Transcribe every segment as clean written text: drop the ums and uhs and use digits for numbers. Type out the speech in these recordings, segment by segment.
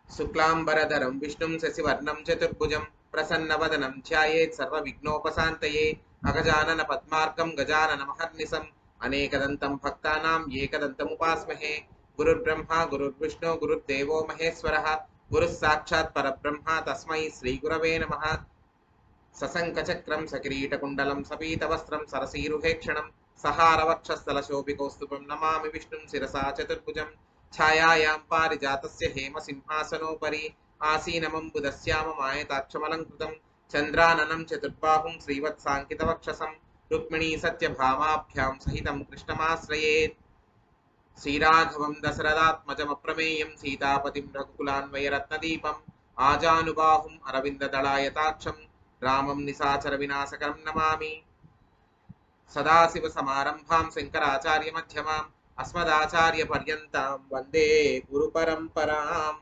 शुक्लांबरधरं विष्णुं शशिवर्णं चतुर्भुजं प्रसन्नवदनं ध्यायेत् सर्वविघ्नोपशान्तये अगजानन पद्मार्कं गजाननमहर्निशम् अनेकदन्तं भक्तानां एकदन्तमुपास्महे। गुरुर्ब्रह्मा गुरुर्विष्णु गुरुर्देवो महेश्वरः गुरुः साक्षात् परब्रह्म तस्मै श्रीगुरवे नमः। सशङ्खचक्रं सकिरीटकुण्डलं सपीतवस्त्रं सरसीरुहेक्षणं सहारवक्षस्थलशोभिकौस्तुभं नमामि विष्णुं शिरसा चतुर्भुजं छायायां पारिजातस्य हेमसिंहासनोपरि आसीनमम्बुदस्याममायताक्षमलङ्कृतं चन्द्राननं चतुर्बाहुं श्रीवत्साङ्कितवक्षसं रुक्मिणी सत्यभामाभ्यां सहितं कृष्णमाश्रयेत्। श्रीराघवं दशरथात्मजमप्रमेयं सीतापतिं रघुकुलान्वयरत्नदीपम् आजानुबाहुम् अरविन्ददलायताक्षं रामं निशाचरविनाशकरं नमामि। सदाशिवसमारम्भां शङ्कराचार्यमध्यमाम् अस्मदाचार्यपर्यन्तां वन्दे गुरुपरम्पराम्।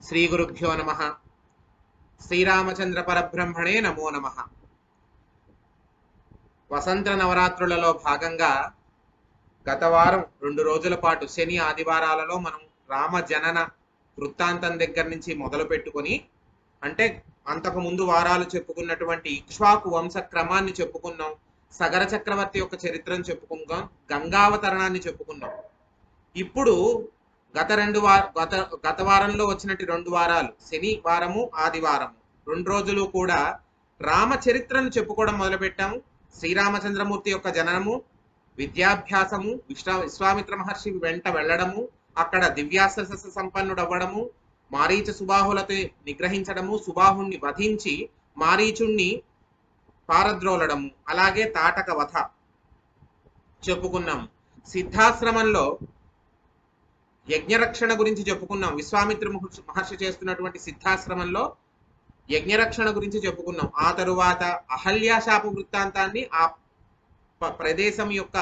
श्रीगुरुभ्यो नमः। శ్రీరామచంద్ర పరబ్రహ్మణే నమో నమః. వసంత నవరాత్రులలో భాగంగా గత వారం 2 రోజుల పాటు శని ఆదివారాలలో మనం రామ జనన వృత్తాంతం దగ్గర నుంచి మొదలు పెట్టుకొని, అంటే అంతకు ముందు వారాలు చెప్పుకున్నటువంటి ఇక్ష్వాకు వంశ క్రమాన్ని చెప్పుకున్నాం, సగర చక్రవర్తి యొక్క చరిత్రను చెప్పుకున్నాం, గంగావతరణాన్ని చెప్పుకున్నాం. ఇప్పుడు గత వారంలో వచ్చినట్టు 2 వారాలు, శని వారము ఆదివారము 2 రోజులు కూడా రామ చరిత్రను చెప్పుకోవడం మొదలుపెట్టాము. శ్రీరామచంద్రమూర్తి యొక్క జననము, విద్యాభ్యాసము, విశ్వామిత్ర మహర్షి వెంట వెళ్ళడము, అక్కడ దివ్యాస్త్ర సంపన్నుడు అవ్వడము, మారీచ సుబాహులతో నిగ్రహించడము, సుబాహుణ్ణి వధించి మారీచుణ్ణి పారద్రోలడము, అలాగే తాటక వధ చెప్పుకున్నాము. సిద్ధాశ్రమంలో యజ్ఞరక్షణ గురించి చెప్పుకున్నాం. విశ్వామిత్ర మహర్షి చేస్తున్నటువంటి సిద్ధాశ్రమంలో యజ్ఞరక్షణ గురించి చెప్పుకున్నాం. ఆ తరువాత అహల్యాశాప వృత్తాంతాన్ని, ఆ ప్రదేశం యొక్క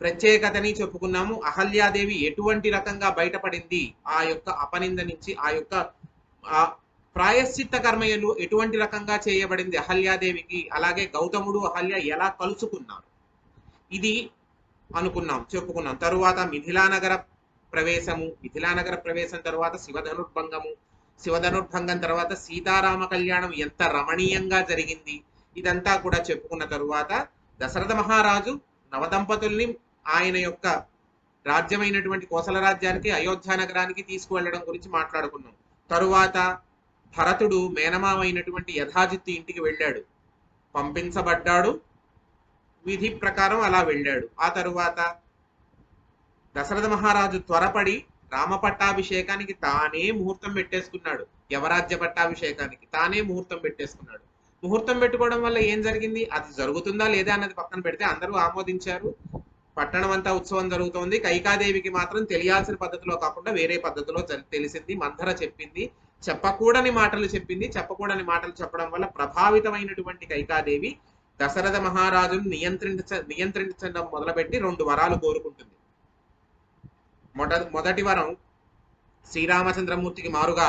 ప్రత్యేకతని చెప్పుకున్నాము. అహల్యాదేవి ఎటువంటి రకంగా బయటపడింది ఆ యొక్క అపనింద నుంచి, ఆ యొక్క ప్రాయశ్చిత్త కర్మలు ఎటువంటి రకంగా చేయబడింది అహల్యాదేవికి, అలాగే గౌతముడు అహల్య ఎలా కలుసుకున్నారు, ఇది అనుకున్నాం, చెప్పుకున్నాం. తరువాత మిథిలానగర ప్రవేశము, మిథిలానగర ప్రవేశం తర్వాత శివధనుర్భంగము, శివధనుర్భంగం తర్వాత సీతారామ కళ్యాణం ఎంత రమణీయంగా జరిగింది, ఇదంతా కూడా చెప్పుకున్న తరువాత దశరథ మహారాజు నవదంపతుల్ని ఆయన యొక్క రాజ్యమైనటువంటి కోసల రాజ్యానికి, అయోధ్య నగరానికి తీసుకువెళ్ళడం గురించి మాట్లాడుకున్నాం. తరువాత భరతుడు మేనమామైనటువంటి యథాజిత్తు ఇంటికి వెళ్ళాడు, పంపించబడ్డాడు, విధి ప్రకారం అలా వెళ్ళాడు. ఆ తరువాత దశరథ మహారాజు త్వరపడి రామ పట్టాభిషేకానికి తానే ముహూర్తం పెట్టేసుకున్నాడు. యవరాజ్య పట్టాభిషేకానికి తానే ముహూర్తం పెట్టేసుకున్నాడు. ముహూర్తం పెట్టుకోవడం వల్ల ఏం జరిగింది, అది జరుగుతుందా లేదా అన్నది పక్కన పెడితే అందరూ ఆమోదించారు. పట్టణం అంతా ఉత్సవం జరుగుతోంది. కైకాదేవికి మాత్రం తెలియాల్సిన పద్ధతిలో కాకుండా వేరే పద్ధతిలో తెలిసింది. మంథర చెప్పింది, చెప్పకూడని మాటలు చెప్పింది. చెప్పకూడని మాటలు చెప్పడం వల్ల ప్రభావితమైనటువంటి కైకాదేవి దశరథ మహారాజును నియంత్రించడం మొదలుపెట్టి 2 వరాలు కోరుకుంటుంది. మొదటి వరం, శ్రీరామచంద్రమూర్తికి మారుగా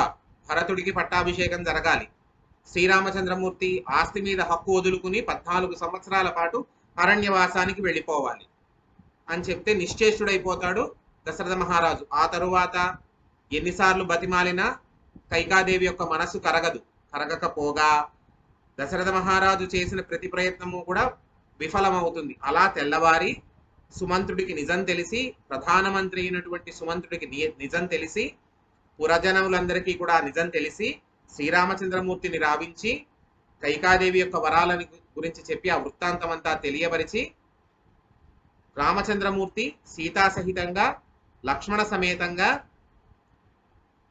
భరతుడికి పట్టాభిషేకం జరగాలి. శ్రీరామచంద్రమూర్తి ఆస్తి మీద హక్కు వదులుకుని 14 సంవత్సరాల పాటు అరణ్యవాసానికి వెళ్ళిపోవాలి అని చెప్తే నిశ్చేష్టుడైపోతాడు దశరథ మహారాజు. ఆ తరువాత ఎన్నిసార్లు బతిమాలినా కైకాదేవి యొక్క మనసు కరగకపోగా దశరథ మహారాజు చేసిన ప్రతి ప్రయత్నము కూడా విఫలమవుతుంది. అలా తెల్లవారి సుమంత్రుడికి నిజం తెలిసి, ప్రధానమంత్రి అయినటువంటి సుమంత్రుడికి నిజం తెలిసి, పురజనములందరికీ కూడా నిజం తెలిసి శ్రీరామచంద్రమూర్తిని రావించి కైకాదేవి యొక్క వరాలని గురించి చెప్పి ఆ వృత్తాంతం అంతా తెలియపరిచి రామచంద్రమూర్తి సీతాసహితంగా లక్ష్మణ సమేతంగా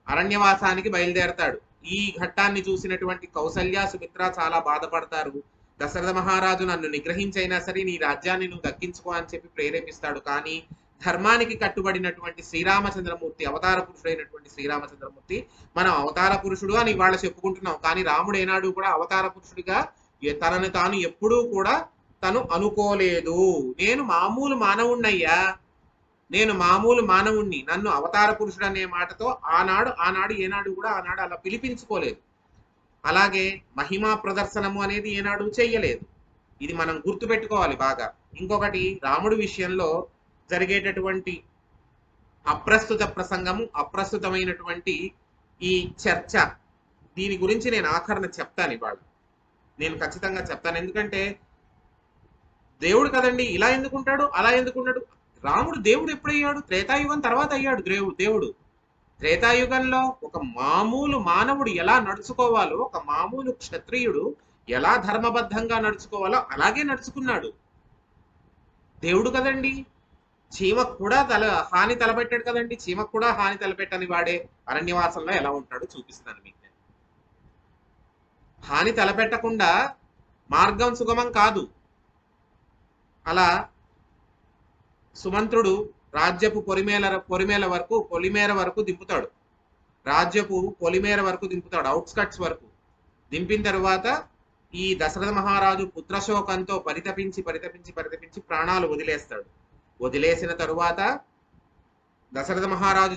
అరణ్యవాసానికి బయలుదేరతాడు. ఈ ఘట్టాన్ని చూసినటువంటి కౌసల్య, సుమిత్ర చాలా బాధపడతారు. దశరథ మహారాజు నన్ను నిగ్రహించైనా సరే నీ రాజ్యాన్ని నువ్వు దక్కించుకో అని చెప్పి ప్రేరేపిస్తాడు. కానీ ధర్మానికి కట్టుబడినటువంటి శ్రీరామచంద్రమూర్తి, అవతార పురుషుడైనటువంటి శ్రీరామచంద్రమూర్తి, మనం అవతార పురుషుడు అని ఇవాళ చెప్పుకుంటున్నాం, కానీ రాముడు ఏనాడు కూడా అవతార పురుషుడిగా తనను తాను ఎప్పుడూ కూడా తను అనుకోలేదు. నేను మామూలు మానవుణ్ణయ్యా, నేను మామూలు మానవుణ్ణి, నన్ను అవతార పురుషుడు అనే మాటతో ఆనాడు ఏనాడు కూడా ఆనాడు అలా పిలిపించుకోలేదు. అలాగే మహిమా ప్రదర్శనము అనేది ఏనాడు చెయ్యలేదు. ఇది మనం గుర్తుపెట్టుకోవాలి బాగా. ఇంకొకటి, రాముడి విషయంలో జరిగేటటువంటి అప్రస్తుత ప్రసంగము, అప్రస్తుతమైనటువంటి ఈ చర్చ, దీని గురించి నేను ఆఖరణ చెప్తాను ఇవాళ. నేను ఖచ్చితంగా చెప్తాను. ఎందుకంటే దేవుడు కదండి, ఇలా ఎందుకుంటాడు అలా ఎందుకున్నాడు. రాముడు దేవుడు ఎప్పుడయ్యాడు? త్రేతాయుగం తర్వాత అయ్యాడు దేవుడు. త్రేతాయుగంలో ఒక మామూలు మానవుడు ఎలా నడుచుకోవాలో, ఒక మామూలు క్షత్రియుడు ఎలా ధర్మబద్ధంగా నడుచుకోవాలో అలాగే నడుచుకున్నాడు. దేవుడు కదండి. చీమకు కూడా హాని తలపెట్టాడు కదండి. చీమకు కూడా హాని తలపెట్టని వాడే అరణ్యవాసంలో ఎలా ఉంటాడో చూపిస్తాను మీకు. హాని తలపెట్టకుండా మార్గం సుగమం కాదు. అలా సుమంత్రుడు రాజ్యపు పొలిమేర వరకు దింపుతాడు. రాజ్యపు పొలిమేర వరకు దింపుతాడు, అవుట్స్కట్స్ వరకు దింపిన తరువాత ఈ దశరథ మహారాజు పుత్రశోకంతో పరితపించి ప్రాణాలు వదిలేస్తాడు. వదిలేసిన తరువాత దశరథ మహారాజు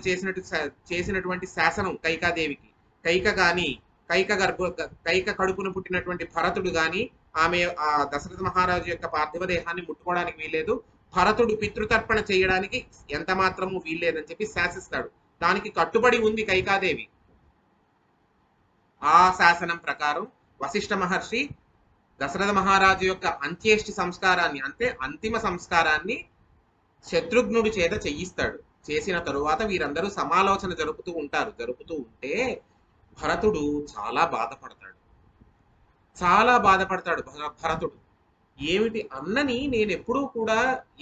చేసినటువంటి శాసనం కైకాదేవికి, కైక కడుపున పుట్టినటువంటి భరతుడు గాని ఆమె ఆ దశరథ మహారాజు యొక్క పార్థివ దేహాన్ని ముట్టుకోవడానికి వీల్లేదు, భరతుడు పితృతర్పణ చేయడానికి ఎంత మాత్రము వీల్లేదని చెప్పి శాసిస్తాడు. దానికి కట్టుబడి ఉంది కైకాదేవి. ఆ శాసనం ప్రకారం వశిష్ఠ మహర్షి దశరథ మహారాజు యొక్క అంత్యేష్టి సంస్కారాన్ని, అంటే అంతిమ సంస్కారాన్ని శత్రుఘ్నుడి చేత చేయిస్తాడు. చేసిన తరువాత వీరందరూ సమాలోచన జరుపుతూ ఉంటే భరతుడు చాలా బాధపడతాడు. భరతుడు ఏమిటి, అన్నని నేను ఎప్పుడూ కూడా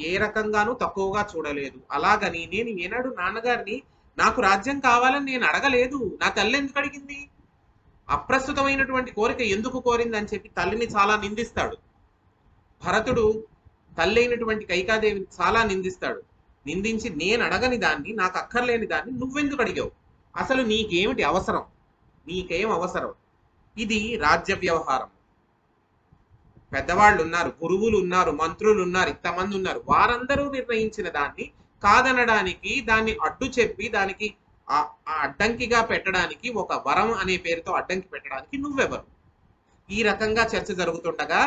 ఏ రకంగానూ తక్కువగా చూడలేదు, అలాగని నేను ఏనాడు నాన్నగారిని నాకు రాజ్యం కావాలని నేను అడగలేదు, నా తల్లి ఎందుకు అడిగింది, అప్రస్తుతమైనటువంటి కోరిక ఎందుకు కోరింది అని చెప్పి తల్లిని చాలా నిందిస్తాడు. భరతుడు తల్లి అయినటువంటి కైకాదేవిని చాలా నిందిస్తాడు. నిందించి నేను అడగని దాన్ని, నాకు అక్కర్లేని దాన్ని నువ్వెందుకు అడిగావు, అసలు నీకేమిటి అవసరం, నీకేం అవసరం. ఇది రాజ్య వ్యవహారం. పెద్దవాళ్ళు ఉన్నారు, గురువులు ఉన్నారు, మంత్రులు ఉన్నారు, ఇంతమంది ఉన్నారు, వారందరూ నిర్ణయించిన దాన్ని కాదనడానికి, దాన్ని అడ్డు చెప్పి దానికి ఆ అడ్డంకిగా పెట్టడానికి, ఒక వరం అనే పేరుతో అడ్డంకి పెట్టడానికి నువ్వెవరు. ఈ రకంగా చర్చ జరుగుతుండగా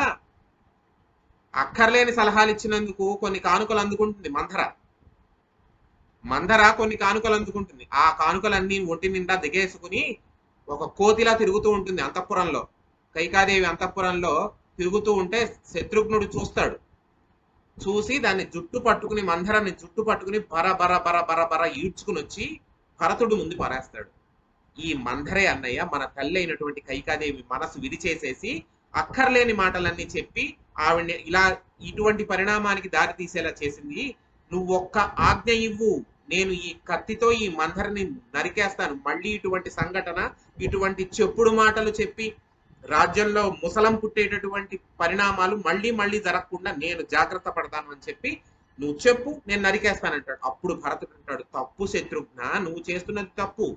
అక్కర్లేని సలహాలు ఇచ్చినందుకు కొన్ని కానుకలు అందుకుంటుంది మందర కొన్ని కానుకలు అందుకుంటుంది. ఆ కానుకలన్నీ ఒంటి నిండా దిగేసుకుని ఒక కోతిలా తిరుగుతూ ఉంటుంది అంతఃపురంలో. కైకాదేవి అంతఃపురంలో తిరుగుతూ ఉంటే శత్రుఘ్నుడు చూస్తాడు. చూసి దాన్ని మందరాన్ని జుట్టు పట్టుకుని బర ఈడ్చుకుని వచ్చి భరతుడు ముందు పారేస్తాడు. ఈ మందరే అన్నయ్య మన తల్లి అయినటువంటి కైకాదేవి మనసు విరిచేసేసి అక్కర్లేని మాటలన్నీ చెప్పి ఆవిడ్ని ఇలా ఇటువంటి పరిణామానికి దారి తీసేలా చేసింది. నువ్వు ఒక్క ఆజ్ఞ ఇవ్వు, నేను ఈ కత్తితో ఈ మందరిని నరికేస్తాను. మళ్ళీ ఇటువంటి సంఘటన, ఇటువంటి చెప్పుడు మాటలు చెప్పి రాజ్యంలో ముసలం పుట్టేటటువంటి పరిణామాలు మళ్ళీ జరగకుండా నేను జాగ్రత్త పడతాను అని చెప్పి నువ్వు చెప్పు, నేను నరికేస్తానంటాడు. అప్పుడు భరతుడు అంటాడు, తప్పు శత్రుఘ్న, నువ్వు చేస్తున్నది తప్పు,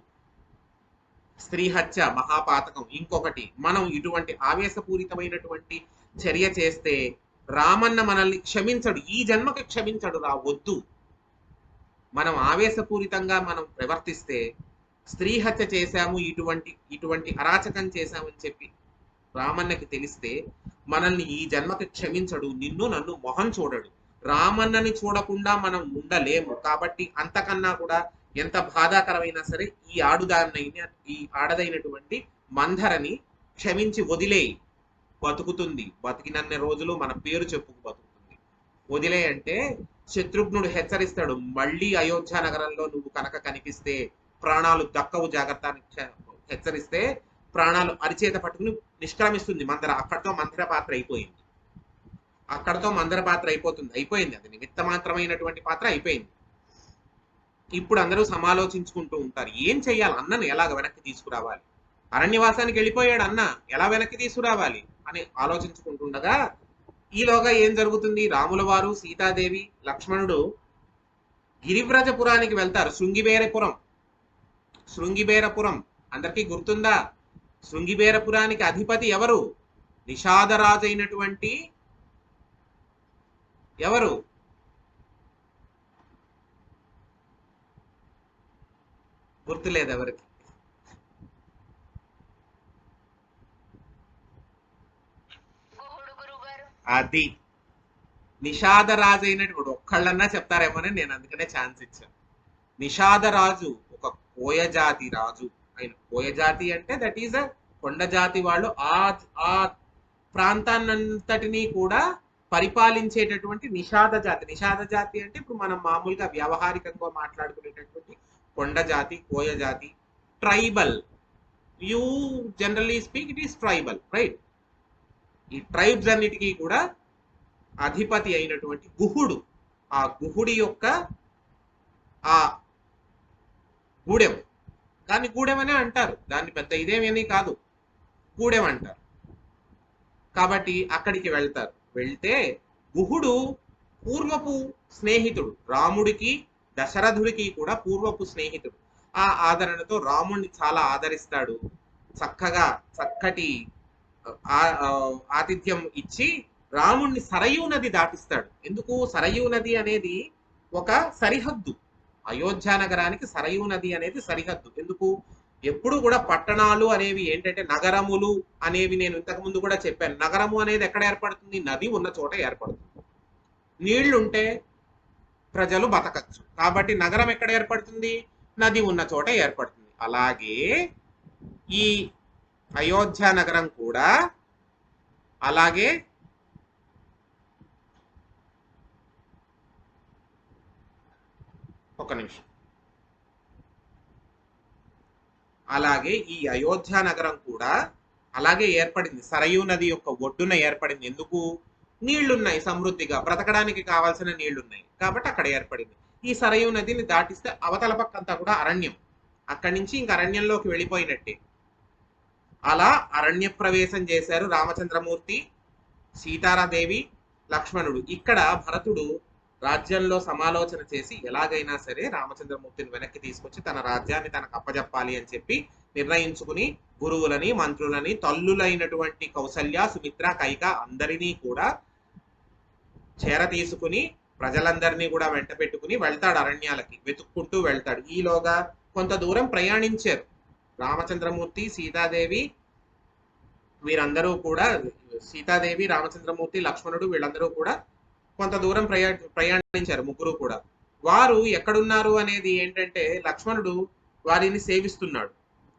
స్త్రీ హత్య మహాపాతకం. ఇంకొకటి, మనం ఇటువంటి ఆవేశపూరితమైనటువంటి చర్య చేస్తే రామన్న మనల్ని క్షమించడు, ఈ జన్మకి క్షమించడు రా, వద్దు. మనం ఆవేశపూరితంగా మనం ప్రవర్తిస్తే స్త్రీ హత్య చేశాము, ఇటువంటి అరాచకం చేశామని చెప్పి రామన్నకి తెలిస్తే మనల్ని ఈ జన్మకి క్షమించడు, నిన్ను నన్ను మొహం చూడడు. రామన్నని చూడకుండా మనం ఉండలేము. కాబట్టి అంతకన్నా కూడా ఎంత బాధాకరమైనా సరే ఈ ఆడదైనటువంటి మందరని క్షమించి వదిలేయి, బతుకుతుంది, బతికినన్ని రోజులు మన పేరు చెప్పుకు బతుకుతుంది, వదిలే అంటే శత్రుఘ్నుడు హెచ్చరిస్తాడు, మళ్ళీ అయోధ్య నగరంలో నువ్వు కనుక కనిపిస్తే ప్రాణాలు దక్కవు, జాగ్రత్త హెచ్చరిస్తే ప్రాణాలు అరిచేత పట్టుకుని నిష్క్రమిస్తుంది మందర. అక్కడితో మందర పాత్ర అయిపోయింది, అయిపోయింది. అది నిమిత్త మాత్రమైనటువంటి పాత్ర అయిపోయింది. ఇప్పుడు అందరూ సమాలోచించుకుంటూ ఉంటారు, ఏం చెయ్యాలి, అన్నను ఎలాగ వెనక్కి తీసుకురావాలి, అరణ్యవాసానికి వెళ్ళిపోయాడు అన్న, ఎలా వెనక్కి తీసుకురావాలి అని ఆలోచించుకుంటుండగా ఈలోగా ఏం జరుగుతుంది, రాముల వారు, సీతాదేవి, లక్ష్మణుడు గిరివ్రజపురానికి వెళ్తారు. శృంగిబేరపురం అందరికీ గుర్తుందా? శృంగిబేరపురానికి అధిపతి ఎవరు? నిషాదరాజు అయినటువంటి ఎవరు? గుర్తులేదు ఎవరికి. అది నిషాదరాజు అయినటువంటి ఒక్కళ్ళన్నా చెప్తారేమోని నేను అందుకనే ఛాన్స్ ఇచ్చాను. నిషాదరాజు ఒక కోయ జాతి రాజు. ఆయన కోయ జాతి అంటే దట్ ఈస్ అ కొండ జాతి వాళ్ళు. ఆ ప్రాంతాన్నంతటినీ కూడా పరిపాలించేటటువంటి నిషాద జాతి. నిషాద జాతి అంటే ఇప్పుడు మనం మామూలుగా వ్యవహారికంగా మాట్లాడుకునేటటువంటి కొండ జాతి, కోయ జాతి, tribal. You generally speak it is tribal, right? ఈ ట్రైబ్స్ అన్నిటికీ కూడా అధిపతి అయినటువంటి గుహుడు, ఆ గుహుడి యొక్క ఆ గూడెం, దాన్ని గూడెం అనే అంటారు, దాన్ని పెద్ద ఇదేమేమీ కాదు, గూడెం అంటారు. కాబట్టి అక్కడికి వెళ్తారు. వెళ్తే గుహుడు పూర్వపు స్నేహితుడు, రాముడికి దశరథుడికి కూడా పూర్వపు స్నేహితుడు. ఆ ఆదరణతో రాముడిని చాలా ఆదరిస్తాడు. చక్కగా చక్కటి ఆతిథ్యం ఇచ్చి రాముణ్ణి సరయూ నది దాటిస్తాడు. ఎందుకు? సరయూ నది అనేది ఒక సరిహద్దు. అయోధ్య నగరానికి సరయూ నది అనేది సరిహద్దు. ఎందుకు? ఎప్పుడు కూడా పట్టణాలు అనేవి ఏంటంటే నగరములు అనేవి, నేను ఇంతకు ముందు కూడా చెప్పాను, నగరము అనేది ఎక్కడ ఏర్పడుతుంది? నది ఉన్న చోట ఏర్పడుతుంది. నీళ్లుంటే ప్రజలు బతకచ్చు. కాబట్టి నగరం ఎక్కడ ఏర్పడుతుంది? నది ఉన్న చోట ఏర్పడుతుంది. అలాగే ఈ అయోధ్య నగరం కూడా అలాగే ఒక నిమిషం. అలాగే ఈ అయోధ్య నగరం కూడా అలాగే ఏర్పడింది, సరయూ నది యొక్క ఒడ్డున ఏర్పడింది. ఎందుకు? నీళ్లున్నాయి, సమృద్ధిగా బ్రతకడానికి కావాల్సిన నీళ్లున్నాయి కాబట్టి అక్కడ ఏర్పడింది. ఈ సరయూ నదిని దాటిస్తే అవతల పక్కంతా కూడా అరణ్యం. అక్కడి నుంచి ఇంక అరణ్యంలోకి వెళ్ళిపోయినట్టే. అలా అరణ్య ప్రవేశం చేశారు రామచంద్రమూర్తి, సీతారాదేవి, లక్ష్మణుడు. ఇక్కడ భరతుడు రాజ్యంలో సమాలోచన చేసి ఎలాగైనా సరే రామచంద్రమూర్తిని వెనక్కి తీసుకొచ్చి తన రాజ్యాన్ని తనకు అప్పజెప్పాలి అని చెప్పి నిర్ణయించుకుని గురువులని, మంత్రులని, తల్లులైనటువంటి కౌసల్య, సుమిత్ర, కైక అందరినీ కూడా చేర తీసుకుని ప్రజలందరినీ కూడా వెంట పెట్టుకుని వెళ్తాడు, అరణ్యాలకి వెతుక్కుంటూ వెళ్తాడు. ఈలోగా కొంత దూరం ప్రయాణించారు రామచంద్రమూర్తి, సీతాదేవి, వీరందరూ కూడా, సీతాదేవి, రామచంద్రమూర్తి, లక్ష్మణుడు, వీళ్ళందరూ కూడా కొంత దూరం ప్రయాణించారు ముగ్గురు కూడా. వారు ఎక్కడున్నారు అనేది ఏంటంటే లక్ష్మణుడు వారిని సేవిస్తున్నాడు.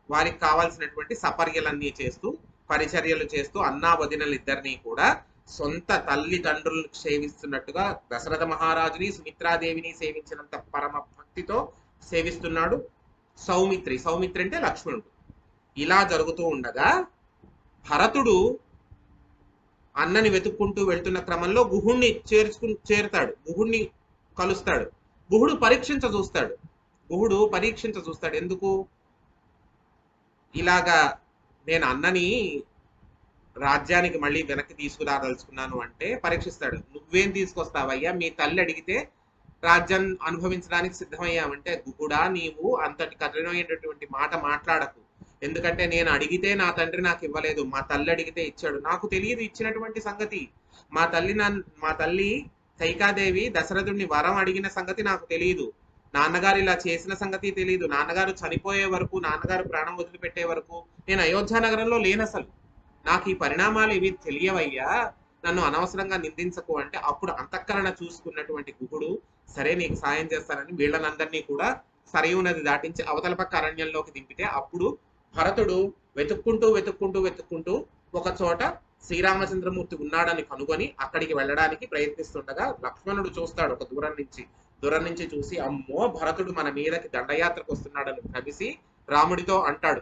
వారికి కావాల్సినటువంటి సపర్యలన్నీ చేస్తూ, పరిచర్యలు చేస్తూ, అన్నా వదినలు ఇద్దరినీ కూడా సొంత తల్లిదండ్రులను సేవిస్తున్నట్టుగా దశరథ మహారాజుని, సుమిత్రాదేవిని సేవించినంత పరమ భక్తితో సేవిస్తున్నాడు. సౌమిత్రి, సౌమిత్రి అంటే లక్ష్మణుడు. ఇలా జరుగుతూ ఉండగా భరతుడు అన్నని వెతుక్కుంటూ వెళ్తున్న క్రమంలో గుహుణ్ణి చేరుతాడు, గుహుణ్ణి కలుస్తాడు. గుహుడు పరీక్షించ చూస్తాడు. ఎందుకు? ఇలాగా నేను అన్నని రాజ్యానికి మళ్ళీ వెనక్కి తీసుకురాదలుచుకున్నాను అంటే పరీక్షిస్తాడు. నువ్వేం తీసుకొస్తావయ్యా? మీ తల్లి అడిగితే రాజ్యం అనుభవించడానికి సిద్ధమయ్యామంటే, గుహుడా నీవు అంతటి కఠినమైనటువంటి మాట మాట్లాడకు. ఎందుకంటే నేను అడిగితే నా తండ్రి నాకు ఇవ్వలేదు, మా తల్లి అడిగితే ఇచ్చాడు. నాకు తెలియదు ఇచ్చినటువంటి సంగతి. మా తల్లి కైకాదేవి దశరథుడిని వరం అడిగిన సంగతి నాకు తెలియదు. నాన్నగారు ఇలా చేసిన సంగతి తెలియదు. నాన్నగారు చనిపోయే వరకు, నాన్నగారు ప్రాణం వదిలిపెట్టే వరకు నేను అయోధ్య నగరంలో లేనసలు. నాకు ఈ పరిణామాలు ఇవి తెలియవయ్యా, నన్ను అనవసరంగా నిందించకు అంటే అప్పుడు అంతఃకరణ చూసుకున్నటువంటి గుహుడు సరే నీకు సాయం చేస్తానని వీళ్ళనందరినీ కూడా సరయూ నది దాటించి అవతల పక్క అరణ్యంలోకి దింపితే అప్పుడు భరతుడు వెతుక్కుంటూ ఒక చోట శ్రీరామచంద్రమూర్తి ఉన్నాడని కనుగొని అక్కడికి వెళ్ళడానికి ప్రయత్నిస్తుండగా లక్ష్మణుడు చూస్తాడు. ఒక దూరం నుంచి చూసి అమ్మో భరతుడు మన మీదకి దండయాత్రకు వస్తున్నాడని భ్రమిసి రాముడితో అంటాడు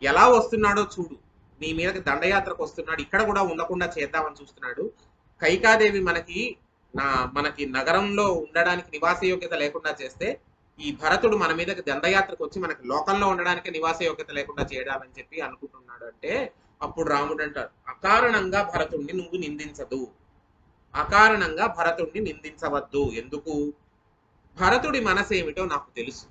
ఎలా వస్తున్నాడో చూడు, నీ మీదకి దండయాత్రకు వస్తున్నాడు, ఇక్కడ కూడా ఉండకుండా చేద్దామని చూస్తున్నాడు. కైకాదేవి మనకి నగరంలో ఉండడానికి నివాస యోగ్యత లేకుండా చేస్తే ఈ భరతుడు మన మీదకి దండయాత్రకు వచ్చి మనకి లోకంలో ఉండడానికి నివాస యోగ్యత లేకుండా చేయడాలని చెప్పి అనుకుంటున్నాడు. అంటే అప్పుడు రాముడు అంటాడు, అకారణంగా భరతుడిని నువ్వు నిందించదు, అకారణంగా భరతుడిని నిందించవద్దు. ఎందుకు? భరతుడి మనసేమిటో నాకు తెలుసు.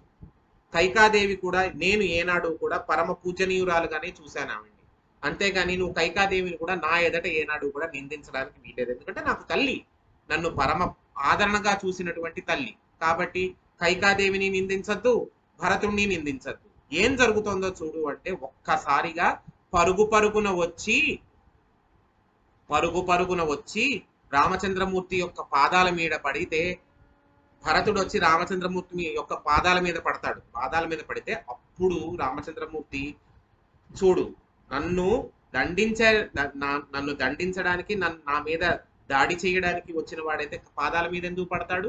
కైకాదేవి కూడా నేను ఏనాడు కూడా పరమ పూజనీయురాలుగానే చూశాను ఆవిడ్ని. అంతేగాని నువ్వు కైకాదేవిని కూడా నా ఎదట ఏనాడు కూడా నిందించడానికి వీలేదు. ఎందుకంటే నాకు తల్లి, నన్ను పరమ ఆదరణగా చూసినటువంటి తల్లి. కాబట్టి కైకాదేవిని నిందించద్దు, భరతుణ్ణి నిందించద్దు. ఏం జరుగుతుందో చూడు అంటే ఒక్కసారిగా పరుగు పరుగున వచ్చి రామచంద్రమూర్తి యొక్క పాదాల మీద పడితే భరతుడు వచ్చి రామచంద్రమూర్తి యొక్క పాదాల మీద పడతాడు. పాదాల మీద పడితే అప్పుడు రామచంద్రమూర్తి, చూడు నన్ను నన్ను దండించడానికి, నా మీద దాడి చేయడానికి వచ్చిన వాడైతే పాదాల మీద ఎందుకు పడతాడు?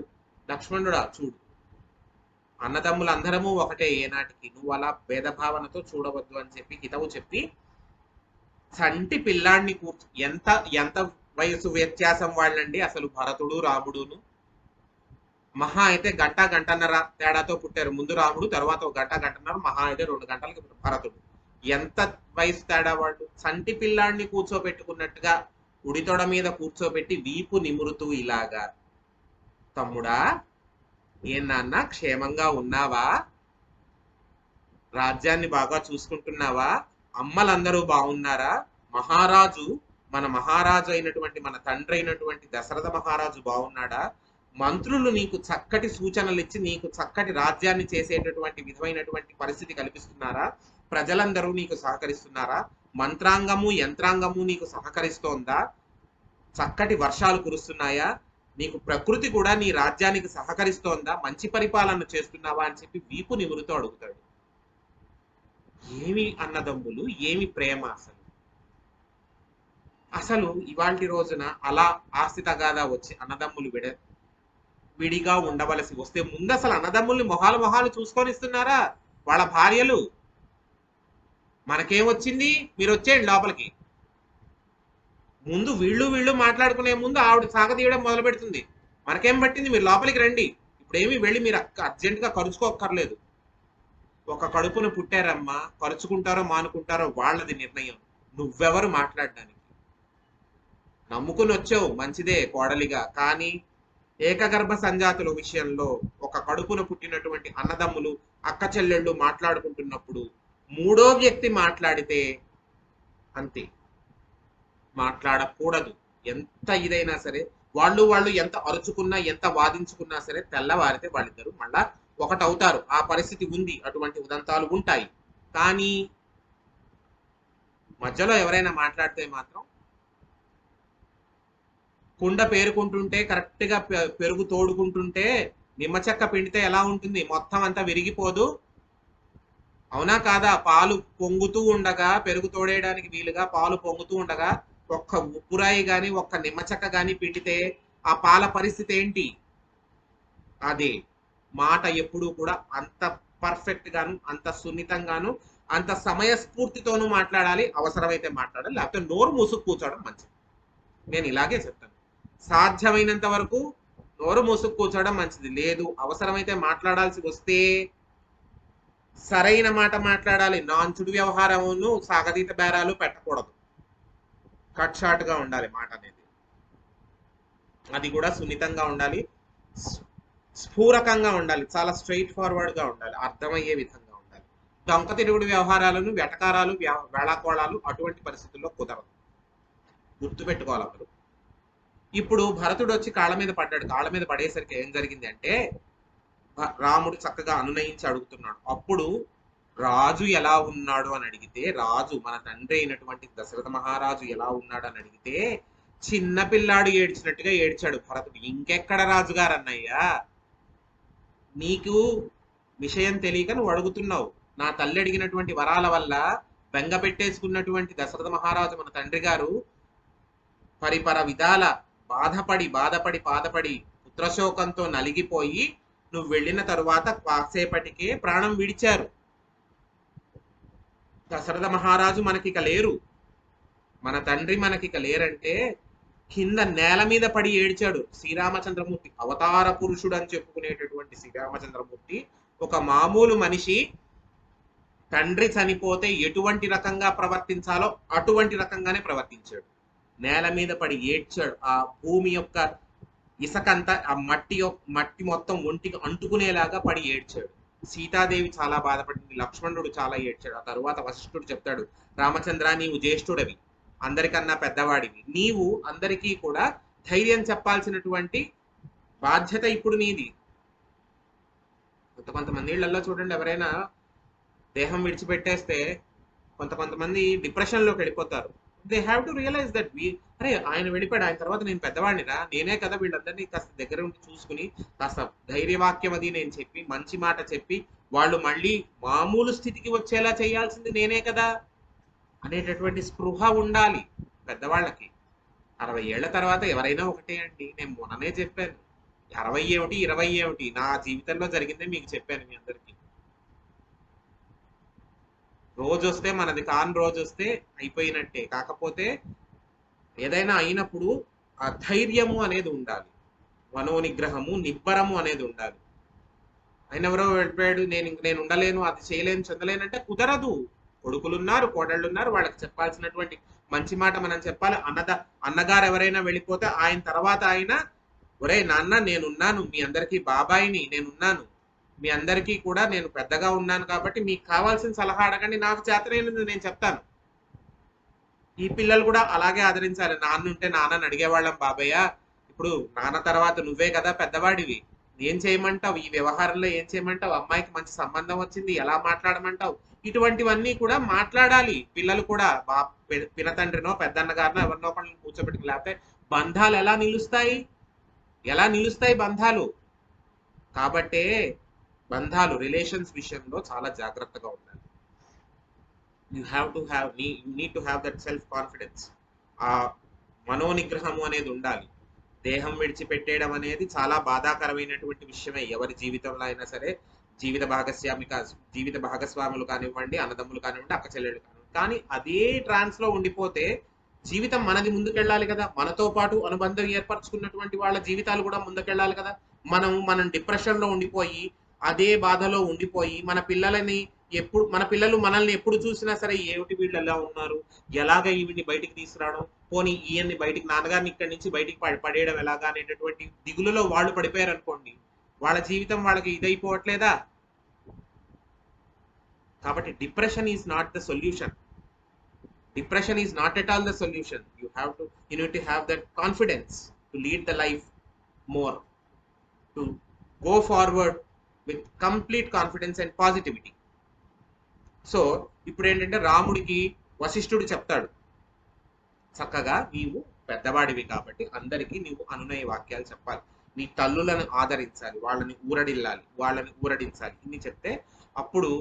లక్ష్మణుడా చూడు, అన్నదమ్ములందరము ఒకటే ఏనాటికి, నువ్వు అలా భేదభావనతో చూడవద్దు అని చెప్పి హితవు చెప్పి, చంటి పిల్లాడిని ఎంత ఎంత వయసు వ్యత్యాసం వాళ్ళండి అసలు భరతుడు రాముడును. మహా అయితే గంటన్నర తేడాతో పుట్టారు. ముందు రాముడు, తర్వాత ఒక గంటన్నర, మహా అయితే 2 గంటలకి భరతుడు. ఎంత వయసు తేడా వాళ్ళు. చంటి పిల్లాడిని కూర్చోబెట్టుకున్నట్టుగా ఉడితొడ మీద కూర్చోబెట్టి వీపు నిమురుతూ ఇలాగా, తమ్ముడా ఏం నాన్న క్షేమంగా ఉన్నావా? రాజ్యాన్ని బాగా చూసుకుంటున్నావా? అమ్మలందరూ బాగున్నారా? మహారాజు, మన మహారాజు అయినటువంటి, మన తండ్రి అయినటువంటి దశరథ మహారాజు బాగున్నాడా? మంత్రులు నీకు చక్కటి సూచనలు ఇచ్చి నీకు చక్కటి రాజ్యాన్ని చేసేటటువంటి విధమైనటువంటి పరిస్థితి కల్పిస్తున్నారా? ప్రజలందరూ నీకు సహకరిస్తున్నారా? మంత్రాంగము యంత్రాంగము నీకు సహకరిస్తోందా? చక్కటి వర్షాలు కురుస్తున్నాయా? నీకు ప్రకృతి కూడా నీ రాజ్యానికి సహకరిస్తోందా? మంచి పరిపాలన చేస్తున్నావా అని చెప్పి వీపు నిమురుతో అడుగుతాడు. ఏమి అన్నదమ్ములు, ఏమి ప్రేమ అసలు. అసలు ఇవాల్టి రోజున అలా ఆస్తి తగాదా వచ్చి అన్నదమ్ములు విడిగా ఉండవలసి వస్తే ముందు అసలు అన్నదమ్ముల్ని మొహాలు చూసుకొని ఇస్తున్నారా వాళ్ళ భార్యలు? మనకేమొచ్చింది, మీరు వచ్చేయండి లోపలికి. ముందు వీళ్ళు మాట్లాడుకునే ముందు ఆవిడ సాగతీయడం మొదలు పెడుతుంది. మనకేం పట్టింది, మీరు లోపలికి రండి. ఇప్పుడేమి వెళ్ళి మీరు అర్జెంటుగా కరుచుకోక్కర్లేదు. ఒక కడుపున పుట్టారమ్మా, కరుచుకుంటారో మానుకుంటారో వాళ్ళది నిర్ణయం. నువ్వెవరు మాట్లాడడానికి? నమ్ముకుని వచ్చావు మంచిదే కోడలిగా, కానీ ఏకగర్భ సంజాతుల విషయంలో ఒక కడుపున పుట్టినటువంటి అన్నదమ్ములు అక్క చెల్లెళ్ళు మాట్లాడుకుంటున్నప్పుడు మూడో వ్యక్తి మాట్లాడితే అంతే, మాట్లాడకూడదు. ఎంత ఇదైనా సరే, వాళ్ళు ఎంత అరుచుకున్నా ఎంత వాదించుకున్నా సరే తెల్లవారితే వాళ్ళిద్దరు మళ్ళా ఒకటవుతారు. ఆ పరిస్థితి ఉంది, అటువంటి ఉదంతాలు ఉంటాయి. కానీ మధ్యలో ఎవరైనా మాట్లాడితే మాత్రం కుండ పేరుకుంటుంటే కరెక్ట్గా పెరుగు తోడుకుంటుంటే నిమ్మ చెక్క పిండితే ఎలా ఉంటుంది, మొత్తం అంతా విరిగిపోదు. అవునా కాదా? పాలు పొంగుతూ ఉండగా, పెరుగు తోడేయడానికి వీలుగా పాలు పొంగుతూ ఉండగా ఒక్క ఉప్పురాయి గాని ఒక్క నిమ్మ చెక్క గాని పిండితే ఆ పాల పరిస్థితి ఏంటి? అదే మాట ఎప్పుడూ కూడా అంత పర్ఫెక్ట్ గాను, అంత సున్నితంగాను, అంత సమయస్ఫూర్తితోనూ మాట్లాడాలి. అవసరమైతే మాట్లాడాలి, లేకపోతే నోరు మూసుకు కూర్చోవడం మంచిది. నేను ఇలాగే చెప్తాను. సాధ్యమైనంత వరకు నోరు మూసుకు కూర్చోవడం మంచిది. లేదు అవసరమైతే మాట్లాడాల్సి వస్తే సరైన మాట మాట్లాడాలి. నాంచుడు వ్యవహారమును సాగతీత బేరాలు పెట్టకూడదు. కట్ షార్ట్ గా ఉండాలి మాట అనేది. అది కూడా సున్నితంగా ఉండాలి, స్ఫూరకంగా ఉండాలి, చాలా స్ట్రైట్ ఫార్వర్డ్ గా ఉండాలి, అర్థమయ్యే విధంగా ఉండాలి. దొంగ తిరుగుడు వ్యవహారాలను, వెటకారాలు, వేళాకోళాలు అటువంటి పరిస్థితుల్లో కుదరదు. గుర్తుపెట్టుకోవాలి అందరూ. ఇప్పుడు భరతుడు వచ్చి కాళ్ళ మీద పడ్డాడు. కాళ్ళ మీద పడేసరికి ఏం జరిగింది అంటే, రాముడు చక్కగా అనునయించి అడుగుతున్నాడు. అప్పుడు రాజు ఎలా ఉన్నాడు అని అడిగితే, రాజు మన తండ్రి అయినటువంటి దశరథ మహారాజు ఎలా ఉన్నాడు అని అడిగితే, చిన్న పిల్లాడు ఏడ్చినట్టుగా ఏడ్చాడు భరతుడు. ఇంకెక్కడ రాజుగారు అన్నయ్యా, నీకు విషయం తెలియక నువ్వు అడుగుతున్నావు. నా తల్లి అడిగినటువంటి వరాల వల్ల బెంగ పెట్టేసుకున్నటువంటి దశరథ మహారాజు మన తండ్రి గారు పరిపర విధాల బాధపడి పుత్రశోకంతో నలిగిపోయి నువ్వు వెళ్ళిన తరువాత కాసేపటికే ప్రాణం విడిచారు. దశరథ మహారాజు మనకిక లేరు, మన తండ్రి మనకిక లేరంటే కింద నేల మీద పడి ఏడ్చాడు శ్రీరామచంద్రమూర్తి. అవతార పురుషుడు అని చెప్పుకునేటటువంటి శ్రీరామచంద్రమూర్తి ఒక మామూలు మనిషి తండ్రి చనిపోతే ఎటువంటి రకంగా ప్రవర్తించాలో అటువంటి రకంగానే ప్రవర్తించాడు. నేల మీద పడి ఏడ్చాడు. ఆ భూమి యొక్క ఇసకంతా, ఆ మట్టి మొత్తం ఒంటికి అంటుకునేలాగా పడి ఏడ్చాడు. సీతాదేవి చాలా బాధపడింది, లక్ష్మణుడు చాలా ఏడ్చాడు. ఆ తరువాత వశిష్ఠుడు చెప్తాడు, రామచంద్ర నీవు జ్యేష్ఠుడవి, అందరికన్నా పెద్దవాడివి, నీవు అందరికీ కూడా ధైర్యం చెప్పాల్సినటువంటి బాధ్యత ఇప్పుడు నీది. కొంతమంది ఇళ్లలో చూడండి, ఎవరైనా దేహం విడిచిపెట్టేస్తే కొంతమంది డిప్రెషన్లోకి వెళ్ళిపోతారు. They have to realise that అరే ఆయన వెళ్ళిపోయాడు, ఆయన తర్వాత నేను పెద్దవాడినిరా, నేనే కదా వీళ్ళందరినీ కాస్త దగ్గర ఉండి చూసుకుని కాస్త ధైర్యవాక్యం అది నేను చెప్పి మంచి మాట చెప్పి వాళ్ళు మళ్ళీ మామూలు స్థితికి వచ్చేలా చేయాల్సింది నేనే కదా అనేటటువంటి స్పృహ ఉండాలి పెద్దవాళ్ళకి. 60 ఏళ్ల తర్వాత ఎవరైనా ఒకటే అండి. నేను మొన్ననే చెప్పాను. 60 ఏమిటి 20 ఏమిటి, నా జీవితంలో జరిగిందే మీకు చెప్పాను మీ అందరికీ. రోజు వస్తే మనది కాని రోజు వస్తే అయిపోయినట్టే. కాకపోతే ఏదైనా అయినప్పుడు ఆ ధైర్యము అనేది ఉండాలి, మనోనిగ్రహము నిబ్బరము అనేది ఉండాలి. ఆయన ఎవరో వెళ్ళిపోయాడు, నేను ఉండలేను, అది చేయలేను చెందలేనంటే కుదరదు. కొడుకులున్నారు, కోడళ్ళున్నారు, వాళ్ళకి చెప్పాల్సినటువంటి మంచి మాట మనం చెప్పాలి. అన్నగారు ఎవరైనా వెళ్ళిపోతే ఆయన తర్వాత ఆయన, ఒరే నాన్న నేనున్నాను, మీ అందరికీ బాబాయిని నేనున్నాను, మీ అందరికీ కూడా నేను పెద్దగా ఉన్నాను కాబట్టి మీకు కావాల్సిన సలహా అడగండి, నాకు చేతనైనది నేను చెప్తాను. ఈ పిల్లలు కూడా అలాగే ఆదరించాలి. నాన్న ఉంటే నాన్నని అడిగేవాళ్ళం, బాబయ్య ఇప్పుడు నాన్న తర్వాత నువ్వే కదా పెద్దవాడివి, ఏం చేయమంటావు, ఈ వ్యవహారంలో ఏం చేయమంటావు, అమ్మాయికి మంచి సంబంధం వచ్చింది ఎలా మాట్లాడమంటావు, ఇటువంటివన్నీ కూడా మాట్లాడాలి. పిల్లలు కూడా పినతండ్రినో పెద్దన్నగారినో ఎవరినో ఒకరిని కూర్చోబెట్టుకు, లేకపోతే బంధాలు ఎలా నిలుస్తాయి బంధాలు. కాబట్టే బంధాలు రిలేషన్స్ విషయంలో చాలా జాగ్రత్తగా ఉండాలి. You need to have that self confidence. ఆ మనోనిగ్రహము అనేది ఉండాలి. దేహం విడిచిపెట్టేయడం అనేది చాలా బాధాకరమైనటువంటి విషయమే ఎవరి జీవితంలో అయినా సరే. జీవిత భాగస్వాములు కానివ్వండి, అన్నదమ్ములు కానివ్వండి, అక్క చెల్లెళ్ళు కానివ్వండి. కానీ అదే ట్రాన్స్ లో ఉండిపోతే జీవితం మనది ముందుకెళ్ళాలి కదా, మనతో పాటు అనుబంధం ఏర్పరచుకున్నటువంటి వాళ్ళ జీవితాలు కూడా ముందుకెళ్ళాలి కదా. మనం డిప్రెషన్ లో ఉండిపోయి అదే బాధలో ఉండిపోయి మన పిల్లలు మనల్ని ఎప్పుడు చూసినా సరే ఏమిటి వీళ్ళు ఎలా ఉన్నారు, ఎలాగ ఈవిని బయటికి తీసుకురావడం, పోనీ ఈయన్ని బయటికి నాన్నగారిని ఇక్కడి నుంచి బయటికి పడేయడం ఎలాగా అనేటటువంటి దిగులలో వాళ్ళు పడిపోయారు అనుకోండి, వాళ్ళ జీవితం వాళ్ళకి ఇదైపోవట్లేదా. కాబట్టి depression is not the solution. Depression is not at all the solution. You need to have that confidence to lead the life more, to go forward with complete confidence and positivity. So ఇప్పుడు ఏంటంటే రాముడికి వశిష్ఠుడు చెప్తాడు, చక్కగా నీవు పెద్దవాడివి కాబట్టి అందరికీ నీవు అనునయ వాక్యాలు చెప్పాలి, నీ తల్లులను ఆదరించాలి, వాళ్ళని ఊరడించాలి, ఇన్ని చెప్తే అప్పుడు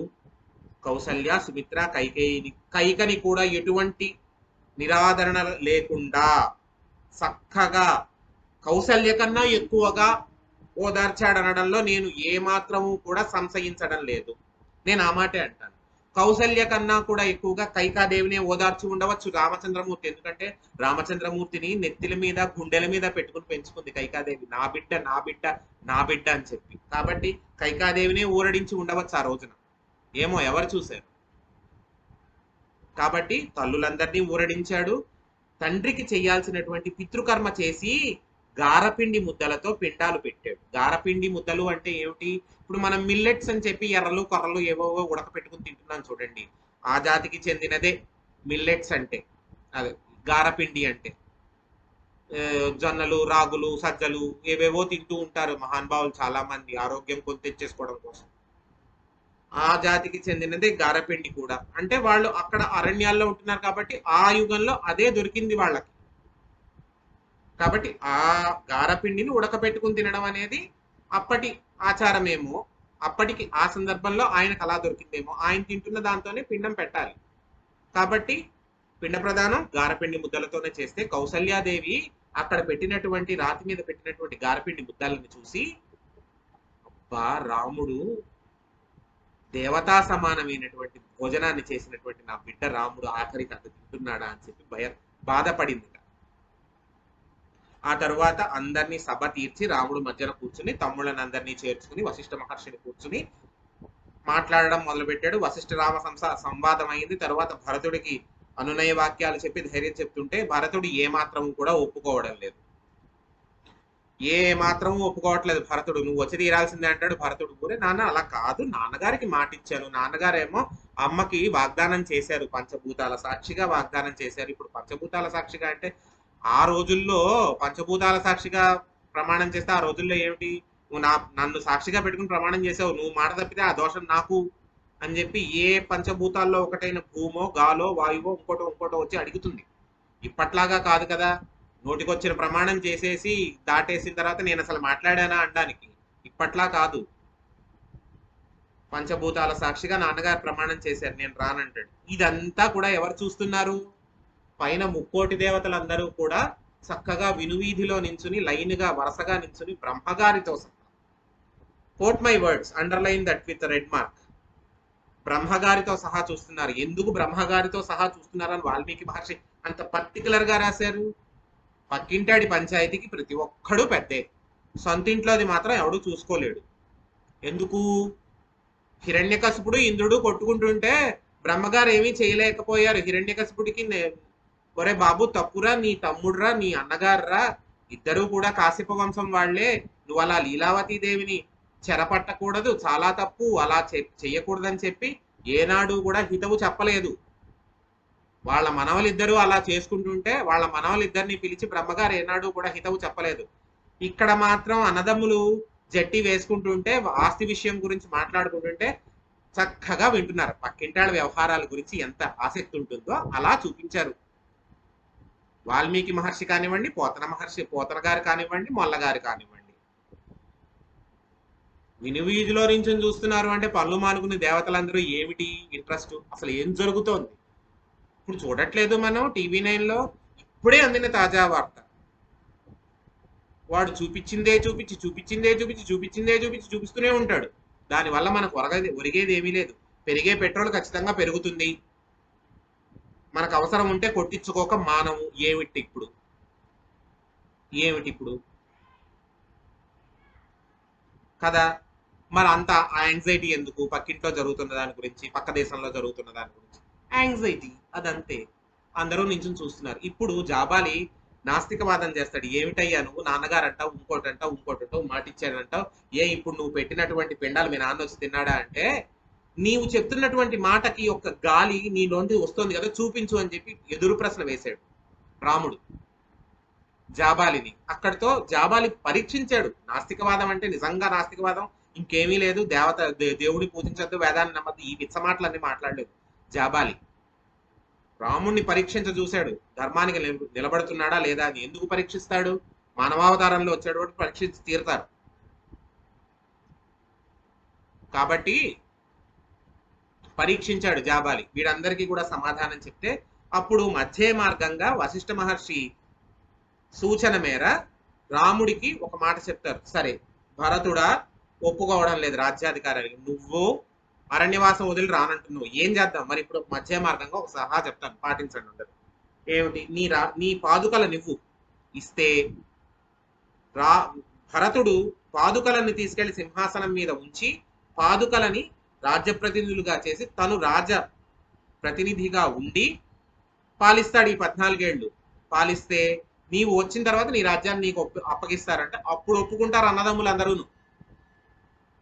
కౌసల్య, సుమిత్ర, కైకని కూడా ఎటువంటి నిరాదరణ లేకుండా చక్కగా కౌసల్య కన్నా ఎక్కువగా ఓదార్చాడనడంలో నేను ఏమాత్రము కూడా సంశయించడం లేదు. నేను ఆ మాటే అంటాను. కౌసల్య కన్నా కూడా ఎక్కువగా కైకాదేవినే ఓదార్చి ఉండవచ్చు రామచంద్రమూర్తి. ఎందుకంటే రామచంద్రమూర్తిని నెత్తిల మీద గుండెల మీద పెట్టుకుని పెంచుకుంది కైకాదేవి, నా బిడ్డ నా బిడ్డ నా బిడ్డ అని చెప్పి. కాబట్టి కైకాదేవినే ఊరడించి ఉండవచ్చు ఆ రోజున, ఏమో ఎవరు చూశారు. కాబట్టి తల్లులందరినీ ఊరడించాడు. తండ్రికి చేయాల్సినటువంటి పితృకర్మ చేసి గారపిండి ముద్దలతో పిండాలు పెట్టాడు. గారపిండి ముద్దలు అంటే ఏమిటి, ఇప్పుడు మనం మిల్లెట్స్ అని చెప్పి ఎర్రలు కొర్రలు ఏవో ఉడకపెట్టుకుని తింటున్నాం చూడండి, ఆ జాతికి చెందినదే మిల్లెట్స్ అంటే. అదే గారపిండి అంటే జొన్నలు, రాగులు, సజ్జలు ఏవేవో తింటూ ఉంటారు మహానుభావులు చాలా మంది ఆరోగ్యం కొని తెచ్చేసుకోవడం కోసం. ఆ జాతికి చెందినదే గారపిండి కూడా. అంటే వాళ్ళు అక్కడ అరణ్యాల్లో ఉంటున్నారు కాబట్టి ఆ యుగంలో అదే దొరికింది వాళ్ళకి. కాబట్టి ఆ గారపిండిని ఉడకపెట్టుకుని తినడం అనేది అప్పటి ఆచారమేమో, అప్పటికి ఆ సందర్భంలో ఆయనకు అలా దొరికిందేమో, ఆయన తింటున్న దాంతోనే పిండం పెట్టాలి. కాబట్టి పిండ ప్రదానం గారపిండి ముద్దలతోనే చేస్తే కౌసల్యాదేవి అక్కడ పెట్టినటువంటి రాతి మీద పెట్టినటువంటి గారపిండి ముద్దలను చూసి, అబ్బా రాముడు దేవతా సమానమైనటువంటి భోజనాన్ని చేసినటువంటి నా బిడ్డ రాముడు ఆఖరికి అంత తింటున్నాడా అని చెప్పి బాధపడింది. ఆ తరువాత అందరినీ సభ తీర్చి రాముడు మధ్యన కూర్చుని తమ్ముళ్ళని అందరినీ చేర్చుకుని వశిష్ఠ మహర్షిని కూర్చుని మాట్లాడడం మొదలుపెట్టాడు. వశిష్ఠ రామ సంవాదం అయింది. తర్వాత భరతుడికి అనునయ వాక్యాలు చెప్పి ధైర్యం చెప్తుంటే భరతుడు ఏమాత్రము కూడా ఒప్పుకోవడం లేదు, ఏమాత్రము ఒప్పుకోవట్లేదు. భరతుడు నువ్వు వచ్చి తీరాల్సిందే అంటాడు. భరతుడు కూడా నాన్న అలా కాదు, నాన్నగారికి మాట ఇచ్చాను, నాన్నగారేమో అమ్మకి వాగ్దానం చేశారు, పంచభూతాల సాక్షిగా వాగ్దానం చేశారు. ఇప్పుడు పంచభూతాల సాక్షిగా అంటే ఆ రోజుల్లో పంచభూతాల సాక్షిగా ప్రమాణం చేస్తే ఆ రోజుల్లో ఏమిటి, నువ్వు నన్ను సాక్షిగా పెట్టుకుని ప్రమాణం చేసావు, నువ్వు మాట తప్పితే ఆ దోషం నాకు అని చెప్పి ఏ పంచభూతాల్లో ఒకటైన భూమో గాలో వాయువో ఇంకోటో వచ్చి అడుగుతుంది. ఇప్పట్లాగా కాదు కదా, నోటికొచ్చిన ప్రమాణం చేసేసి దాటేసిన తర్వాత నేను అసలు మాట్లాడానా అనడానికి. ఇప్పట్లా కాదు. పంచభూతాల సాక్షిగా నాన్నగారు ప్రమాణం చేశారు నేను రానంటాడు. ఇదంతా కూడా ఎవరు చూస్తున్నారు? పైన ముక్కోటి దేవతలందరూ కూడా చక్కగా వినువీధిలో నించుని లైన్గా వరుసగా నించుని బ్రహ్మగారితో సహా, quote my words, underline that with red mark, బ్రహ్మగారితో సహా చూస్తున్నారు. ఎందుకు బ్రహ్మగారితో సహా చూస్తున్నారని వాల్మీకి మహర్షి అంత పర్టికులర్ గా రాశారు? పక్కింటాడి పంచాయతీకి ప్రతి ఒక్కడూ పెద్దే, సొంతింట్లోది మాత్రం ఎవడూ చూసుకోలేడు. ఎందుకు? హిరణ్యకశిపుడు ఇంద్రుడు కొట్టుకుంటుంటే బ్రహ్మగారు ఏమీ చేయలేకపోయారు. హిరణ్యకశిపుడికి ఒరే బాబు తప్పురా, నీ తమ్ముడురా, నీ అన్నగారురా, ఇద్దరూ కూడా కాశ్యప వంశం వాళ్లే, నువ్వు అలా లీలావతీ దేవిని చెరపట్టకూడదు, చాలా తప్పు, అలా చెయ్యకూడదని చెప్పి ఏనాడు కూడా హితవు చెప్పలేదు. వాళ్ళ మనవలిద్దరూ అలా చేసుకుంటుంటే వాళ్ళ మనవలిద్దరిని పిలిచి బ్రహ్మగారు ఏనాడు కూడా హితవు చెప్పలేదు. ఇక్కడ మాత్రం అన్నదమ్ములు జట్టి వేసుకుంటుంటే ఆస్తి విషయం గురించి మాట్లాడుకుంటుంటే చక్కగా వింటున్నారు. పక్కింటాళ్ళ వ్యవహారాల గురించి ఎంత ఆసక్తి ఉంటుందో అలా చూపించారు. వాల్మీకి మహర్షి కానివ్వండి, పోతన గారు కానివ్వండి, మొల్లగారు కానివ్వండి. వినువీధిలో నుంచి చూస్తున్నారు అంటే పనులు మానుకునే దేవతలందరూ ఏమిటి ఇంట్రెస్ట్, అసలు ఏం జరుగుతోంది ఇప్పుడు చూడట్లేదు మనం టీవీ 9లో. ఇప్పుడే అందిన తాజా వార్త. వాడు చూపించిందే చూపిస్తూనే ఉంటాడు. దానివల్ల మనకు ఒరిగేది ఏమీ లేదు. పెరిగే పెట్రోల్ ఖచ్చితంగా పెరుగుతుంది. మనకు అవసరం ఉంటే కొట్టించుకోక మానము. ఏమిటి ఇప్పుడు కదా? మరి అంత యాంగ్జైటీ ఎందుకు? పక్కింట్లో జరుగుతున్న దాని గురించి, పక్క దేశంలో జరుగుతున్న దాని గురించి యాంగ్జైటీ, అదంతే. అందరూ నించుని చూస్తున్నారు. ఇప్పుడు జాబాలి నాస్తికవాదం చేస్తాడు. ఏమిటయ్యా నువ్వు, నాన్నగారు అంటావు, ఇంకోటంటావు, మాటిచ్చాడంటావు, ఇప్పుడు నువ్వు పెట్టినటువంటి పిండాలు మీ నాన్న వచ్చి తిన్నాడా అంటే, నీవు చెప్తున్నటువంటి మాటకి ఒక గాలి నీలోంటి వస్తుంది కదా, చూపించు అని చెప్పి ఎదురు ప్రశ్న వేశాడు రాముడు జాబాలిని. అక్కడితో జాబాలి పరీక్షించాడు. నాస్తికవాదం అంటే నిజంగా నాస్తికవాదం ఇంకేమీ లేదు, దేవుడి పూజించద్దు, వేదాన్ని నమ్మద్దు, ఈ విచ్చ మాటలన్నీ మాట్లాడలేదు జాబాలి. రాముణ్ణి పరీక్షించ చూశాడు, ధర్మానికి నిలబడుతున్నాడా లేదా అని. ఎందుకు పరీక్షిస్తాడు? మానవావతారంలో వచ్చేటప్పుడు పరీక్షించి తీరుతారు. కాబట్టి పరీక్షించాడు జాబాలి. వీడందరికీ కూడా సమాధానం చెప్తే అప్పుడు మధ్య మార్గంగా వశిష్ఠ మహర్షి సూచన మేర రాముడికి ఒక మాట చెప్తారు. సరే భరతుడా ఒప్పుకోవడం లేదు రాజ్యాధికారానికి, నువ్వు అరణ్యవాసం వదిలి రానంటున్నావు, ఏం చేద్దాం మరి? ఇప్పుడు మధ్య మార్గంగా ఒక సలహా చెప్తాను, పాటించండి అందరు. ఏమిటి? నీ పాదుకల నువ్వు ఇస్తే భరతుడు పాదుకలను తీసుకెళ్లి సింహాసనం మీద ఉంచి పాదుకలని రాజ్యప్రతినిధులుగా చేసి తను రాజ ప్రతినిధిగా ఉండి పాలిస్తాడు ఈ 14 ఏళ్ళు. పాలిస్తే నీవు వచ్చిన తర్వాత నీ రాజ్యాన్ని నీకు అప్పగిస్తారంటే అప్పుడు ఒప్పుకుంటారు అన్నదమ్ములు అందరూను.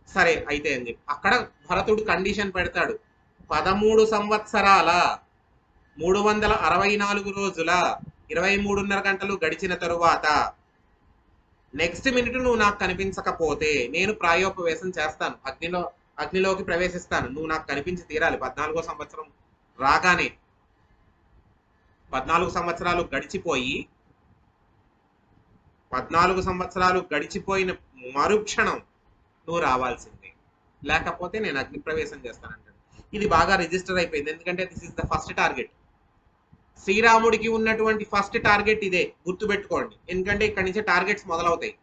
సరే అయితే అని చెప్పి అక్కడ భరతుడు కండిషన్ పెడతాడు. 13 సంవత్సరాల 364 రోజుల 23:30 గంటలు గడిచిన తరువాత నెక్స్ట్ మినిట్ నువ్వు నాకు కనిపించకపోతే నేను ప్రాయోపవేశం చేస్తాను, అగ్నిలోకి ప్రవేశిస్తాను, నువ్వు నాకు కనిపించి తీరాలి. 14వ సంవత్సరం రాగానే 14 సంవత్సరాలు గడిచిపోయి 14 సంవత్సరాలు గడిచిపోయిన మరుక్షణం నువ్వు రావాల్సిందే, లేకపోతే నేను అగ్ని ప్రవేశం చేస్తానంటాడు. ఇది బాగా రిజిస్టర్ అయిపోయింది, ఎందుకంటే this is the first target. శ్రీరాముడికి ఉన్నటువంటి ఫస్ట్ టార్గెట్ ఇదే, గుర్తుపెట్టుకోండి. ఎందుకంటే ఇక్కడి నుంచి టార్గెట్స్ మొదలవుతాయి.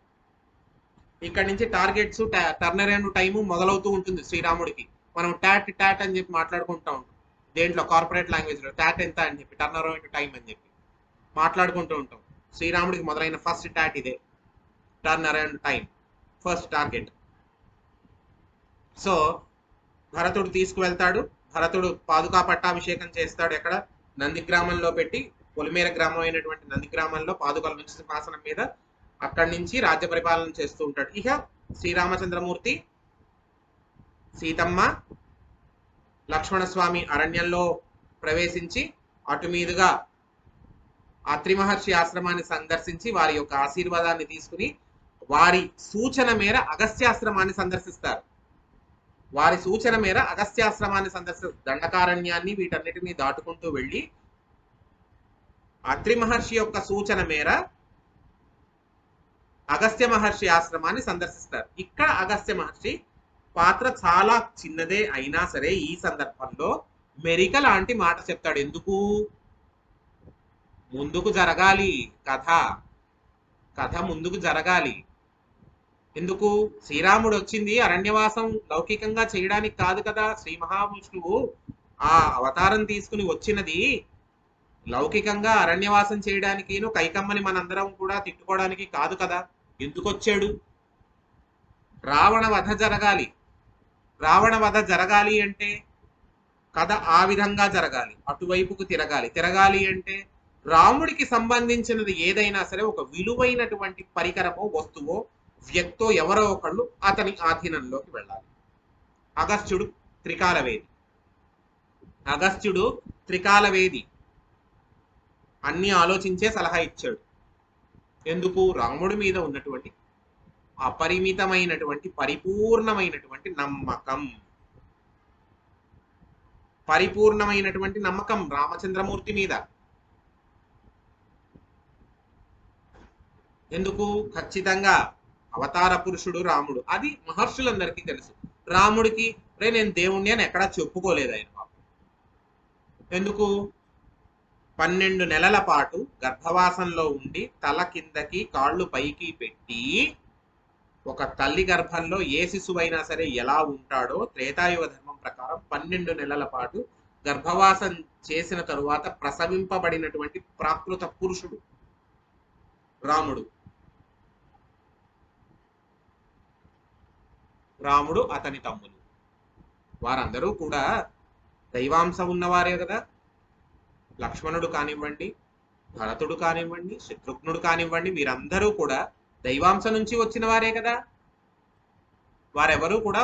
ఇక్కడి నుంచి టార్గెట్స్ టర్న్ అరౌండ్ టైము మొదలవుతూ ఉంటుంది శ్రీరాముడికి. మనం టాట్ అని చెప్పి మాట్లాడుకుంటూ ఉంటాం దేంట్లో, కార్పొరేట్ లాంగ్వేజ్ లో టాట్ ఎంత అని చెప్పి, టర్న్ అరౌండ్ టైం అని చెప్పి మాట్లాడుకుంటూ ఉంటాం. శ్రీరాముడికి మొదలైన ఫస్ట్ టాట్ ఇదే, turn around time, first target. So భరతుడు తీసుకువెళ్తాడు. భరతుడు పాదుకా పట్టాభిషేకం చేస్తాడు. ఎక్కడ? నందిగ్రామంలో పెట్టి, పొలిమేర గ్రామం అయినటువంటి నందిగ్రామంలో పాదుకల నుంచి సింహాసనం మీద అక్కడి నుంచి రాజ్య పరిపాలన చేస్తూ ఉంటాడు. ఇక శ్రీరామచంద్రమూర్తి, సీతమ్మ, లక్ష్మణస్వామి అరణ్యంలో ప్రవేశించి అటు మీదుగా అత్రి మహర్షి ఆశ్రమాన్ని సందర్శించి వారి యొక్క ఆశీర్వాదాన్ని తీసుకుని వారి సూచన మేర అగస్త్యాశ్రమాన్ని సందర్శిస్తారు. వారి సూచన మేర అగస్త్యాశ్రమాన్ని దండకారణ్యాన్ని వీటన్నిటిని దాటుకుంటూ వెళ్ళి అత్రి మహర్షి యొక్క సూచన మేర అగస్త్య మహర్షి ఆశ్రమాన్ని సందర్శిస్తారు. ఇక్కడ అగస్త్య మహర్షి పాత్ర చాలా చిన్నదే అయినా సరే ఈ సందర్భంలో మెరిక లాంటి మాట చెప్తాడు. ఎందుకు? ముందుకు జరగాలి కథ, కథ ముందుకు జరగాలి. ఎందుకు? శ్రీరాముడు వచ్చింది అరణ్యవాసం లౌకికంగా చేయడానికి కాదు కదా. శ్రీ మహావిష్ణువు ఆ అవతారం తీసుకుని వచ్చినది లౌకికంగా అరణ్యవాసం చేయడానికి, కైకమ్మని మనందరం కూడా తిట్టుకోవడానికి కాదు కదా. ఎందుకు వచ్చాడు? రావణ వధ జరగాలి. రావణ వధ జరగాలి అంటే కథ ఆ విధంగా జరగాలి, అటువైపుకు తిరగాలి. తిరగాలి అంటే రాముడికి సంబంధించినది ఏదైనా సరే ఒక విలువైనటువంటి పరికరమో వస్తువో వ్యక్తో ఎవరో ఒకళ్ళు అతని ఆధీనంలోకి వెళ్ళాలి. అగస్త్యుడు త్రికాలవేది. అగస్త్యుడు త్రికాలవేది అన్ని ఆలోచించే సలహా ఇచ్చాడు. ఎందుకు? రాముడి మీద ఉన్నటువంటి అపరిమితమైనటువంటి పరిపూర్ణమైనటువంటి నమ్మకం, పరిపూర్ణమైనటువంటి నమ్మకం రామచంద్రమూర్తి మీద. ఎందుకు? ఖచ్చితంగా అవతార పురుషుడు రాముడు, అది మహర్షులందరికీ తెలుసు. రాముడికి రే నేను దేవుణ్ణి అని ఎక్కడా చెప్పుకోలేదు ఆయన బాబు. ఎందుకు? 12 నెలల పాటు గర్భవాసంలో ఉండి తల కిందకి కాళ్ళు పైకి పెట్టి ఒక తల్లి గర్భంలో ఏ శిశువైనా సరే ఎలా ఉంటాడో త్రేతాయుగ ధర్మం ప్రకారం 12 నెలల పాటు గర్భవాసం చేసిన తరువాత ప్రసవింపబడినటువంటి ప్రాకృత పురుషుడు రాముడు. రాముడు అతని తమ్ములు వారందరూ కూడా దైవాంశం ఉన్నవారే కదా. లక్ష్మణుడు కానివ్వండి, భరతుడు కానివ్వండి, శత్రుఘ్నుడు కానివ్వండి, వీరందరూ కూడా దైవాంశ నుంచి వచ్చిన వారే కదా. వారెవరూ కూడా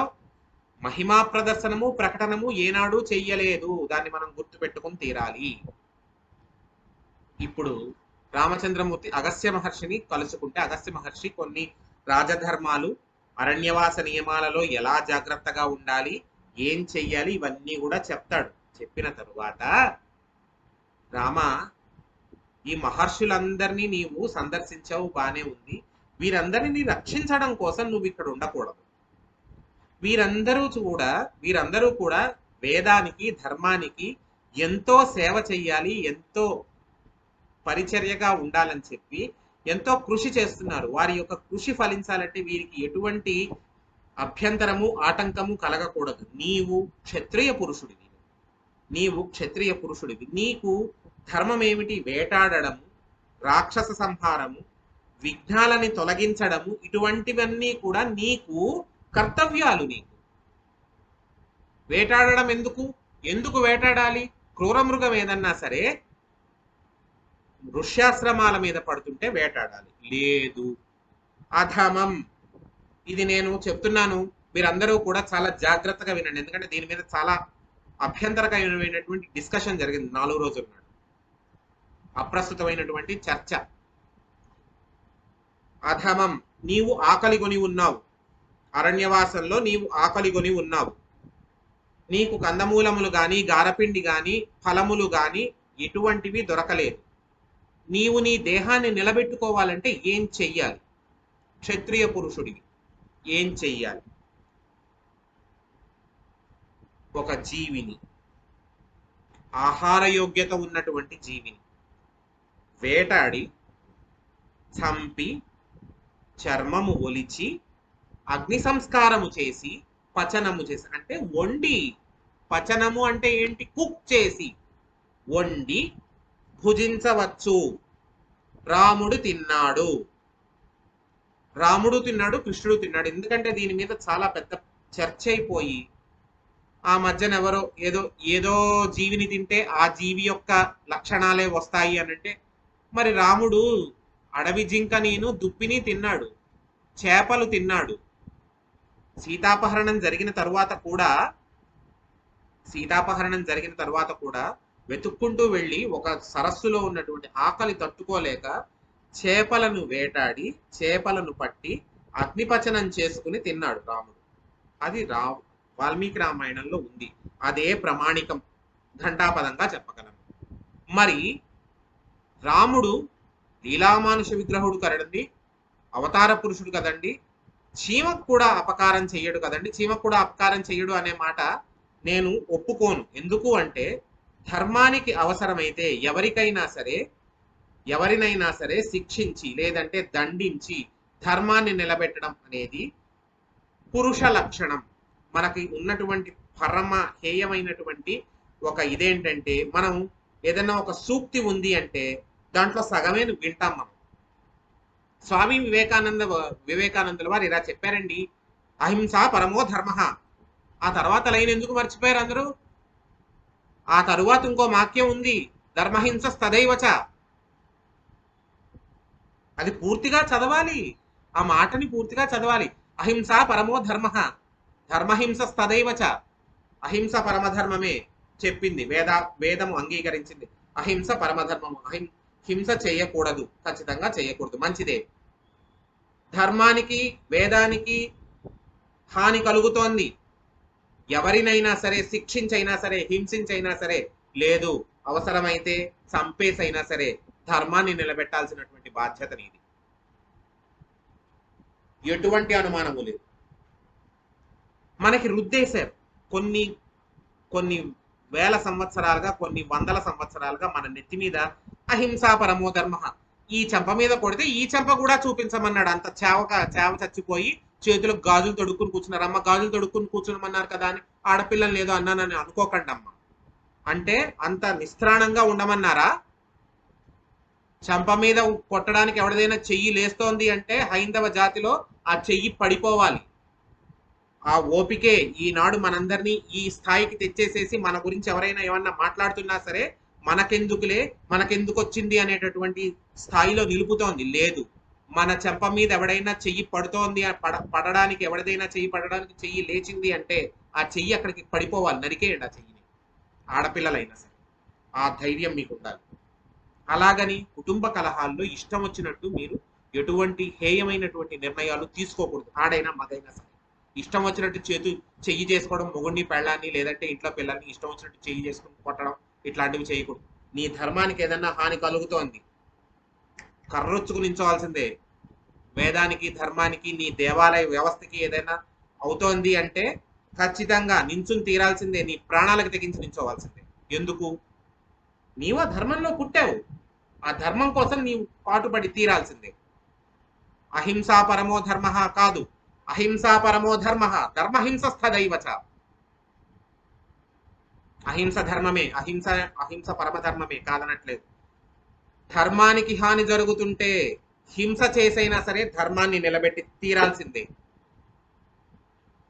మహిమా ప్రదర్శనము ప్రకటనము ఏనాడు చెయ్యలేదు. దాన్ని మనం గుర్తుపెట్టుకుని తీరాలి. ఇప్పుడు రామచంద్రమూర్తి అగస్త్య మహర్షిని కలుసుకుంటే అగస్త్య మహర్షి కొన్ని రాజధర్మాలు, అరణ్యవాస నియమాలలో ఎలా జాగ్రత్తగా ఉండాలి, ఏం చెయ్యాలి, ఇవన్నీ కూడా చెప్తాడు. చెప్పిన తరువాత రామ, ఈ మహర్షులందరినీ నీవు సందర్శించావు, బానే ఉంది. వీరందరినీ రక్షించడం కోసం నువ్వు ఇక్కడ ఉండకూడదు. వీరందరూ కూడా వేదానికి, ధర్మానికి ఎంతో సేవ చెయ్యాలి, ఎంతో పరిచర్యగా ఉండాలని చెప్పి ఎంతో కృషి చేస్తున్నారు. వారి యొక్క కృషి ఫలించాలంటే వీరికి ఎటువంటి అభ్యంతరము, ఆటంకము కలగకూడదు. నీవు క్షత్రియ పురుషుడివి. నీకు ధర్మం ఏమిటి? వేటాడడము, రాక్షస సంహారము, విఘ్నాలని తొలగించడము, ఇటువంటివన్నీ కూడా నీకు కర్తవ్యాలు. నీకు వేటాడడం ఎందుకు వేటాడాలి? క్రూర మృగం ఏదన్నా సరే ఋష్యాశ్రమాల మీద పడుతుంటే వేటాడాలి. లేదు, అధమం. ఇది నేను చెప్తున్నాను, మీరందరూ కూడా చాలా జాగ్రత్తగా వినండి. ఎందుకంటే దీని మీద చాలా అభ్యంతరకరమైనటువంటి డిస్కషన్ జరిగింది 4 రోజుల నాడు. అప్రస్తుతమైనటువంటి చర్చ. అధమం, నీవు ఆకలిగొని ఉన్నావు. అరణ్యవాసంలో నీవు ఆకలిగొని ఉన్నావు. నీకు కందమూలములు గాని, గారపిండి గాని, ఫలములు గాని ఎటువంటివి దొరకలేదు. నీవు నీ దేహాన్ని నిలబెట్టుకోవాలంటే ఏం చెయ్యాలి? క్షత్రియ పురుషుడివి ఏం చెయ్యాలి? ఒక జీవిని, ఆహార యోగ్యత ఉన్నటువంటి జీవిని వేటాడి చంపి చర్మము ఒలిచి అగ్ని సంస్కారము చేసి పచనము చేసి, అంటే వండి, పచనము అంటే ఏంటి? కుక్ చేసి వండి భుజించవచ్చు. రాముడు తిన్నాడు, కృష్ణుడు తిన్నాడు. ఎందుకంటే దీని మీద చాలా పెద్ద చర్చ అయిపోయి ఆ మధ్యన ఎవరో ఏదో జీవిని తింటే ఆ జీవి యొక్క లక్షణాలే వస్తాయి అని అంటే, మరి రాముడు అడవి జింక నేను దుప్పిని తిన్నాడు, చేపలు తిన్నాడు. సీతాపహరణం జరిగిన తరువాత కూడా వెతుక్కుంటూ వెళ్ళి ఒక సరస్సులో ఉన్నటువంటి ఆకలి తట్టుకోలేక చేపలను వేటాడి చేపలను పట్టి అగ్నిపచనం చేసుకుని తిన్నాడు రాముడు. అది వాల్మీకి రామాయణంలో ఉంది. అదే ప్రమాణికం, ఘంటాపదంగా చెప్పగలను. మరి రాముడు లీలామానుష విగ్రహుడు కదండి, అవతార పురుషుడు కదండి, చీమకు కూడా అపకారం చెయ్యడు కదండి. చీమకు కూడా అపకారం చెయ్యడు అనే మాట నేను ఒప్పుకోను. ఎందుకు అంటే ధర్మానికి అవసరమైతే ఎవరినైనా సరే శిక్షించి లేదంటే దండించి ధర్మాన్ని నిలబెట్టడం అనేది పురుష లక్షణం. మనకి ఉన్నటువంటి పరమ హేయమైనటువంటి ఒక ఇదేంటంటే, మనం ఏదైనా ఒక సూక్తి ఉంది అంటే దాంట్లో సగమే వింటాం మనం. స్వామి వివేకానందుల వారు ఇలా చెప్పారండి, అహింస పరమో ధర్మ. ఆ తర్వాత లైన్ ఎందుకు మర్చిపోయారు అందరూ? ఆ తరువాత ఇంకో వాక్యం ఉంది, ధర్మహింస తదైవచ. అది పూర్తిగా చదవాలి, ఆ మాటని పూర్తిగా చదవాలి. అహింస పరమో ధర్మ, ధర్మహింస తదైవచ. అహింస పరమధర్మమే చెప్పింది, వేదము అంగీకరించింది. అహింస పరమధర్మము, హింస చేయకూడదు, ఖచ్చితంగా చేయకూడదు, మంచిదే. ధర్మానికి వేదానికి హాని కలుగుతోంది, ఎవరినైనా సరే శిక్షించైనా సరే హింసించైనా సరే, లేదు అవసరమైతే చంపేసైనా సరే ధర్మాన్ని నిలబెట్టాల్సినటువంటి బాధ్యత నీది, ఎటువంటి అనుమానము లేదు. మనకి రుద్దేశారు కొన్ని కొన్ని వేల సంవత్సరాలుగా, కొన్ని వందల సంవత్సరాలుగా మన నెత్తి మీద అహింసా పరమో ధర్మ. ఈ చెంప మీద కొడితే ఈ చెంప కూడా చూపించమన్నాడు. అంత చేవ చచ్చిపోయి చేతులు గాజులు తొడుక్కుని కూర్చున్నారు. అమ్మ గాజులు తొడుక్కుని కూర్చున్నామన్నారు కదా అని ఆడపిల్లలు లేదో అన్నానని అనుకోకండి అమ్మ. అంటే అంత నిస్త్రాణంగా ఉండమన్నారా? చెంప మీద కొట్టడానికి ఎవరిదైనా చెయ్యి లేస్తోంది అంటే హైందవ జాతిలో ఆ చెయ్యి పడిపోవాలి. ఆ ఓపికే ఈనాడు మనందరినీ ఈ స్థాయికి తెచ్చేసేసి మన గురించి ఎవరైనా ఏమన్నా మాట్లాడుతున్నా సరే మనకెందుకు వచ్చింది అనేటటువంటి స్థాయిలో నిలుపుతోంది. లేదు, మన చెంప మీద ఎవడైనా చెయ్యి పడుతోంది, పడడానికి ఎవరిదైనా చెయ్యి పడడానికి చెయ్యి లేచింది అంటే ఆ చెయ్యి అక్కడికి పడిపోవాలి, నరికేయండి ఆ చెయ్యిని, ఆడపిల్లలైనా సరే. ఆ ధైర్యం మీకు ఉండాలి. అలాగని కుటుంబ కలహాల్లో ఇష్టం వచ్చినట్టు మీరు ఎటువంటి హేయమైనటువంటి నిర్ణయాలు తీసుకోకూడదు. ఆడైనా మగైనా సరే ఇష్టం వచ్చినట్టు చెయ్యి చేసుకోవడం, మొగుడిని పెళ్ళాన్ని లేదంటే ఇంట్లో పిల్లల్ని ఇష్టం వచ్చినట్టు చెయ్యి చేసుకుని కొట్టడం, ఇట్లాంటివి చేయకూడదు. నీ ధర్మానికి ఏదన్నా హాని కలుగుతోంది, కర్రొచ్చుకు నించోవాల్సిందే. వేదానికి ధర్మానికి నీ దేవాలయ వ్యవస్థకి ఏదైనా అవుతోంది అంటే ఖచ్చితంగా నించుని తీరాల్సిందే, నీ ప్రాణాలకు తెగించి నించోవాల్సిందే. ఎందుకు? నీవు ఆ ధర్మంలో పుట్టావు, ఆ ధర్మం కోసం నీవు పాటుపడి తీరాల్సిందే. అహింసా పరమో ధర్మ కాదు, అహింసా పరమో ధర్మ, ధర్మహింసస్థదైవచ. అహింస ధర్మమే, అహింస పరమధర్మమే, కాదనట్లేదు. ధర్మానికి హాని జరుగుతుంటే హింస చేసైనా సరే ధర్మాన్ని నిలబెట్టి తీరాల్సిందే.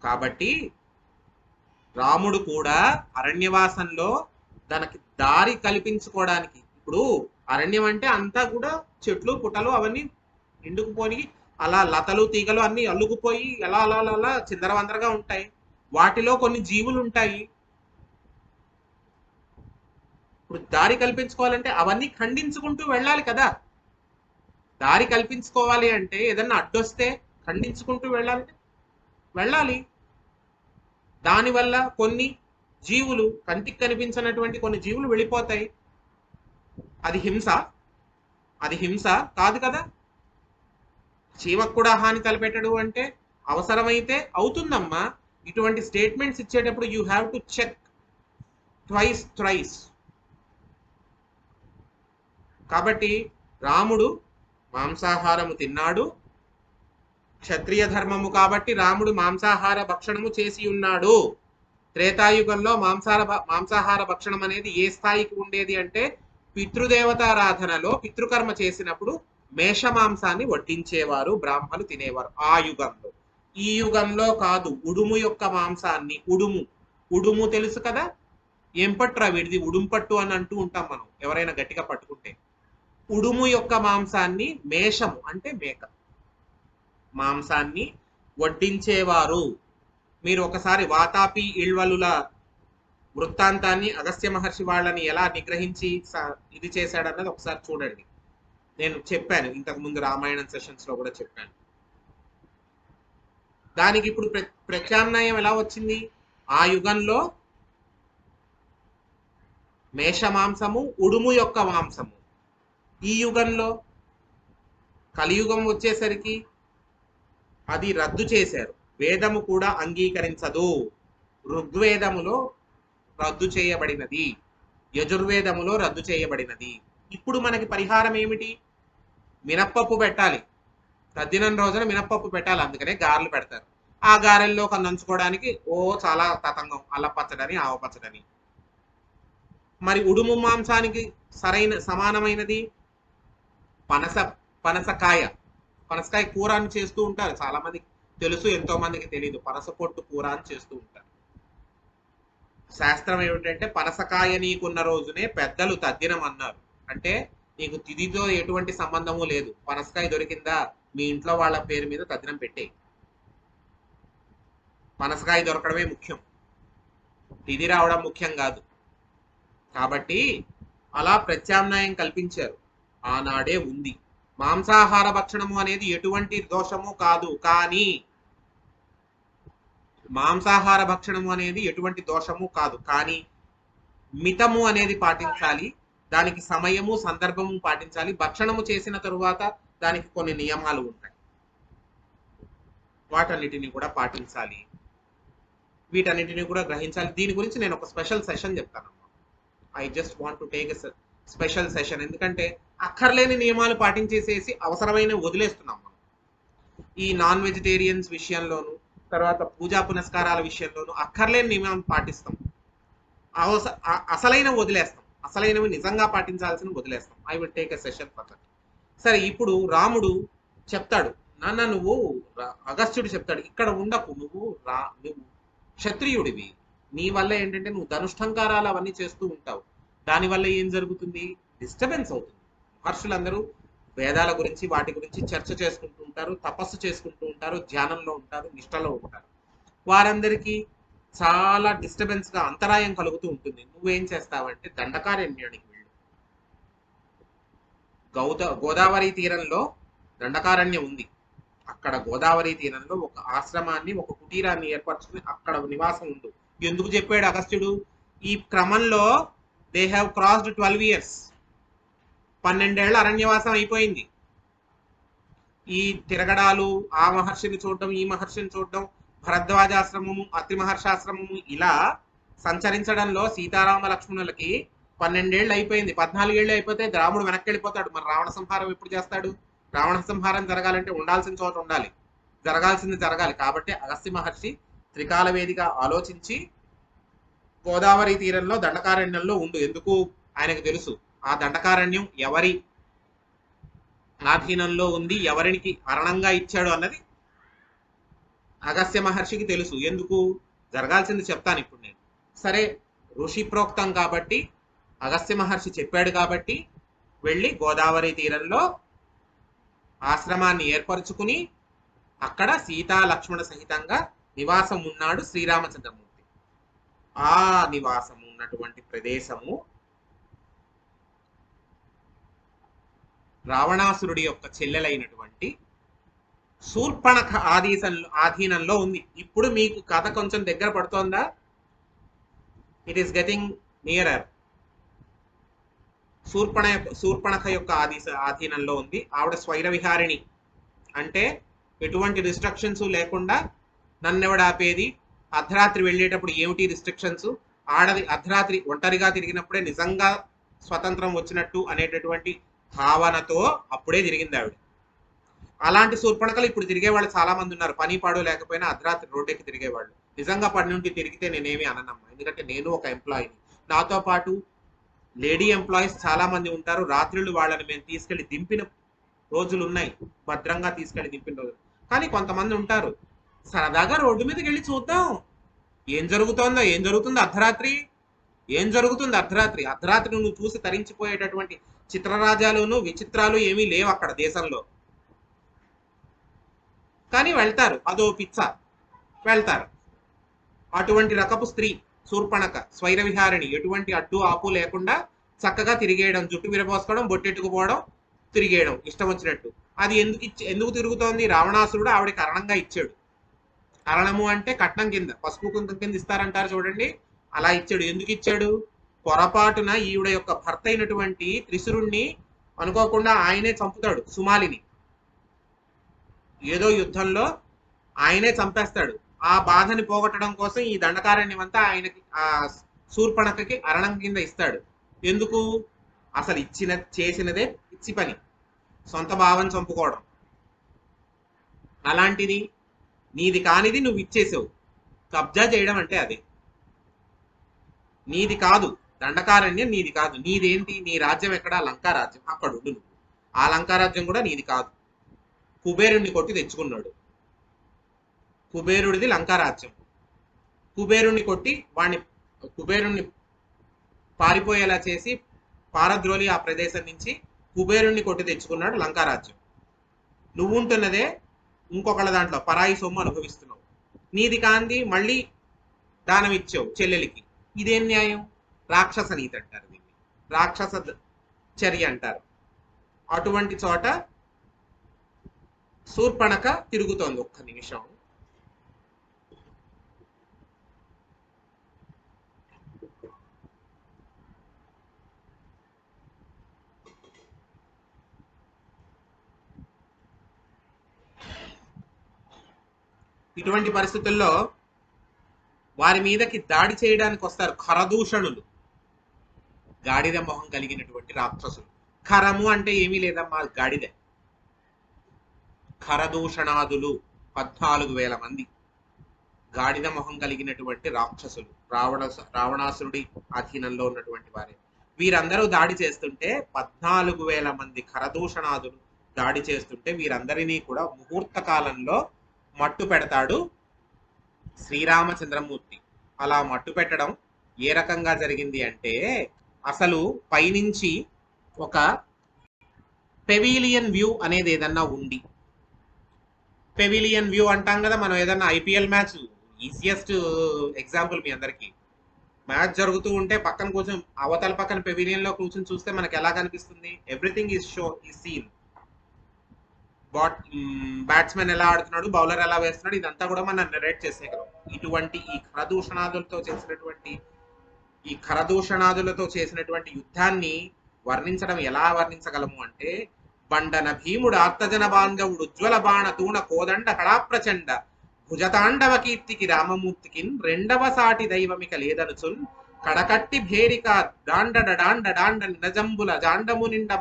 కాబట్టి రాముడు కూడా అరణ్యవాసంలో దానికి దారి కల్పించుకోవడానికి, ఇప్పుడు అరణ్యం అంటే అంతా కూడా చెట్లు పుట్టలు అవన్నీ నిండుకుపోయి అలా లతలు తీగలు అన్ని అల్లుకుపోయి ఎలా అలా అలా చిందరవందరగా ఉంటాయి. వాటిలో కొన్ని జీవులు ఉంటాయి. ఇప్పుడు దారి కల్పించుకోవాలంటే అవన్నీ ఖండించుకుంటూ వెళ్ళాలి కదా. దారి కల్పించుకోవాలి అంటే ఏదన్నా అడ్డొస్తే ఖండించుకుంటూ వెళ్ళాలి. దానివల్ల కొన్ని జీవులు, కంటికి కనిపించినటువంటి కొన్ని జీవులు వెళ్ళిపోతాయి. అది హింస కాదు కదా. చీమకు కూడా హాని తలపెట్టడు అంటే అవసరమైతే అవుతుందమ్మా. ఇటువంటి స్టేట్మెంట్స్ ఇచ్చేటప్పుడు you have to check twice thrice. కాబట్టి రాముడు మాంసాహారము తిన్నాడు, క్షత్రియ ధర్మము కాబట్టి రాముడు మాంసాహార భక్షణము చేసి ఉన్నాడు. త్రేతాయుగంలో మాంసాహార భక్షణం అనేది ఏ స్థాయికి ఉండేది అంటే పితృదేవతారాధనలో పితృకర్మ చేసినప్పుడు మేషమాంసాన్ని వడ్డించేవారు, బ్రాహ్మలు తినేవారు ఆ యుగంలో. ఈ యుగంలో కాదు. ఉడుము యొక్క మాంసాన్ని, ఉడుము తెలుసు కదా, ఏం పట్టురా వీడిది ఉడుంపట్టు అని అంటూ ఉంటాం మనం ఎవరైనా గట్టిగా పట్టుకుంటే. ఉడుము యొక్క మాంసాన్ని, మేషము అంటే మేక మాంసాన్ని వడ్డించేవారు. మీరు ఒకసారి వాతాపి ఇళ్వలుల వృత్తాంతాన్ని, అగస్త్య మహర్షి వాళ్ళని ఎలా నిగ్రహించి ఇది చేశాడన్నది ఒకసారి చూడండి. నేను చెప్పాను ఇంతకు ముందు రామాయణం సెషన్స్ లో కూడా చెప్పాను. దానికి ఇప్పుడు ప్రత్యామ్నాయం ఎలా వచ్చింది? ఆ యుగంలో మేష మాంసము, ఉడుము యొక్క మాంసము ఈ యుగంలో కలియుగం వచ్చేసరికి అది రద్దు చేశారు. వేదము కూడా అంగీకరించదు. ఋగ్వేదములో రద్దు చేయబడినది, యజుర్వేదములో రద్దు చేయబడినది. ఇప్పుడు మనకి పరిహారం ఏమిటి? మినప్పప్పు పెట్టాలి. తద్దినం రోజున మినప్పప్పు పెట్టాలి, అందుకనే గారెలు పెడతారు. ఆ గారెల్లో నంచుకోవడానికి చాలా తతంగం, అల్ల పచ్చడని, ఆవ పచ్చడని. మరి ఉడుము మాంసానికి సమానమైనది పనసకాయ. పనసకాయ కూర అని చేస్తూ ఉంటారు, చాలా మందికి తెలుసు, ఎంతో మందికి తెలియదు. పనస పొట్టు కూర అని చేస్తూ ఉంటారు. శాస్త్రం ఏమిటంటే పనసకాయ నీకున్న రోజునే పెద్దలు తద్దినం అన్నారు. అంటే నీకు తిథితో ఎటువంటి సంబంధము లేదు, పనసకాయ దొరికిందా మీ ఇంట్లో వాళ్ళ పేరు మీద తద్దినం పెట్టే. పనసకాయ దొరకడమే ముఖ్యం, తిథి రావడం ముఖ్యం కాదు. కాబట్టి అలా ప్రత్యామ్నాయం కల్పించారు, ఆనాడే ఉంది. మాంసాహార భక్షణము అనేది ఎటువంటి దోషము కాదు, కానీ మాంసాహార భక్షణము అనేది ఎటువంటి దోషము కాదు, కానీ మితము అనేది పాటించాలి. దానికి సమయము సందర్భము పాటించాలి. భక్షణము చేసిన తరువాత దానికి కొన్ని నియమాలు ఉంటాయి, వాటన్నిటిని కూడా పాటించాలి, వీటన్నిటిని కూడా గ్రహించాలి. దీని గురించి నేను ఒక స్పెషల్ సెషన్ చెప్తాను. I just want to take a special session. ఎందుకంటే అక్కర్లేని నియమాలు పాటించేసేసి అవసరమైన వదిలేస్తున్నాం మనం. ఈ నాన్ వెజిటేరియన్స్ విషయంలోను, తర్వాత పూజా పునస్కారాల విషయంలోను అక్కర్లేని నియమాలు పాటిస్తాం, అసలైన వదిలేస్తాం, అసలైనవి నిజంగా పాటించాల్సిన వదిలేస్తాం. I will take a session for that. సరే, ఇప్పుడు రాముడు చెప్తాడు, నాన్న నువ్వు, అగస్త్యుడు చెప్తాడు, ఇక్కడ ఉండకు, నువ్వు క్షత్రియుడివి, నీ వల్ల ఏంటంటే నువ్వు ధనుష్టంకారాలు అవన్నీ చేస్తూ ఉంటావు, దానివల్ల ఏం జరుగుతుంది? డిస్టర్బెన్స్ అవుతుంది. మహర్షులందరూ వేదాల గురించి వాటి గురించి చర్చ చేసుకుంటూ ఉంటారు, తపస్సు చేసుకుంటూ ఉంటారు, ధ్యానంలో ఉంటారు, నిష్టలో ఉంటారు. వారందరికీ చాలా డిస్టర్బెన్స్ గా అంతరాయం కలుగుతూ ఉంటుంది. నువ్వేం చేస్తావంటే దండకారణ్యానికి వెళ్ళు. గోదావరి తీరంలో దండకారణ్యం ఉంది. అక్కడ గోదావరి తీరంలో ఒక ఆశ్రమాన్ని, ఒక కుటీరాన్ని ఏర్పరచుకుని అక్కడ నివాసం ఉండు. ఎందుకు చెప్పాడు అగస్త్యుడు? ఈ క్రమంలో దే హ్యావ్ క్రాస్డ్ 12 years. 12 ఏళ్ల అరణ్యవాసం అయిపోయింది. ఈ తిరగడాలు, ఆ మహర్షిని చూడడం, ఈ మహర్షిని చూడడం, భరద్వాజాశ్రమము, అత్రి మహర్షాశ్రమము, ఇలా సంచరించడంలో సీతారామ లక్ష్మణులకి 12 ఏళ్ళు అయిపోయింది. 14 ఏళ్ళు అయిపోతే రాముడు వెనక్కి వెళ్ళిపోతాడు. మరి రావణ సంహారం ఎప్పుడు చేస్తాడు? రావణ సంహారం జరగాలంటే ఉండాల్సిన చోట ఉండాలి, జరగాల్సింది జరగాలి. కాబట్టి అగస్త్య మహర్షి త్రికాల వేదిక ఆలోచించి గోదావరి తీరంలో దండకారణ్యంలో ఉండు. ఎందుకు? ఆయనకు తెలుసు ఆ దండకారణ్యం ఎవరి ఆధీనంలో ఉంది, ఎవరికి అరణంగా ఇచ్చాడు అన్నది అగస్త్య మహర్షికి తెలుసు. ఎందుకు? జరగాల్సింది చెప్తాను ఇప్పుడు నేను. సరే, ఋషి ప్రోక్తం కాబట్టి, అగస్త్య మహర్షి చెప్పాడు కాబట్టి వెళ్ళి గోదావరి తీరంలో ఆశ్రమాన్ని ఏర్పరచుకుని అక్కడ సీతా లక్ష్మణ సహితంగా నివాసం ఉన్నాడు శ్రీరామచంద్రమూర్తి. ఆ నివాసం ఉన్నటువంటి ప్రదేశము రావణాసురుడి యొక్క చెల్లెలైనటువంటి శూర్పణఖ ఆధీనంలో ఉంది. ఇప్పుడు మీకు కథ కొంచెం దగ్గర పడుతోందా? It is getting nearer. శూర్పణఖ యొక్క ఆధీనంలో ఉంది. ఆవిడ స్వైర విహారిణి, అంటే ఎటువంటి రిస్ట్రిక్షన్స్ లేకుండా నన్నెవడ ఆపేది, అర్ధరాత్రి వెళ్ళేటప్పుడు ఏమిటి రిస్ట్రిక్షన్స్, ఆడది అర్ధరాత్రి ఒంటరిగా తిరిగినప్పుడే నిజంగా స్వతంత్రం వచ్చినట్టు అనేటటువంటి భావనతో అప్పుడే తిరిగింది ఆవిడ. అలాంటి శూర్పణఖలు ఇప్పుడు తిరిగేవాళ్ళు చాలా మంది ఉన్నారు. పని పాడు లేకపోయినా అర్ధరాత్రి రోడ్డెక్కి తిరిగేవాళ్ళు. నిజంగా పని నుండి తిరిగితే నేనేమి అననమ్మా, ఎందుకంటే నేను ఒక ఎంప్లాయీని. నాతో పాటు లేడీ ఎంప్లాయీస్ చాలా మంది ఉంటారు. రాత్రులు వాళ్ళని మేము తీసుకెళ్లి దింపిన రోజులు ఉన్నాయి, భద్రంగా తీసుకెళ్లి దింపిన రోజులు. కానీ కొంతమంది ఉంటారు, సరదాగా రోడ్డు మీదకి వెళ్ళి చూద్దాం ఏం జరుగుతుందో, ఏం జరుగుతుందో అర్ధరాత్రి, ఏం జరుగుతుంది అర్ధరాత్రి. అర్ధరాత్రి నువ్వు చూసి తరించిపోయేటటువంటి చిత్రరాజాలును విచిత్రాలు ఏమీ లేవు అక్కడ దేశంలో. కానీ వెళ్తారు, అదో పిచ్చ, వెళ్తారు. అటువంటి రకపు స్త్రీ శూర్పణఖ, స్వైర విహారిణి. ఎటువంటి అడ్డు ఆపు లేకుండా చక్కగా తిరిగేయడం, జుట్టు విరబోసుకోవడం, బొట్టెట్టుకుపోవడం, తిరిగేయడం ఇష్టం వచ్చినట్టు. అది ఎందుకు తిరుగుతోంది? రావణాసురుడు ఆవిడకి అరణంగా ఇచ్చాడు. అరణము అంటే కట్నం కింద, పసుపు కుంకుమ కింద ఇస్తారంటారు చూడండి, అలా ఇచ్చాడు. ఎందుకు ఇచ్చాడు? పొరపాటున ఈవిడ యొక్క భర్త అయినటువంటి త్రిశురుణ్ణి అనుకోకుండా ఆయనే చంపుతాడు సుమాలిని. ఏదో యుద్ధంలో ఆయనే చంపేస్తాడు. ఆ బాధని పోగొట్టడం కోసం ఈ దండకారణ్యం అంతా ఆయనకి, ఆ శూర్పణఖకి అరణం కింద ఇస్తాడు. ఎందుకు? అసలు చేసినదే పిచ్చి పని, సొంత భావం చంపుకోవడం. అలాంటిది నీది కానిది నువ్వు ఇచ్చేసావు. కబ్జా చేయడం అంటే అదే. నీది కాదు, దండకారణ్యం నీది కాదు. నీదేంటి? నీ రాజ్యం ఎక్కడా? లంకా రాజ్యం. అక్కడ ఉండు నువ్వు. ఆ లంకా రాజ్యం కూడా నీది కాదు. కుబేరుణ్ణి కొట్టి తెచ్చుకున్నాడు. కుబేరుడిది లంకా రాజ్యం. కుబేరుణ్ణి కొట్టి కుబేరుణ్ణి పారిపోయేలా చేసి పారద్రోలి ఆ ప్రదేశం నుంచి కుబేరుణ్ణి కొట్టి తెచ్చుకున్నాడు లంకా రాజ్యం. నువ్వు ఉంటున్నదే ఇంకొకళ్ళ దాంట్లో పరాయి సొమ్ము అనుభవిస్తున్నావు. నీది కాంది మళ్ళీ దానం ఇచ్చావు చెల్లెలికి. ఇదేం న్యాయం? రాక్షస నీతి అంటారు దీన్ని, రాక్షస చర్య అంటారు. అటువంటి చోట శూర్పణఖ తిరుగుతోంది. ఒక్క నిమిషం. ఇటువంటి పరిస్థితుల్లో వారి మీదకి దాడి చేయడానికి వస్తారు ఖరదూషణులు, గాడిద మొహం కలిగినటువంటి రాక్షసులు. ఖరము అంటే ఏమీ లేదమ్మా, గాడిద. ఖరదూషణాదులు 14,000 మంది గాడిద మొహం కలిగినటువంటి రాక్షసులు, రావణాసురుడి అధీనంలో ఉన్నటువంటి వారే. వీరందరూ దాడి చేస్తుంటే 14,000 మంది ఖరదూషణాదులు దాడి చేస్తుంటే వీరందరినీ కూడా ముహూర్త కాలంలో మట్టు పెడతాడు శ్రీరామచంద్రమూర్తి. అలా మట్టు పెట్టడం ఏ రకంగా జరిగింది అంటే, అసలు పైనుంచి ఒక పెవిలియన్ వ్యూ అనేది ఏదన్నా ఉండి, పెవిలియన్ వ్యూ అంటాం కదా మనం ఏదన్నా ఐపీఎల్ మ్యాచ్, ఈజియెస్ట్ ఎగ్జాంపుల్ మీ అందరికి. మ్యాచ్ జరుగుతూ ఉంటే పక్కన కూర్చొని అవతల పక్కన పెవిలియన్ లో కూర్చొని చూస్తే మనకి ఎలా కనిపిస్తుంది? Everything is seen. బ్యాట్స్మెన్ ఎలా ఆడుతున్నాడు, బౌలర్ ఎలా వేస్తున్నాడు, ఇదంతా కూడా మనం నెరేట్ చేసేయగలం. ఇటువంటి ఈ ఖరదూషణాదులతో చేసినటువంటి యుద్ధాన్ని ఎలా వర్ణించగలము అంటే, బండన భీముడు ఆర్తజన బాంధవుడు ఉజ్వల బాణ తూణ కోదండ కళాప్రచండ భుజతాండవ కీర్తికి రామమూర్తికి రెండవ సాటి దైవమిక లేదనుచున్ కడకట్టి భేరిక డాండ నిజంబుల జాండము నిండ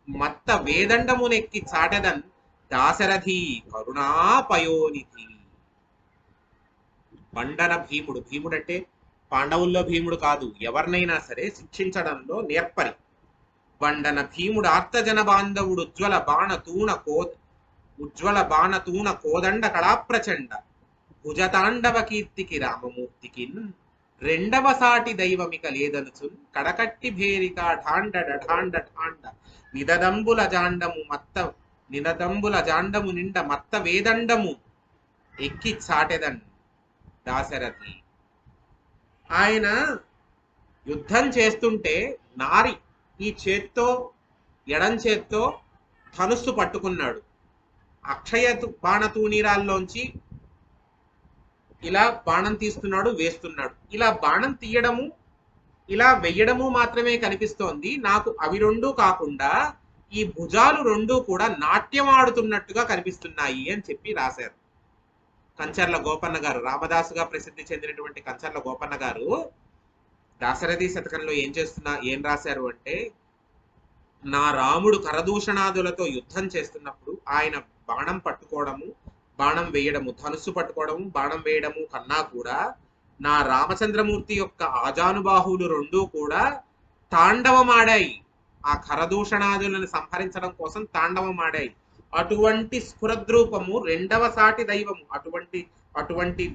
మత్త వేదండమునెక్కి చాటెదన్ దాశరథి కరుణాపయోనిధి. బండన భీముడు, భీముడు అంటే పాండవుల్లో భీముడు కాదు, ఎవరినైనా సరే శిక్షించడంలో నేర్పరి. బండన భీముడు ఆర్తజన బాంధవుడు ఉజ్వల బాణ తూణ కోదండ కళాప్రచండ భుజతాండవ కీర్తికి రామమూర్తికి రెండవ సాటి దైవమిక లేదనుచున్ కడకట్టి భేరిక ఢాండ నిదదంబుల జాండము నిండ మత్త వేదండము ఎక్కి చాటెదన్ దాశరథి. ఆయన యుద్ధం చేస్తుంటే నారి ఈ చేత్తో, ఎడం చేత్తో ధనుస్సు పట్టుకున్నాడు. అక్షయ బాణతూణీరాల్లోంచి ఇలా బాణం తీస్తున్నాడు, వేస్తున్నాడు. ఇలా బాణం తీయడము, ఇలా వెయ్యడము మాత్రమే కనిపిస్తోంది నాకు. అవి రెండూ కాకుండా ఈ భుజాలు రెండూ కూడా నాట్యం ఆడుతున్నట్టుగా కనిపిస్తున్నాయి అని చెప్పి రాశారు కంచర్ల గోపన్న గారు. రామదాసుగా ప్రసిద్ధి చెందినటువంటి కంచర్ల గోపన్న గారు దాశరథి శతకంలో ఏం రాశారు అంటే, నా రాముడు కరదూషణాదులతో యుద్ధం చేస్తున్నప్పుడు ఆయన బాణం పట్టుకోవడము, బాణం వేయడము, ధనుస్సు పట్టుకోవడము, బాణం వేయడము కన్నా కూడా నా రామచంద్రమూర్తి యొక్క ఆజానుబాహువులు రెండూ కూడా తాండవమాడాయి. ఆ ఖరదూషణాదులను సంహరించడం కోసం తాండవమాడాయి. అటువంటి స్ఫురద్రూపము, రెండవ సాటి దైవము, అటువంటి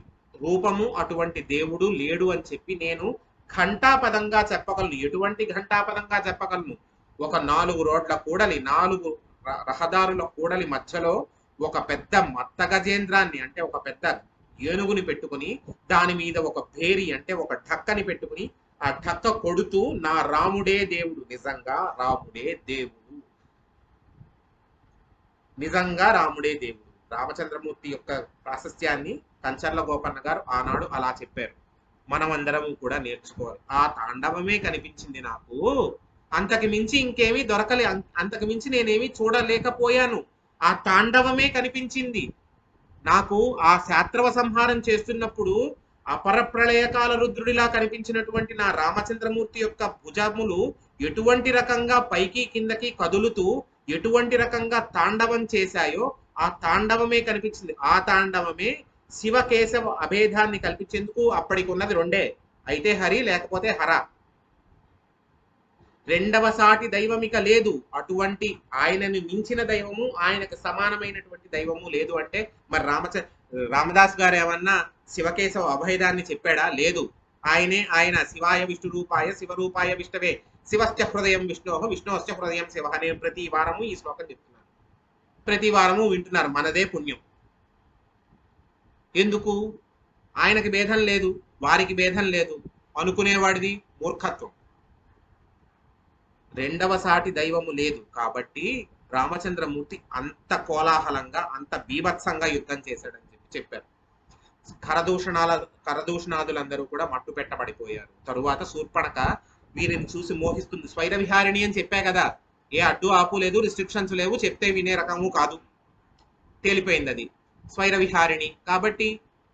రూపము, అటువంటి దేవుడు లేడు అని చెప్పి నేను ఘంటాపదంగా చెప్పగలను. ఎటువంటి ఘంటాపదంగా చెప్పగలను? ఒక 4 రోడ్ల కూడలి, 4 రహదారుల కూడలి మధ్యలో ఒక పెద్ద మత్త గజేంద్రాన్ని, అంటే ఒక పెద్ద ఏనుగుని పెట్టుకుని, దాని మీద ఒక భేరి అంటే ఒక ఢక్కని పెట్టుకుని, ఆ ఢక్క కొడుతూ నా రాముడే దేవుడు, నిజంగా రాముడే దేవుడు, నిజంగా రాముడే దేవుడు. రామచంద్రమూర్తి యొక్క ప్రాశస్త్యాన్ని కంచర్ల గోపన్న గారు ఆనాడు అలా చెప్పారు. మనమందరం కూడా నేర్చుకోవాలి. ఆ తాండవమే కనిపించింది నాకు. అంతకు మించి ఇంకేమీ దొరకలే, అంతకు మించి నేనేమీ చూడలేకపోయాను. ఆ తాండవమే కనిపించింది నాకు. ఆ శాత్రవ సంహారం చేస్తున్నప్పుడు అపర ప్రళయకాల రుద్రుడిలా కనిపించినటువంటి నా రామచంద్రమూర్తి యొక్క భుజములు ఎటువంటి రకంగా పైకి కిందకి కదులుతూ ఎటువంటి రకంగా తాండవం చేశాయో ఆ తాండవమే కనిపించింది. ఆ తాండవమే శివకేశవ అభేదాన్ని కల్పించేందుకు అప్పటికి ఉన్నది రెండే, అయితే హరి లేకపోతే హర. రెండవ సాటి దైవం ఇక లేదు. అటువంటి ఆయనని మించిన దైవము, ఆయనకు సమానమైనటువంటి దైవము లేదు అంటే మరి రామదాస్ గారు ఏమన్నా శివకేశవ అభేదాన్ని చెప్పాడా? లేదు. ఆయన శివాయ విష్ణు రూపాయ శివరూపాయ విష్ణవే శివశ్చ హృదయం విష్ణోహ విష్ణోశ్చ హృదయం శివ. నేను ప్రతి వారము ఈ శ్లోకం చెప్తున్నాను, ప్రతి వారము వింటున్నారు, మనదే పుణ్యం. ఎందుకు? ఆయనకి భేదం లేదు, వారికి భేదం లేదు అనుకునేవాడిది మూర్ఖత్వం. రెండవ సాటి దైవము లేదు కాబట్టి రామచంద్రమూర్తి అంత కోలాహలంగా అంత బీభత్సంగా యుద్ధం చేశాడని చెప్పారు. కరదూషణాదులందరూ కూడా మట్టు పెట్టబడిపోయారు. తరువాత శూర్పణఖ వీరిని చూసి మోహిస్తుంది. స్వైర విహారిణి అని చెప్పా కదా, ఏ అడ్డు ఆపు లేదు, రిస్ట్రిక్షన్స్ లేవు, చెప్తే వినే రకము కాదు, తేలిపోయింది అది స్వైర విహారిణి. కాబట్టి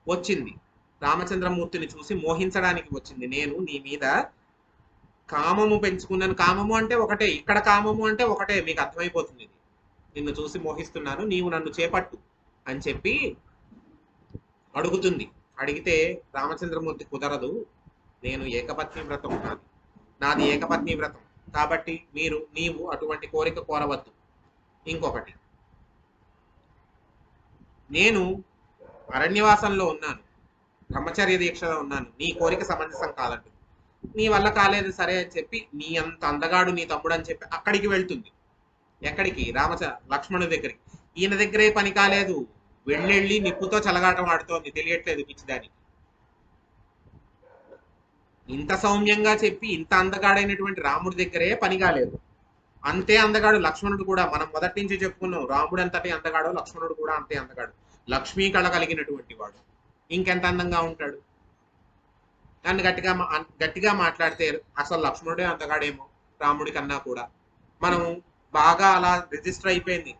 వచ్చింది, రామచంద్రమూర్తిని చూసి మోహించడానికి వచ్చింది. నేను నీ మీద కామము పెంచుకున్నాను. కామము అంటే ఒకటే, ఇక్కడ కామము అంటే ఒకటే, మీకు అర్థమైపోతుంది. ఇది నిన్ను చూసి మోహిస్తున్నాను, నీవు నన్ను చేపట్టు అని చెప్పి అడుగుతుంది. అడిగితే రామచంద్రమూర్తి కుదరదు, నేను ఏకపత్ని వ్రతం నాది ఏకపత్ని వ్రతం, కాబట్టి నీవు అటువంటి కోరిక కోరవద్దు. ఇంకొకటి, నేను అరణ్యవాసంలో ఉన్నాను, బ్రహ్మచర్య దీక్షలో ఉన్నాను, నీ కోరిక సమంజసం కాదంటుంది. నీ వల్ల కాలేదు సరే అని చెప్పి నీ అంత అందగాడు నీ తమ్ముడు అని చెప్పి అక్కడికి వెళ్తుంది. ఎక్కడికి? లక్ష్మణుడి దగ్గరికి. ఈయన దగ్గరే పని కాలేదు, వెళ్ళెళ్ళి నిప్పుతో చలగాటం ఆడుతోంది, తెలియట్లేదు పిచ్చిదానికి. ఇంత సౌమ్యంగా చెప్పి ఇంత అందగాడైనటువంటి రాముడి దగ్గరే పని కాలేదు. అంతే అందగాడు లక్ష్మణుడు కూడా. మనం మొదటి నుంచి చెప్పుకున్నాం, రాముడు ఎంతటి అందగాడో లక్ష్మణుడు కూడా అంతే అందగాడు. లక్ష్మీ కళ కలిగినటువంటి వాడు ఇంకెంత అందంగా ఉంటాడు. నన్ను గట్టిగా మాట్లాడితే అసలు లక్ష్మణుడే అందగాడేమో రాముడి కన్నా కూడా. మనం బాగా అలా రిజిస్టర్ అయిపోయింది.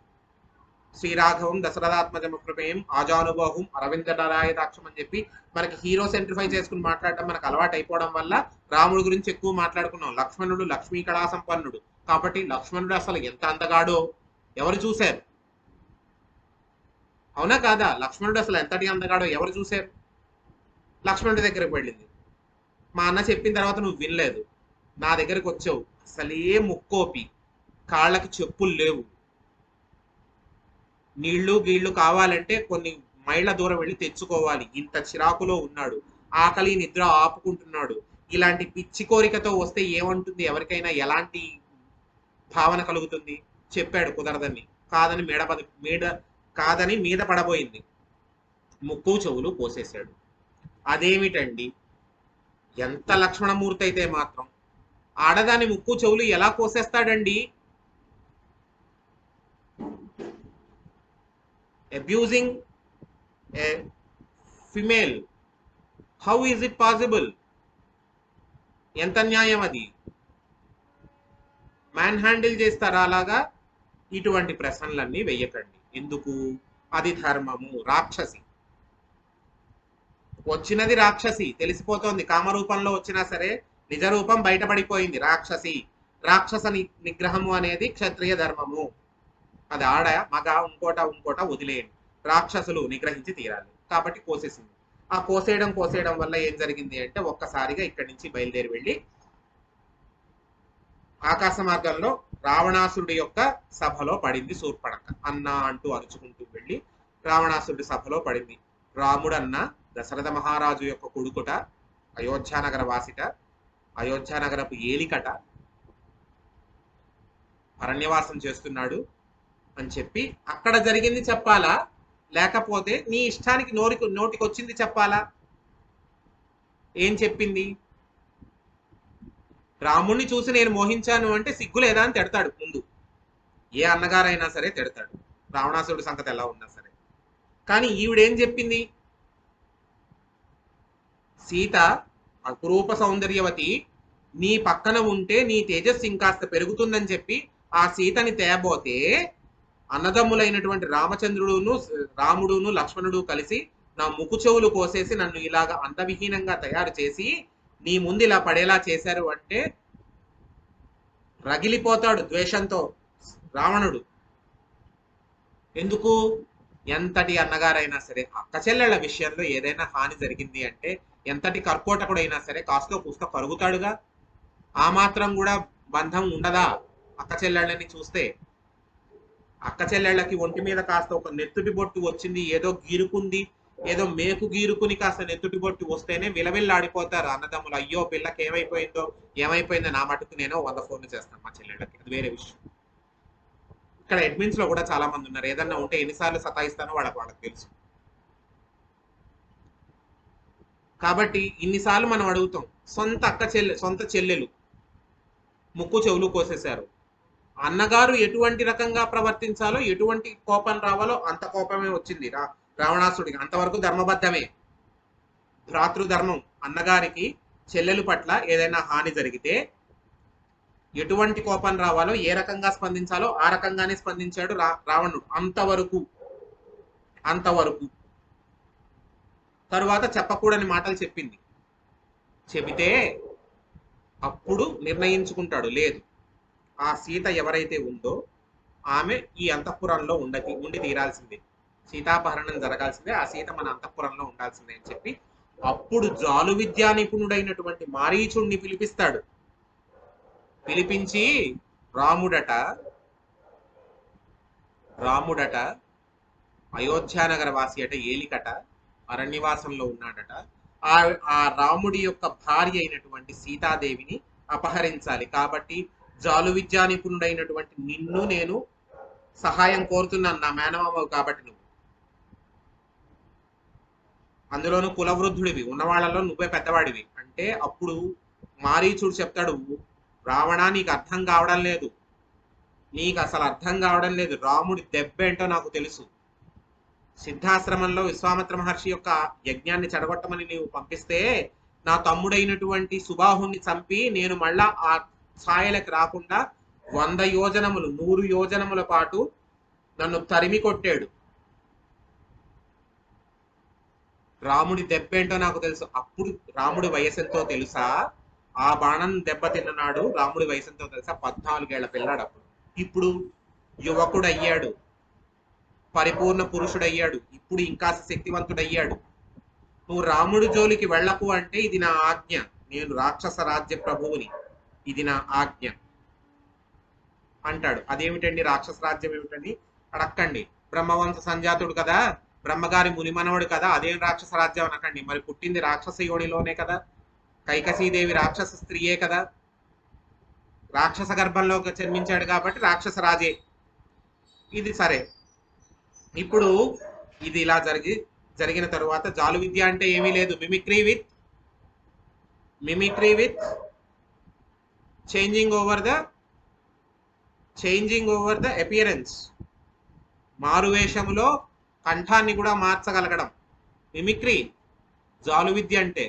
శ్రీరాఘవం దశరథాత్మజమ ప్రమేయం ఆజానుబాహుం అరవిందరాయదాక్షం అని చెప్పి మనకి హీరో సెంట్రిఫై చేసుకుని మాట్లాడటం మనకు అలవాటు అయిపోవడం వల్ల రాముడి గురించి ఎక్కువ మాట్లాడుకున్నాం. లక్ష్మణుడు లక్ష్మీ కళా సంపన్నుడు కాబట్టి లక్ష్మణుడు అసలు ఎంత అందగాడో ఎవరు చూశారు? అవునా కాదా? లక్ష్మణుడు అసలు ఎంతటి అందగాడో ఎవరు చూశారు? లక్ష్మణుడి దగ్గరికి వెళ్ళింది. మా అన్న చెప్పిన తర్వాత నువ్వు వినలేదు, నా దగ్గరికి వచ్చావు, అసలే ముక్కోపి, కాళ్ళకి చెప్పులు లేవు, నీళ్లు కావాలంటే కొన్ని మైళ్ళ దూరం వెళ్ళి తెచ్చుకోవాలి, ఇంత చిరాకులో ఉన్నాడు, ఆకలి నిద్ర ఆపుకుంటున్నాడు. ఇలాంటి పిచ్చి కోరికతో వస్తే ఏమంటుంది? ఎవరికైనా ఎలాంటి భావన కలుగుతుంది? చెప్పాడు కుదరదని. కాదని మీద పడబోయింది, ముక్కు చెవులు కోసేశాడు. అదేమిటండి, ఎంత లక్ష్మణమూర్తి అయితే మాత్రం ఆడదాని ముక్కు చెవులు ఎలా కోసేస్తాడండి? Abusing a female, how is it possible? ఎంత న్యాయం అది? మ్యాన్ హ్యాండిల్ చేస్తారా అలాగా? ఇటువంటి ప్రశ్నలన్నీ వెయ్యకండి. ఎందుకు? అది ధర్మము. రాక్షసి వచ్చినది, రాక్షసి తెలిసిపోతోంది. కామరూపంలో వచ్చినా సరే నిజ రూపం బయటపడిపోయింది. రాక్షస నిగ్రహము అనేది క్షత్రియ ధర్మము. అది ఆడ మగ ఇంకోట వదిలేయండి, రాక్షసులు నిగ్రహించి తీరాలి. కాబట్టి కోసేసింది. ఆ కోసేయడం వల్ల ఏం జరిగింది అంటే ఒక్కసారిగా ఇక్కడి నుంచి బయలుదేరి వెళ్ళి ఆకాశ మార్గంలో రావణాసురుడి యొక్క సభలో పడింది. శూర్పణఖ అన్న అంటూ అరుచుకుంటూ వెళ్ళి రావణాసురుడి సభలో పడింది. రాముడన్న దశరథ మహారాజు యొక్క కొడుకుట, అయోధ్యానగర వాసిట, అయోధ్యానగరపు ఏలికట, అరణ్యవాసం చేస్తున్నాడు అని చెప్పి అక్కడ జరిగింది చెప్పాలా, లేకపోతే నీ ఇష్టానికి నోటికొచ్చింది చెప్పాలా? ఏం చెప్పింది? రాముణ్ణి చూసి నేను మోహించాను అంటే సిగ్గు లేదా అని తిడతాడు ముందు. ఏ అన్నగారైనా సరే తిడతాడు, రావణాసురుడి సంగతి ఎలా ఉన్నా సరే. కానీ ఈవిడేం చెప్పింది? సీత అపురూప సౌందర్యవతి, నీ పక్కన ఉంటే నీ తేజస్సు ఇంకాస్త పెరుగుతుందని చెప్పి ఆ సీతని తేబోతే అన్నదమ్ములైనటువంటి రాముడును లక్ష్మణుడు కలిసి నా ముక్కు చెవులు కోసేసి నన్ను ఇలాగ అందవిహీనంగా తయారు చేసి నీ ముందు ఇలా పడేలా చేశారు అంటే రగిలిపోతాడు ద్వేషంతో రావణుడు. ఎందుకు? ఎంతటి అన్నగారైనా సరే అక్క చెల్లెళ్ళ విషయంలో ఏదైనా హాని జరిగింది అంటే ఎంతటి కర్కోటకుడైనా సరే కాస్తో కూస్తో కరుగుతాడుగా. ఆ మాత్రం కూడా బంధం ఉండదా అక్క చెల్లెళ్ళని చూస్తే? అక్క చెల్లెళ్ళకి ఒంటి మీద కాస్త ఒక నెత్తుటి బొట్టు వచ్చింది, ఏదో గీరుకుంది, ఏదో మేకు గీరుకుని కాస్త నెత్తుటి బొట్టు వస్తేనే విలవిల్లాడిపోతారు అన్నదమ్ములు. అయ్యో పిల్లకి ఏమైపోయిందో నా మటుకు నేను 100 ఫోన్లు చేస్తాను మా చెల్లెళ్ళకి, అది వేరే విషయం. ఇక్కడ అడ్మిన్స్ లో కూడా చాలా మంది ఉన్నారు, ఏదన్నా ఉంటే ఎన్నిసార్లు సతాయిస్తానో వాళ్ళకి తెలుసు. కాబట్టి ఇన్నిసార్లు మనం అడుగుతాం. సొంత చెల్లెలు ముక్కు చెవులు కోసేశారు. అన్నగారు ఎటువంటి రకంగా ప్రవర్తించాలో, ఎటువంటి కోపం రావాలో అంత కోపమే వచ్చింది రావణాసుడికి. అంతవరకు ధర్మబద్ధమే, భ్రాతృధర్మం. అన్నగారికి చెల్లెలు పట్ల ఏదైనా హాని జరిగితే ఎటువంటి కోపం రావాలో, ఏ రకంగా స్పందించాలో ఆ రకంగానే స్పందించాడు రావణుడు. అంతవరకు తరువాత చెప్పకూడని మాటలు చెబితే అప్పుడు నిర్ణయించుకుంటాడు, లేదు ఆ సీత ఎవరైతే ఉందో ఆమె ఈ అంతఃపురంలో ఉండి తీరాల్సిందే, సీతాపహరణం జరగాల్సిందే, ఆ సీత మన అంతఃపురంలో ఉండాల్సిందే అని చెప్పి అప్పుడు జాలు విద్యా నిపుణుడైనటువంటి మారీచుడిని పిలిపించి రాముడట అయోధ్యానగర వాసి అట, ఏలికట, అరణ్యవాసంలో ఉన్నాడట. ఆ రాముడి యొక్క భార్య అయినటువంటి సీతాదేవిని అపహరించాలి. కాబట్టి జాలు విద్యా నిపుణుడైనటువంటి నిన్ను నేను సహాయం కోరుతున్నాను, నా మేనమామవు కాబట్టి నువ్వు, అందులోనూ కులవృద్ధుడివి, ఉన్నవాళ్లలో నువ్వే పెద్దవాడివి అంటే అప్పుడు మారీచుడు చెప్తాడు, రావణ నీకు అర్థం కావడం లేదు, నీకు అసలు అర్థం కావడం లేదు, రాముడి దెబ్బేంటో నాకు తెలుసు. సిద్ధాశ్రమంలో విశ్వామిత్ర మహర్షి యొక్క యజ్ఞాన్ని చెడగొట్టమని నీవు పంపిస్తే నా తమ్ముడైనటువంటి సుబాహుణ్ణి చంపి నేను మళ్ళా ఆ ఛాయలకు రాకుండా 100 యోజనములు 100 యోజనముల పాటు నన్ను తరిమి కొట్టాడు. రాముడి దెబ్బేంటో నాకు తెలుసు. అప్పుడు రాముడి వయసెంతో తెలుసా? ఆ బాణం దెబ్బతిన్ననాడు రాముడి వయసెంతో తెలుసా? 14 ఏళ్ల పిల్లాడు అప్పుడు. ఇప్పుడు యువకుడు అయ్యాడు, పరిపూర్ణ పురుషుడయ్యాడు, ఇప్పుడు ఇంకా శక్తివంతుడయ్యాడు. నువ్వు రాముడి జోలికి వెళ్ళకు అంటే ఇది నా ఆజ్ఞ, నేను రాక్షస రాజ్య ప్రభువుని, ఇది నా ఆజ్ఞ అంటాడు. అదేమిటండి రాక్షస రాజ్యం ఏమిటండి అడక్కండి, బ్రహ్మవంశ సంజాతుడు కదా, బ్రహ్మగారి మునిమనవుడు కదా, అదేం రాక్షస రాజ్యం అనకండి. మరి పుట్టింది రాక్షస యోనిలోనే కదా, కైకసీదేవి రాక్షస స్త్రీయే కదా, రాక్షస గర్భంలో జన్మించాడు కాబట్టి రాక్షస రాజే. ఇది సరే. ఇప్పుడు ఇది ఇలా జరిగిన తరువాత జాలు విద్య అంటే ఏమీ లేదు, mimicry with changing over the appearance. మారువేషములో కంఠాన్ని కూడా మార్చగలగడం మిమిక్రీ జాలు విద్య అంటే.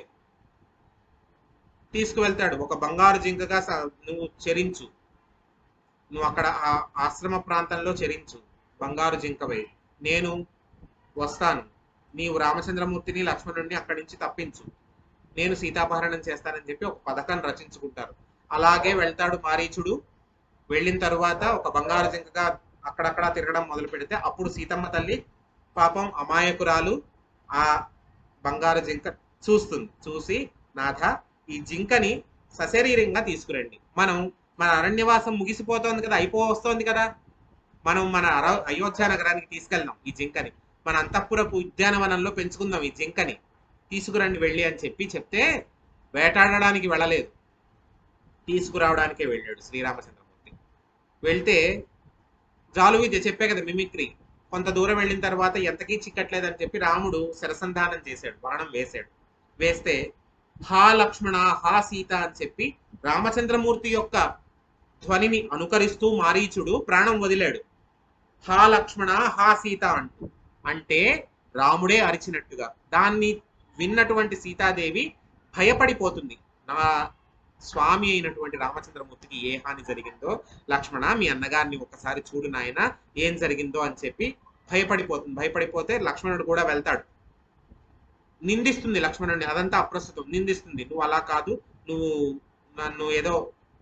తీసుకువెళ్తాడు, ఒక బంగారు జింకగా నువ్వు చెరించు, నువ్వు అక్కడ ఆ ఆశ్రమ ప్రాంతంలో చెరించు, బంగారు జింకవై నేను వస్తాను, నీవు రామచంద్రమూర్తిని లక్ష్మణుడిని అక్కడి నుంచి తప్పించు, నేను సీతాపహరణం చేస్తానని చెప్పి ఒక పథకం రచించుకుంటారు. అలాగే వెళ్తాడు మారీచుడు. వెళ్ళిన తరువాత ఒక బంగారు జింకగా అక్కడక్కడ తిరగడం మొదలు పెడితే అప్పుడు సీతమ్మ తల్లి పాపం అమాయకురాలు ఆ బంగారు జింక చూసి నాథ ఈ జింకని సశరీరంగా తీసుకురండి, మన అరణ్యవాసం ముగిసిపోతోంది కదా, వస్తోంది కదా, మనం మన అయోధ్య నగరానికి తీసుకెళ్దాం ఈ జింకని, మన అంతఃపురపు ఉద్యానవనంలో పెంచుకుందాం ఈ జింకని, తీసుకురండి వెళ్ళి అని చెప్తే వేటాడడానికి వెళ్ళలేదు, తీసుకురావడానికే వెళ్ళాడు శ్రీరామచంద్రమూర్తి. వెళ్తే జాలు విద్య చెప్పే కదా మిమిక్రీ, కొంత దూరం వెళ్ళిన తర్వాత ఎంతకీ చిక్కట్లేదని చెప్పి రాముడు శరసంధానం చేశాడు, బాణం వేస్తే హా లక్ష్మణ హా సీత అని చెప్పి రామచంద్రమూర్తి యొక్క ధ్వనిని అనుకరిస్తూ మారీచుడు ప్రాణం వదిలాడు. హా లక్ష్మణ హా సీత అంటే రాముడే అరిచినట్టుగా. దాన్ని విన్నటువంటి సీతాదేవి భయపడిపోతుంది, స్వామి అయినటువంటి రామచంద్రమూర్తికి ఏ హాని జరిగిందో, లక్ష్మణ మీ అన్నగారిని ఒకసారి చూడు నాయన ఏం జరిగిందో అని చెప్పి భయపడిపోతే లక్ష్మణుడు కూడా వెళ్తాడు. నిందిస్తుంది లక్ష్మణుడిని, అదంతా అప్రస్తుతం, నిందిస్తుంది. నువ్వు అలా కాదు, నువ్వు నన్ను ఏదో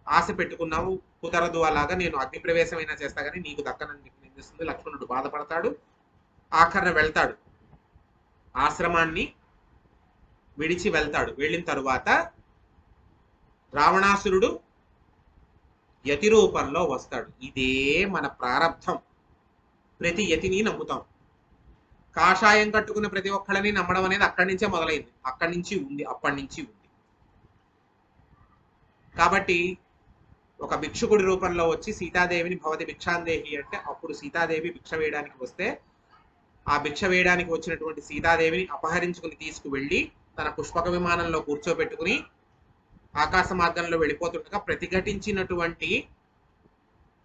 ఆశ పెట్టుకున్నావు, కుదరదు, అలాగా నేను అగ్ని ప్రవేశమైనా చేస్తా కానీ నీకు దక్కనని నిందిస్తుంది. లక్ష్మణుడు బాధపడతాడు, ఆఖరణ వెళ్తాడు, ఆశ్రమాన్ని విడిచి వెళ్తాడు. వెళ్ళిన తరువాత రావణాసురుడు యతి రూపంలో వస్తాడు. ఇదే మన ప్రారంధం. ప్రతి యతిని నమ్ముతాం. కాషాయం కట్టుకున్న ప్రతి ఒక్కళ్ళని నమ్మడం అనేది అక్కడి నుంచే మొదలైంది, అక్కడి నుంచి ఉంది, అప్పటి నుంచి ఉంది. కాబట్టి ఒక భిక్షుకుడి రూపంలో వచ్చి సీతాదేవిని భవతి భిక్షాందేహి అంటే, అప్పుడు సీతాదేవి భిక్ష వేయడానికి వస్తే ఆ భిక్ష వేయడానికి వచ్చినటువంటి సీతాదేవిని అపహరించుకుని తీసుకువెళ్ళి తన పుష్పక విమానంలో కూర్చోబెట్టుకుని ఆకాశ మార్గంలో వెళ్ళిపోతుండగా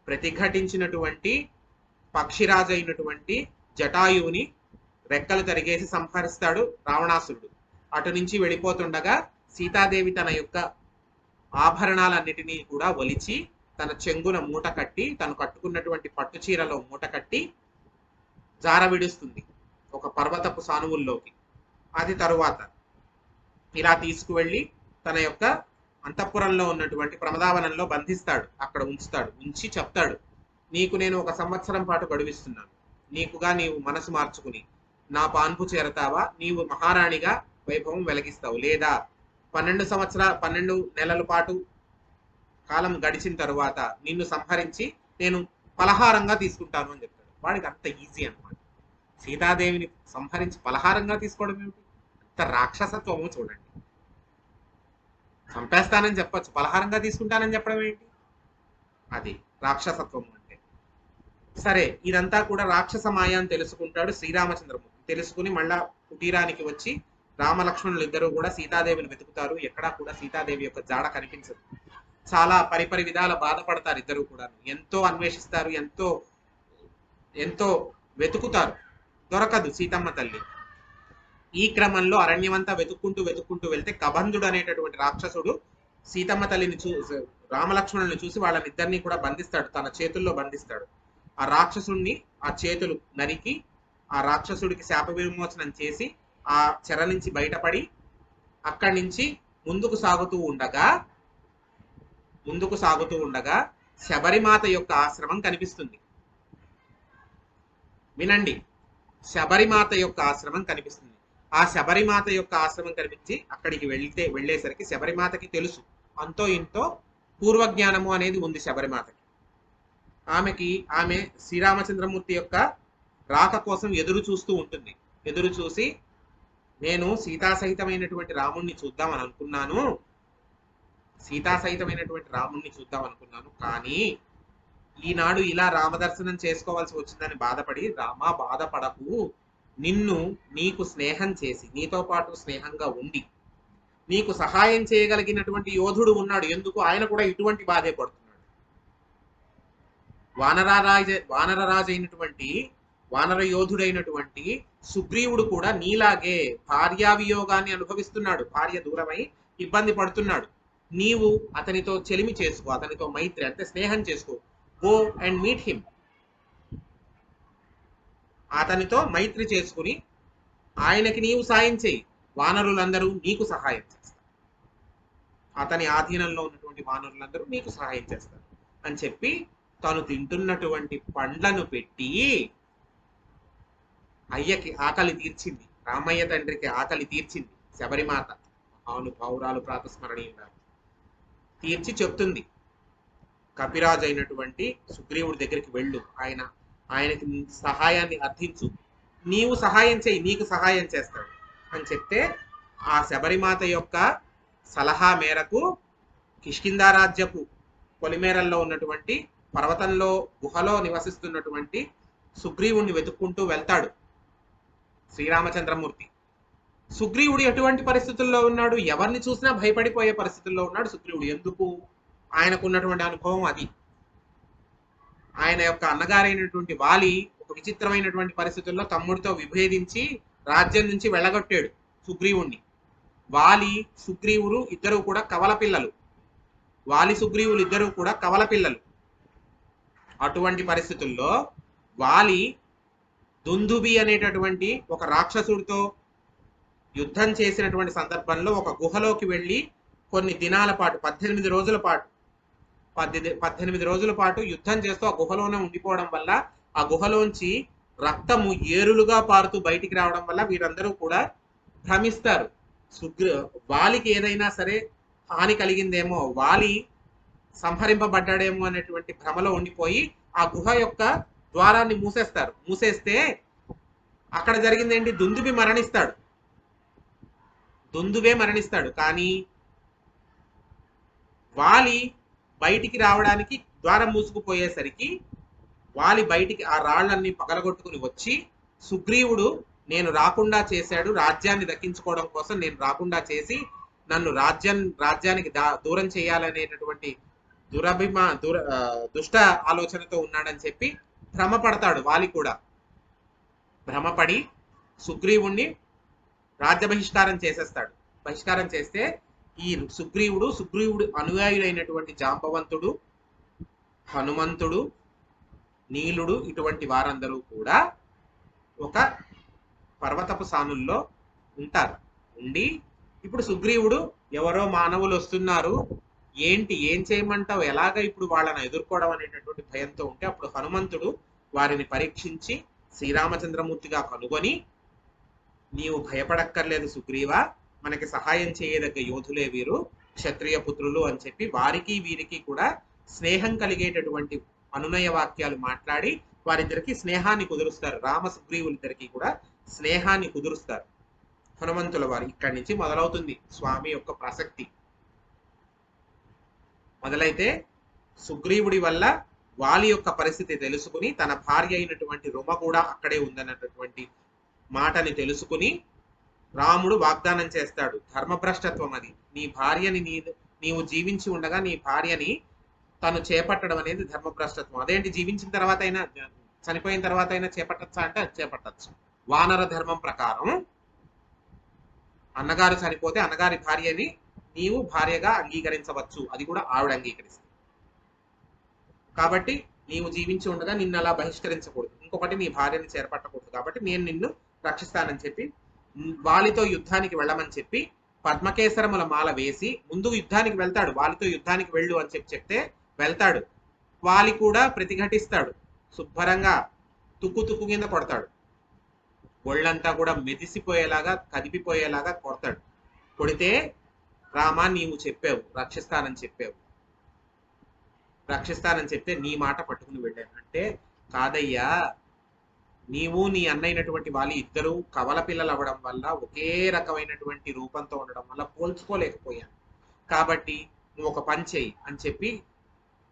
ప్రతిఘటించినటువంటి పక్షిరాజు అయినటువంటి జటాయువుని రెక్కలు తరిగేసి సంహరిస్తాడు రావణాసురుడు. అటు నుంచి వెళ్ళిపోతుండగా సీతాదేవి తన యొక్క ఆభరణాలన్నిటినీ కూడా ఒలిచి తన చెంగున మూట కట్టి, తను కట్టుకున్నటువంటి పట్టు చీరలో మూట కట్టి జార విడుస్తుంది ఒక పర్వతపు సానువుల్లోకి. అది తరువాత ఇలా తీసుకువెళ్ళి తన యొక్క అంతఃపురంలో ఉన్నటువంటి ప్రమదావనంలో బంధిస్తాడు, అక్కడ ఉంచుతాడు. ఉంచి చెప్తాడు, నీకు నేను 1 సంవత్సరం పాటు గడువిస్తున్నాను, నీకుగా నీవు మనసు మార్చుకుని నా పాన్పు చేరతావా, నీవు మహారాణిగా వైభవం వెలిగిస్తావు, లేదా 12 నెలల పాటు కాలం గడిచిన తరువాత నిన్ను సంహరించి నేను పలహారంగా తీసుకుంటాను అని చెప్తాడు. వాడికి అంత ఈజీ అనమాట. సీతాదేవిని సంహరించి పలహారంగా తీసుకోవడం ఏమిటి, అంత రాక్షసత్వము చూడండి. చంపేస్తానని చెప్పచ్చు, పలహారంగా తీసుకుంటానని చెప్పడం ఏంటి, అది రాక్షసత్వము అంటే. సరే, ఇదంతా కూడా రాక్షస మాయ అని తెలుసుకుంటాడు శ్రీరామచంద్రమూర్తి. తెలుసుకుని మళ్ళా కుటీరానికి వచ్చి రామలక్ష్మణులు ఇద్దరు కూడా సీతాదేవిని వెతుకుతారు. ఎక్కడా కూడా సీతాదేవి యొక్క జాడ కనిపించదు. చాలా పరిపరి విధాల బాధపడతారు ఇద్దరు కూడా. ఎంతో అన్వేషిస్తారు, ఎంతో వెతుకుతారు, దొరకదు సీతమ్మ తల్లి. ఈ క్రమంలో అరణ్యమంతా వెతుక్కుంటూ వెళ్తే కబంధుడు అనేటటువంటి రాక్షసుడు సీతమ్మ తల్లిని రామలక్ష్మణుల్ని చూసి వాళ్ళనిద్దరినీ కూడా బంధిస్తాడు, తన చేతుల్లో బంధిస్తాడు. ఆ రాక్షసుడిని ఆ చేతులు నరికి ఆ రాక్షసుడికి శాప విమోచనం చేసి ఆ చెర నుంచి బయటపడి అక్కడి నుంచి ముందుకు సాగుతూ ఉండగా శబరిమాత యొక్క ఆశ్రమం కనిపిస్తుంది. వినండి, శబరిమాత యొక్క ఆశ్రమం కనిపిస్తుంది. ఆ శబరిమాత యొక్క ఆశ్రమం కనిపించి అక్కడికి వెళ్ళేసరికి శబరిమాతకి తెలుసు, అంతో ఇంతో పూర్వజ్ఞానము అనేది ఉంది శబరిమాతకి. ఆమె శ్రీరామచంద్రమూర్తి యొక్క రాక కోసం ఎదురు చూస్తూ ఉంటుంది. ఎదురు చూసి, నేను సీతాసహితమైనటువంటి రాముణ్ణి చూద్దామని అనుకున్నాను, కానీ ఈనాడు ఇలా రామదర్శనం చేసుకోవాల్సి వచ్చిందని బాధపడి, రామా బాధపడకు, నీకు స్నేహం చేసి, నీతో పాటు స్నేహంగా ఉండి నీకు సహాయం చేయగలిగినటువంటి యోధుడు ఉన్నాడు. ఎందుకు, ఆయన కూడా ఇటువంటి బాధే పడుతున్నాడు. వానర యోధుడైనటువంటి సుగ్రీవుడు కూడా నీలాగే భార్యావియోగాన్ని అనుభవిస్తున్నాడు. భార్య దూరమై ఇబ్బంది పడుతున్నాడు. నీవు అతనితో చెలిమి చేసుకో, అతనితో మైత్రి అంటే స్నేహం చేసుకో. Go and meet him. అతనితో మైత్రి చేసుకుని ఆయనకి నీవు సాయం చేయి, వానరులందరూ నీకు సహాయం చేస్తారు, అతని ఆధీనంలో ఉన్నటువంటి వానరులందరూ నీకు సహాయం చేస్తారు అని చెప్పి తను తింటున్నటువంటి పండ్లను పెట్టి అయ్యకి ఆకలి తీర్చింది. రామయ్య తండ్రికి ఆకలి తీర్చింది శబరిమాత. మహానుభావురాలు, ప్రాతస్మరణీయురాలు. తీర్చి చెప్తుంది, కపిరాజు అయినటువంటి సుగ్రీవుడి దగ్గరికి వెళ్ళు, ఆయనకి సహాయాన్ని అర్థించు, నీవు సహాయం చేయి, నీకు సహాయం చేస్తాడు అని చెప్తే, ఆ శబరిమాత యొక్క సలహా మేరకు కిష్కింధారాజ్యపు పొలిమేరల్లో ఉన్నటువంటి పర్వతంలో గుహలో నివసిస్తున్నటువంటి సుగ్రీవుణ్ణి వెతుక్కుంటూ వెళ్తాడు శ్రీరామచంద్రమూర్తి. సుగ్రీవుడు ఎటువంటి పరిస్థితుల్లో ఉన్నాడు, ఎవరిని చూసినా భయపడిపోయే పరిస్థితుల్లో ఉన్నాడు సుగ్రీవుడు. ఎందుకు, ఆయనకున్నటువంటి అనుభవం అది. ఆయన యొక్క అన్నగారైనటువంటి వాలి ఒక విచిత్రమైనటువంటి పరిస్థితుల్లో తమ్ముడితో విభేదించి రాజ్యం నుంచి వెళ్ళగొట్టాడు సుగ్రీవుణ్ణి. వాలి, సుగ్రీవుడు ఇద్దరు కూడా కవల పిల్లలు. వాలి సుగ్రీవులు ఇద్దరు కూడా కవల పిల్లలు. అటువంటి పరిస్థితుల్లో వాలి దుందుబి అనేటటువంటి ఒక రాక్షసుడితో యుద్ధం చేసినటువంటి సందర్భంలో ఒక గుహలోకి వెళ్ళి కొన్ని దినాల పాటు 18 రోజుల పాటు 18 రోజుల పాటు యుద్ధం చేస్తూ ఆ గుహలోనే ఉండిపోవడం వల్ల ఆ గుహలోంచి రక్తము ఏరులుగా పారుతూ బయటికి రావడం వల్ల వీరందరూ కూడా భ్రమిస్తారు. వాలికి ఏదైనా సరే హాని కలిగిందేమో, వాలి సంహరింపబడ్డాడేమో అనేటువంటి భ్రమలో ఉండిపోయి ఆ గుహ యొక్క ద్వారాన్ని మూసేస్తారు. మూసేస్తే అక్కడ జరిగిందేంటి, దుందుబి మరణిస్తాడు. దుందుబే మరణిస్తాడు. కానీ వాలి బయటికి రావడానికి ద్వారం మూసుకుపోయేసరికి వాలి బయటికి ఆ రాళ్లన్నీ పగలగొట్టుకుని వచ్చి, సుగ్రీవుడు నేను రాకుండా చేశాడు, రాజ్యాన్ని దక్కించుకోవడం కోసం నేను రాకుండా చేసి నన్ను రాజ్యానికి దూరం చేయాలనేటటువంటి దుష్ట ఆలోచనతో ఉన్నాడని చెప్పి భ్రమపడతాడు. వాలి కూడా భ్రమపడి సుగ్రీవుణ్ణి రాజ్య బహిష్కారం చేసేస్తాడు. బహిష్కారం చేస్తే ఈ సుగ్రీవుడు అనుయాయులైనటువంటి జాంబవంతుడు, హనుమంతుడు, నీలుడు ఇటువంటి వారందరూ కూడా ఒక పర్వతపు సానుల్లో ఉంటారు. ఉండి ఇప్పుడు సుగ్రీవుడు ఎవరో మానవులు వస్తున్నారు, ఏం చేయమంటావు, ఎలాగ ఇప్పుడు వాళ్ళని ఎదుర్కోవడం అనేటటువంటి భయంతో ఉంటే అప్పుడు హనుమంతుడు వారిని పరీక్షించి శ్రీరామచంద్రమూర్తిగా కనుగొని, నీవు భయపడక్కర్లేదు సుగ్రీవ, మనకి సహాయం చేయదగ్గ యోధులే వీరు, క్షత్రియ పుత్రులు అని చెప్పి వారికి వీరికి కూడా స్నేహం కలిగేటటువంటి అనునయ వాక్యాలు మాట్లాడి వారిద్దరికి స్నేహాన్ని కుదురుస్తారు. రామ సుగ్రీవులిద్దరికి కూడా స్నేహాన్ని కుదురుస్తారు హనుమంతుల వారు. ఇక్కడి నుంచి మొదలవుతుంది స్వామి యొక్క ప్రసక్తి. మొదలైతే సుగ్రీవుడి వల్ల వాలి యొక్క పరిస్థితి తెలుసుకుని తన భార్య అయినటువంటి రుమ కూడా అక్కడే ఉందన్నటువంటి మాటని తెలుసుకుని రాముడు వాగ్దానం చేస్తాడు. ధర్మభ్రష్టత్వం అది. నీ భార్యని నీవు జీవించి ఉండగా నీ భార్యని తను చేపట్టడం అనేది ధర్మభ్రష్టత్వం. అదేంటి, జీవించిన తర్వాత అయినా చనిపోయిన తర్వాత అయినా చేపట్టచ్చా అంటే అది చేపట్టచ్చు. వానర ధర్మం ప్రకారం అన్నగారు చనిపోతే అన్నగారి భార్యని నీవు భార్యగా అంగీకరించవచ్చు, అది కూడా ఆవిడ అంగీకరిస్తుంది. కాబట్టి నీవు జీవించి ఉండగా నిన్ను అలా బహిష్కరించకూడదు, ఇంకొకటి నీ భార్యని చేపట్టకూడదు, కాబట్టి నేను నిన్ను రక్షిస్తానని చెప్పి వాలితో యుద్ధానికి వెళ్ళమని చెప్పి పద్మకేసరముల మాల వేసి ముందు యుద్ధానికి వెళ్తాడు. వాలితో యుద్ధానికి వెళ్ళు అని చెప్తే వెళ్తాడు. వాలి కూడా ప్రతిఘటిస్తాడు. శుభ్రంగా తుక్కు కింద కొడతాడు. ఒళ్ళంతా కూడా మెదిసిపోయేలాగా కదిపిపోయేలాగా కొడతాడు. కొడితే రామా నీవు చెప్పావు రక్షిస్తానని చెప్తే నీ మాట పట్టుకుని వెళ్ళాను అంటే, కాదయ్యా, నీవు నీ అన్నైనటువంటి వాలి ఇద్దరు కవల పిల్లలు అవ్వడం వల్ల ఒకే రకమైనటువంటి రూపంతో ఉండడం వల్ల పోల్చుకోలేకపోయాను, కాబట్టి నువ్వు ఒక పని చేయి అని చెప్పి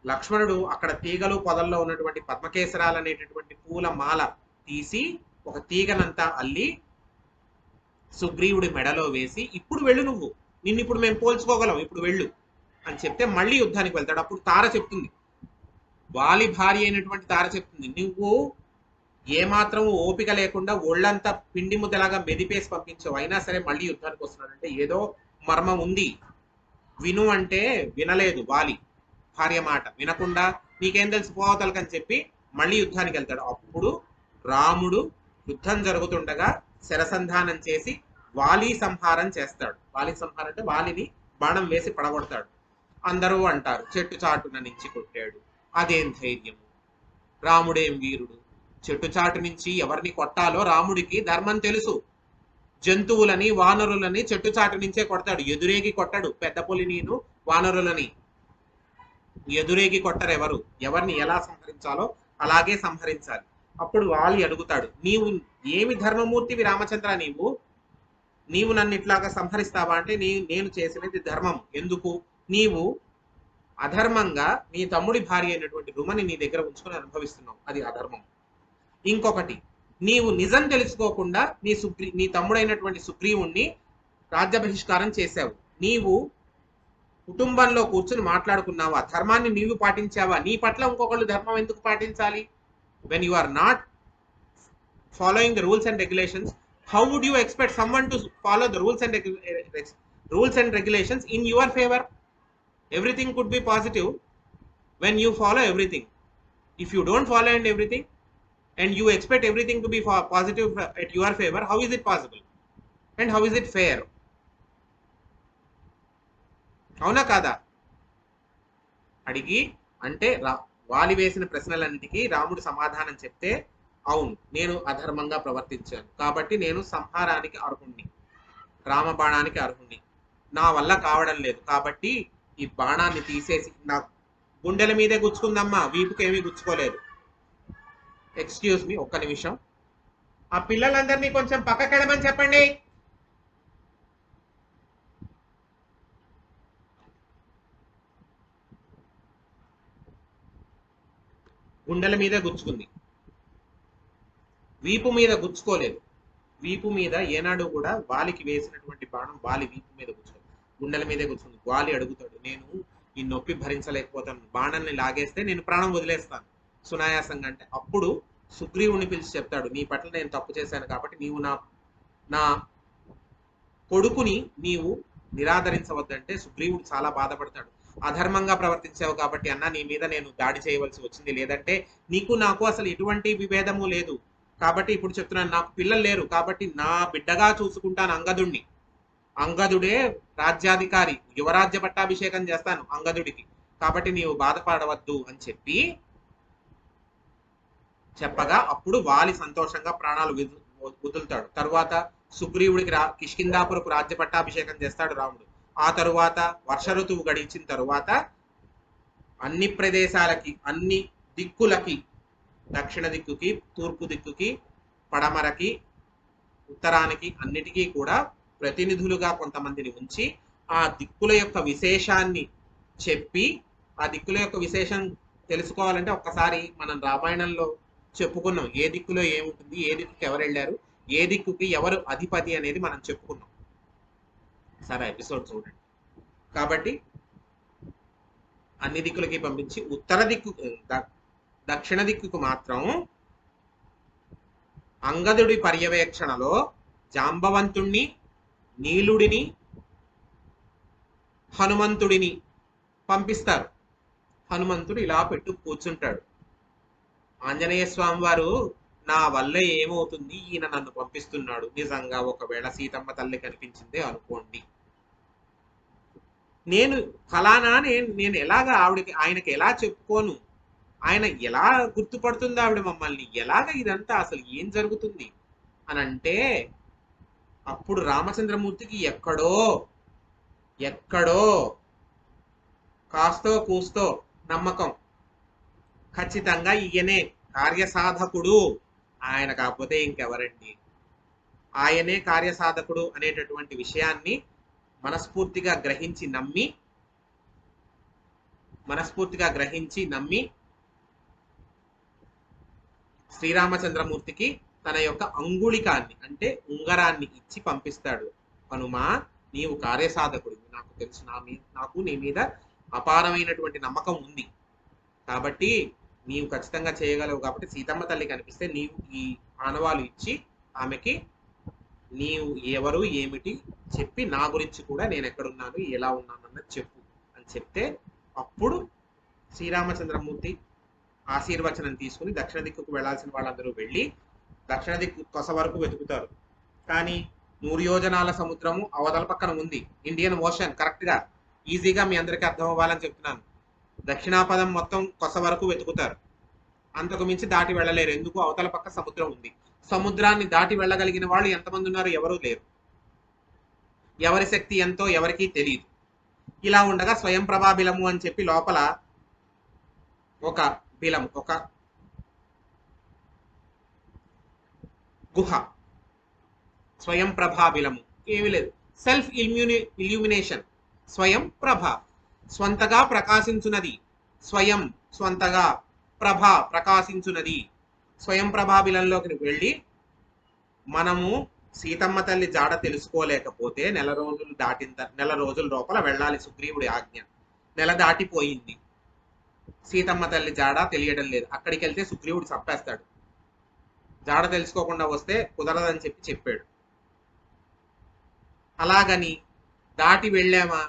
లక్ష్మణుడు అక్కడ తీగలు పొదల్లో ఉన్నటువంటి పద్మకేసరాలు అనేటటువంటి పూల మాల తీసి ఒక తీగనంతా అల్లి సుగ్రీవుడి మెడలో వేసి, ఇప్పుడు వెళ్ళు, నిన్ను ఇప్పుడు మేము పోల్చుకోగలం, ఇప్పుడు వెళ్ళు అని చెప్తే మళ్ళీ యుద్ధానికి వెళ్తాడు. అప్పుడు తార చెప్తుంది, వాలి భార్య అయినటువంటి తార చెప్తుంది, నువ్వు ఏమాత్రం ఓపిక లేకుండా ఒళ్ళంతా పిండి ముద్దలాగా మెదిపేసి పంపించవు, అయినా సరే మళ్ళీ యుద్ధానికి వస్తున్నాడంటే ఏదో మర్మం ఉంది, విను అంటే వినలేదు. వాలి భార్య మాట వినకుండా నీకేం తెలుసు పోవతలకని చెప్పి మళ్ళీ యుద్ధానికి వెళ్తాడు. అప్పుడు రాముడు యుద్ధం జరుగుతుండగా శరసంధానం చేసి వాలి సంహారం చేస్తాడు. వాలి సంహారం అంటే వాలిని బాణం వేసి పడగొడతాడు. అందరూ అంటారు చెట్టు చాటున నుంచి కొట్టాడు, అదేం ధైర్యము, రాముడేం వీరుడు, చెట్టు చాటు నుంచి ఎవరిని కొట్టాలో రాముడికి ధర్మం తెలుసు. జంతువులని వానరులని చెట్టు చాటు నుంచే కొడతాడు, ఎదురేగి కొట్టాడు. పెద్ద పులి నేను వానరులని ఎదురేగి కొట్టరు, ఎవరిని ఎలా సంహరించాలో అలాగే సంహరించాలి. అప్పుడు వాలి అడుగుతాడు, నీవు ఏమి ధర్మమూర్తివి రామచంద్ర, నీవు నన్ను ఇట్లాగా సంహరిస్తావా అంటే, నేను చేసినది ధర్మం. ఎందుకు, నీవు అధర్మంగా నీ తమ్ముడి భార్య అయినటువంటి రుమని నీ దగ్గర ఉంచుకొని అనుభవిస్తున్నావు, అది అధర్మం. ఇంకొకటి, నీవు నిజం తెలుసుకోకుండా నీ తమ్ముడైనటువంటి సుగ్రీవుణ్ణి రాజ్య బహిష్కారం చేశావు. నీవు కుటుంబంలో కూర్చుని మాట్లాడుకున్నావా, ధర్మాన్ని నీవు పాటించావా, నీ పట్ల ఇంకొకళ్ళు ధర్మం ఎందుకు పాటించాలి? When you are not following the rules and regulations, how would you expect someone to follow the rules and regulations in your favor? Everything could be positive when you follow everything. If you don't follow and everything and you expect everything to be positive at your favor, how is it possible? And how is it fair? అవునా కాదా? అడిగి అంటే వాలి వేసిన ప్రశ్నలన్నిటికీ రాముడు సమాధానం చెప్తే, అవును నేను అధర్మంగా ప్రవర్తించాను కాబట్టి నేను సంహారానికి అర్హుణ్ణి, రామబాణానికి అర్హుణ్ణి, నా వల్ల కావడం లేదు కాబట్టి ఈ బాణాన్ని తీసేసి నా గుండెల మీదే గుచ్చుకుందమ్మా, వీపుకేమీ గుచ్చుకోలేదు. ఎక్స్క్యూజ్ మీ, ఒక్క నిమిషం. ఆ పిల్లలందరినీ కొంచెం పక్కకెడమని చెప్పండి. గుండెల మీద గుచ్చుకుంది, వీపు మీద గుచ్చుకోలేదు. వీపు మీద ఏనాడు కూడా వాలికి వేసినటువంటి బాణం వాలి వీపు మీద గుచ్చుకోలేదు, గుండెల మీదే గుచ్చుకుంది. వాలి అడుగుతాడు, నేను ఈ నొప్పి భరించలేకపోతాను, బాణాన్ని లాగేస్తే నేను ప్రాణం వదిలేస్తాను సునాయాసంగా అంటే, అప్పుడు సుగ్రీవుని పిలిచి చెప్తాడు, నీ పట్ల నేను తప్పు చేశాను కాబట్టి నీవు నా కొడుకుని నీవు నిరాదరించవద్దంటే సుగ్రీవుడు చాలా బాధపడతాడు. అధర్మంగా ప్రవర్తించావు కాబట్టి అన్న నీ మీద నేను దాడి చేయవలసి వచ్చింది, లేదంటే నీకు నాకు అసలు ఎటువంటి విభేదము లేదు. కాబట్టి ఇప్పుడు చెప్తున్నాను, నాకు పిల్లలు లేరు కాబట్టి నా బిడ్డగా చూసుకుంటాను అంగదుడిని, అంగదుడే రాజ్యాధికారి, యువరాజ్య పట్టాభిషేకం చేస్తాను అంగదుడికి, కాబట్టి నీవు బాధపడవద్దు అని చెప్పగా అప్పుడు వాలి సంతోషంగా ప్రాణాలు వదులుతాడు. తరువాత సుగ్రీవుడికి కిష్కిందాపురకు రాజ్య పట్టాభిషేకం చేస్తాడు రాముడు. ఆ తరువాత వర్ష ఋతువు గడిచిన తరువాత అన్ని ప్రదేశాలకి, అన్ని దిక్కులకి, దక్షిణ దిక్కుకి, తూర్పు దిక్కుకి, పడమరకి, ఉత్తరానికి అన్నిటికీ కూడా ప్రతినిధులుగా కొంతమందిని ఉంచి ఆ దిక్కుల యొక్క విశేషాన్ని చెప్పి, ఆ దిక్కుల యొక్క విశేషం తెలుసుకోవాలంటే ఒక్కసారి మనం రామాయణంలో చెప్పుకున్నాం, ఏ దిక్కులో ఏముంటుంది, ఏ దిక్కుకి ఎవరు వెళ్ళారు, ఏ దిక్కుకి ఎవరు అధిపతి అనేది మనం చెప్పుకున్నాం. సరే ఎపిసోడ్ చూడండి. కాబట్టి అన్ని దిక్కులకి పంపించి ఉత్తర దిక్కు, దక్షిణ దిక్కుకు మాత్రం అంగదుడి పర్యవేక్షణలో జాంబవంతుణ్ణి, నీలుడిని, హనుమంతుడిని పంపిస్తారు. హనుమంతుడు ఇలా పెట్టు కూర్చుంటాడు. ఆంజనేయ స్వామి వారు నా వల్ల ఏమవుతుంది, ఈయన నన్ను పంపిస్తున్నాడు, నిజంగా ఒకవేళ సీతమ్మ తల్లి కనిపించిందే అనుకోండి, నేను ఫలానా నేను ఎలాగ ఆయనకి ఎలా చెప్పుకోను, ఆయన ఎలా గుర్తుపడుతుంది ఆవిడ మమ్మల్ని, ఎలాగ ఇదంతా అసలు ఏం జరుగుతుంది అని అంటే, అప్పుడు రామచంద్రమూర్తికి ఎక్కడో కాస్తో కూస్తో నమ్మకం, ఖచ్చితంగా ఈయనే కార్యసాధకుడు, ఆయన కాకపోతే ఇంకెవరండి, ఆయనే కార్యసాధకుడు అనేటటువంటి విషయాన్ని మనస్ఫూర్తిగా గ్రహించి నమ్మి శ్రీరామచంద్రమూర్తికి తన యొక్క అంగుళికాన్ని అంటే ఉంగరాన్ని ఇచ్చి పంపిస్తాడు. హనుమా, నీవు కార్యసాధకుడు, నాకు తెలుసు, నాకు నీ మీద అపారమైనటువంటి నమ్మకం ఉంది, కాబట్టి నీవు ఖచ్చితంగా చేయగలవు, కాబట్టి సీతమ్మ తల్లి కనిపిస్తే నీవు ఈ ఆనవాలు ఇచ్చి ఆమెకి నీవు ఎవరు ఏమిటి చెప్పి నా గురించి కూడా నేను ఎక్కడున్నాను, ఎలా ఉన్నాను అన్నది చెప్పు అని చెప్తే, అప్పుడు శ్రీరామచంద్రమూర్తి ఆశీర్వచనం తీసుకుని దక్షిణ దిక్కుకు వెళ్లాల్సిన వాళ్ళందరూ వెళ్ళి దక్షిణ దిక్కు కొస వరకు వెతుకుతారు. కానీ 100 యోజనాల సముద్రము అవతల పక్కన ఉంది, ఇండియన్ ఓషన్. కరెక్ట్గా ఈజీగా మీ అందరికీ అర్థం అవ్వాలని చెప్తున్నాను. దక్షిణాపదం మొత్తం కొస వరకు వెతుకుతారు, అంతకు మించి దాటి వెళ్ళలేరు, ఎందుకు, అవతల పక్క సముద్రం ఉంది. సముద్రాన్ని దాటి వెళ్ళగలిగిన వాళ్ళు ఎంతమంది ఉన్నారు, ఎవరూ లేరు. ఎవరి శక్తి ఎంతో ఎవరికీ తెలియదు. ఇలా ఉండగా స్వయం ప్రభా బిలము అని చెప్పి లోపల ఒక బిలం, ఒక గుహ, స్వయం ప్రభా బిలము, ఏమీ లేదు, సెల్ఫ్ ఇల్యూమినేషన్, స్వయం ప్రభ, స్వంతగా ప్రకాశించున్నది, స్వంతగా ప్రభ ప్రకాశించున్నది. స్వయం ప్రభాబిలంలోకి వెళ్ళి మనము సీతమ్మ తల్లి జాడ తెలుసుకోలేకపోతే నెల రోజుల లోపల వెళ్ళాలి, సుగ్రీవుడి ఆజ్ఞ. నెల దాటిపోయింది, సీతమ్మ తల్లి జాడ తెలియడం లేదు. అక్కడికి వెళ్తే సుగ్రీవుడు చంపేస్తాడు, జాడ తెలుసుకోకుండా వస్తే కుదరదని చెప్పాడు. అలాగని దాటి వెళ్ళామా,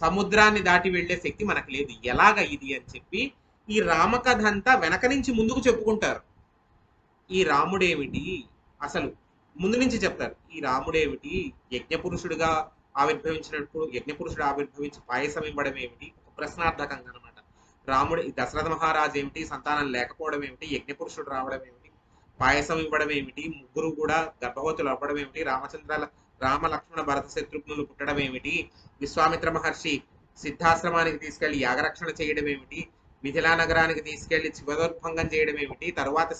సముద్రాన్ని దాటి వెళ్లే శక్తి మనకు లేదు. ఎలాగ ఇది అని చెప్పి ఈ రామకథ అంతా వెనక నుంచి ముందుకు చెప్పుకుంటారు. ఈ రాముడేమిటి అసలు ముందు నుంచి చెప్తారు. ఈ రాముడేమిటి యజ్ఞపురుషుడిగా ఆవిర్భవించినప్పుడు యజ్ఞపురుషుడు ఆవిర్భవించి పాయసం ఇవ్వడం ఏమిటి, ఒక ప్రశ్నార్థకంగా అనమాట. రాముడు దశరథ మహారాజు ఏమిటి, సంతానం లేకపోవడం ఏమిటి, యజ్ఞపురుషుడు రావడం ఏమిటి, పాయసం ఇవ్వడం ఏమిటి, ముగ్గురు కూడా గర్భవతులు అవ్వడం ఏమిటి, రామ లక్ష్మణ భరత శత్రుఘ్నులు పుట్టడం ఏమిటి, విశ్వామిత్ర మహర్షి సిద్ధాశ్రమానికి తీసుకెళ్లి యాగరక్షణ చేయడం ఏమిటి, మిథిలా నగరానికి తీసుకెళ్లి శివదోద్భంగం చేయడం ఏమిటి, తరువాత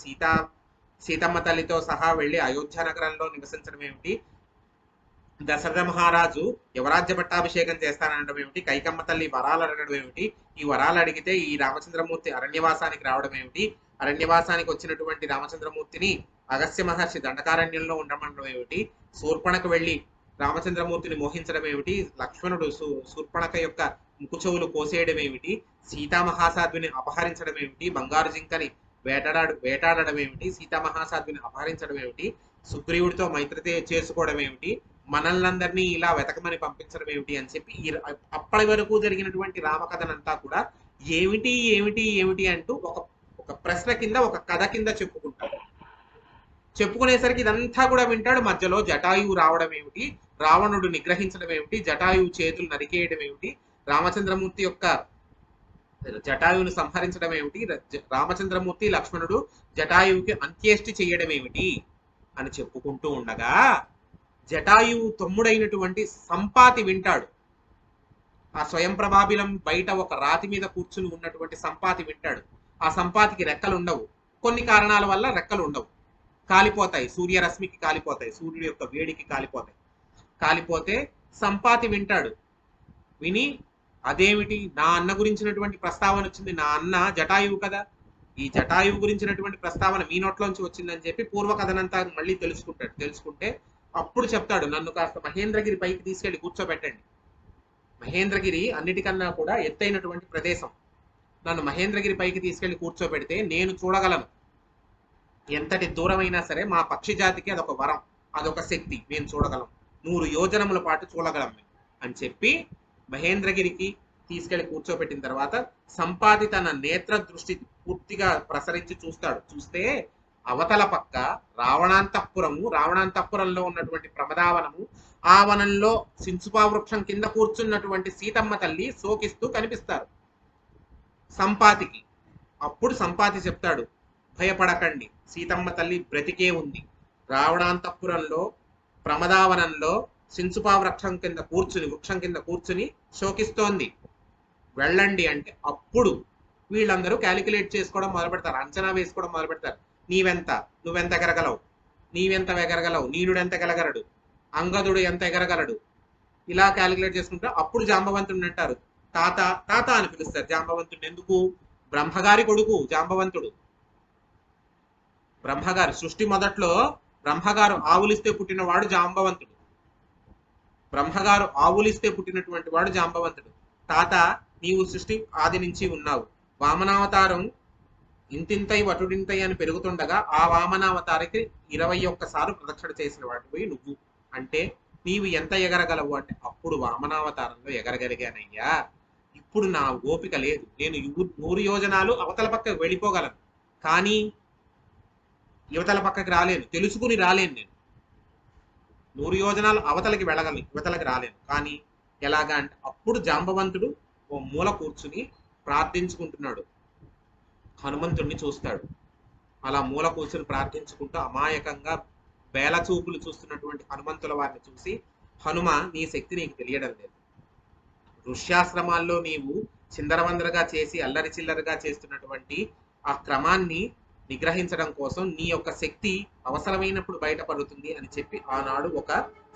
సీతమ్మ తల్లితో సహా వెళ్లి అయోధ్య నగరంలో నివసించడం ఏమిటి, దశరథ మహారాజు యువరాజ్య పట్టాభిషేకం చేస్తానడం ఏమిటి, కైకమ్మ తల్లి వరాలు అడగడం ఏమిటి, ఈ వరాలు అడిగితే ఈ రామచంద్రమూర్తి అరణ్యవాసానికి రావడం ఏమిటి, అరణ్యవాసానికి వచ్చినటువంటి రామచంద్రమూర్తిని అగస్త్య మహర్షి దండకారణ్యంలో ఉండమనడం ఏమిటి, శూర్పణకు వెళ్లి రామచంద్రమూర్తిని మోహించడం ఏమిటి, లక్ష్మణుడు శూర్పణక యొక్క ముక్కుచెవులు కోసేయడం ఏమిటి, సీతామహాసాధ్విని అపహరించడం ఏమిటి, బంగారు జింకని వేటాడడం ఏమిటి, సీతామహాసాధ్విని అపహరించడం ఏమిటి, సుగ్రీవుడితో మైత్రి చేసుకోవడం ఏమిటి, మనల్నందరినీ ఇలా వెతకమని పంపించడం ఏమిటి అని చెప్పి అప్పటి వరకు జరిగినటువంటి రామకథనంతా కూడా ఏమిటి ఏమిటి ఏమిటి అంటూ ఒక ప్రశ్న కింద ఒక కథ కింద చెప్పుకుంటాడు. చెప్పుకునేసరికి ఇదంతా కూడా వింటాడు. మధ్యలో జటాయువు రావడం ఏమిటి, రావణుడు నిగ్రహించడం ఏమిటి, జటాయువు చేతులు నరికేయడం ఏమిటి, రామచంద్రమూర్తి యొక్క జటాయువుని సంహరించడం ఏమిటి, రామచంద్రమూర్తి లక్ష్మణుడు జటాయువుకి అంత్యేష్టి చేయడం ఏమిటి అని చెప్పుకుంటూ ఉండగా జటాయువు తమ్ముడైనటువంటి సంపాతి వింటాడు. ఆ స్వయం ప్రభాబిలం బయట ఒక రాతి మీద కూర్చుని ఉన్నటువంటి సంపాతి వింటాడు. ఆ సంపాతికి రెక్కలు ఉండవు, కొన్ని కారణాల వల్ల రెక్కలు ఉండవు, కాలిపోతాయి, సూర్యరశ్మికి కాలిపోతాయి, సూర్యుడి యొక్క వేడికి కాలిపోతే సంపాతి వింటాడు. విని అదేమిటి, నా అన్న గురించినటువంటి ప్రస్తావన వచ్చింది, నా అన్న జటాయువు కదా, ఈ జటాయువు గురించినటువంటి ప్రస్తావన మీ నోట్లోంచి వచ్చిందని చెప్పి పూర్వకథనంతా మళ్ళీ తెలుసుకుంటే అప్పుడు చెప్తాడు, నన్ను కాస్త మహేంద్రగిరి పైకి తీసుకెళ్లి కూర్చోబెట్టండి. మహేంద్రగిరి అన్నిటికన్నా కూడా ఎత్తైనటువంటి ప్రదేశం. నన్ను మహేంద్రగిరి పైకి తీసుకెళ్లి కూర్చోబెడితే నేను చూడగలను, ఎంతటి దూరమైనా సరే మా పక్షి జాతికి అదొక వరం, అదొక శక్తి, మేము చూడగలం, 100 యోజనముల పాటు చూడగలం అని చెప్పి మహేంద్రగిరికి తీసుకెళ్లి కూర్చోబెట్టిన తర్వాత సంపాతి తన నేత్ర దృష్టి పూర్తిగా ప్రసరించి చూస్తే అవతల పక్క రావణాంతఃపురంలో ఉన్నటువంటి ప్రమదావనము, ఆ వనంలో సించుపా వృక్షం కింద కూర్చున్నటువంటి సీతమ్మ తల్లి శోకిస్తూ కనిపిస్తారు సంపాతికి. అప్పుడు సంపాతి చెప్తాడు, భయపడకండి, సీతమ్మ తల్లి బ్రతికే ఉంది, రావణాంతఃపురంలో ప్రమదావనంలో సించుపా వృక్షం కింద కూర్చుని శోకిస్తోంది, వెళ్ళండి అంటే అప్పుడు వీళ్ళందరూ క్యాలిక్యులేట్ చేసుకోవడం మొదలు పెడతారు, అంచనా వేసుకోవడం మొదలు పెడతారు. నువ్వెంత ఎగరగలవు, నీనుడు ఎంత ఎగరగలడు, అంగదుడు ఎంత ఎగరగలడు, ఇలా క్యాలిక్యులేట్ చేసుకుంటారు. అప్పుడు జాంబవంతుడు అంటారు, తాత అని పిలుస్తారు. జాంబవంతుడు ఎందుకు, బ్రహ్మగారి కొడుకు జాంబవంతుడు. బ్రహ్మగారు సృష్టి మొదట్లో బ్రహ్మగారు ఆవులిస్తే పుట్టినవాడు జాంబవంతుడు. బ్రహ్మగారు ఆవులిస్తే పుట్టినటువంటి వాడు జాంబవంతుడు. తాత, నీవు సృష్టి ఆది నుంచి ఉన్నావు, వామనావతారం ఇంతింతై వటుడింతై అని పెరుగుతుండగా ఆ వామనావతారికి 21 సార్లు ప్రదక్షిణ చేసిన వాటివి నువ్వు, అంటే నీవు ఎంత ఎగరగలవు అంటే అప్పుడు వామనావతారంలో ఎగరగలిగానయ్యా, ఇప్పుడు నా ఓపిక లేదు, నేను 100 యోజనాలు అవతల పక్కకు వెళ్ళిపోగలను, కానీ యువతల పక్కకి రాలేను, తెలుసుకుని రాలేను, నేను 100 యోజనాలు అవతలకి వెళ్ళగలను, యువతలకి రాలేను. కానీ ఎలాగా అంటే అప్పుడు జాంబవంతుడు ఓ మూల కూర్చుని ప్రార్థించుకుంటున్నాడు, హనుమంతుడిని చూస్తాడు. అలా మూల కూర్చుని ప్రార్థించుకుంటూ అమాయకంగా వేల చూపులు చూస్తున్నటువంటి హనుమంతుల వారిని చూసి, హనుమ, నీ శక్తి నీకు తెలియడం లేదు, ఋష్యాశ్రమాల్లో నీవు చిందరవందరగా చేసి అల్లరి చిల్లరగా చేస్తున్నటువంటి ఆ క్రమాన్ని నిగ్రహించడం కోసం నీ యొక్క శక్తి అవసరమైనప్పుడు బయటపడుతుంది అని చెప్పి ఆనాడు ఒక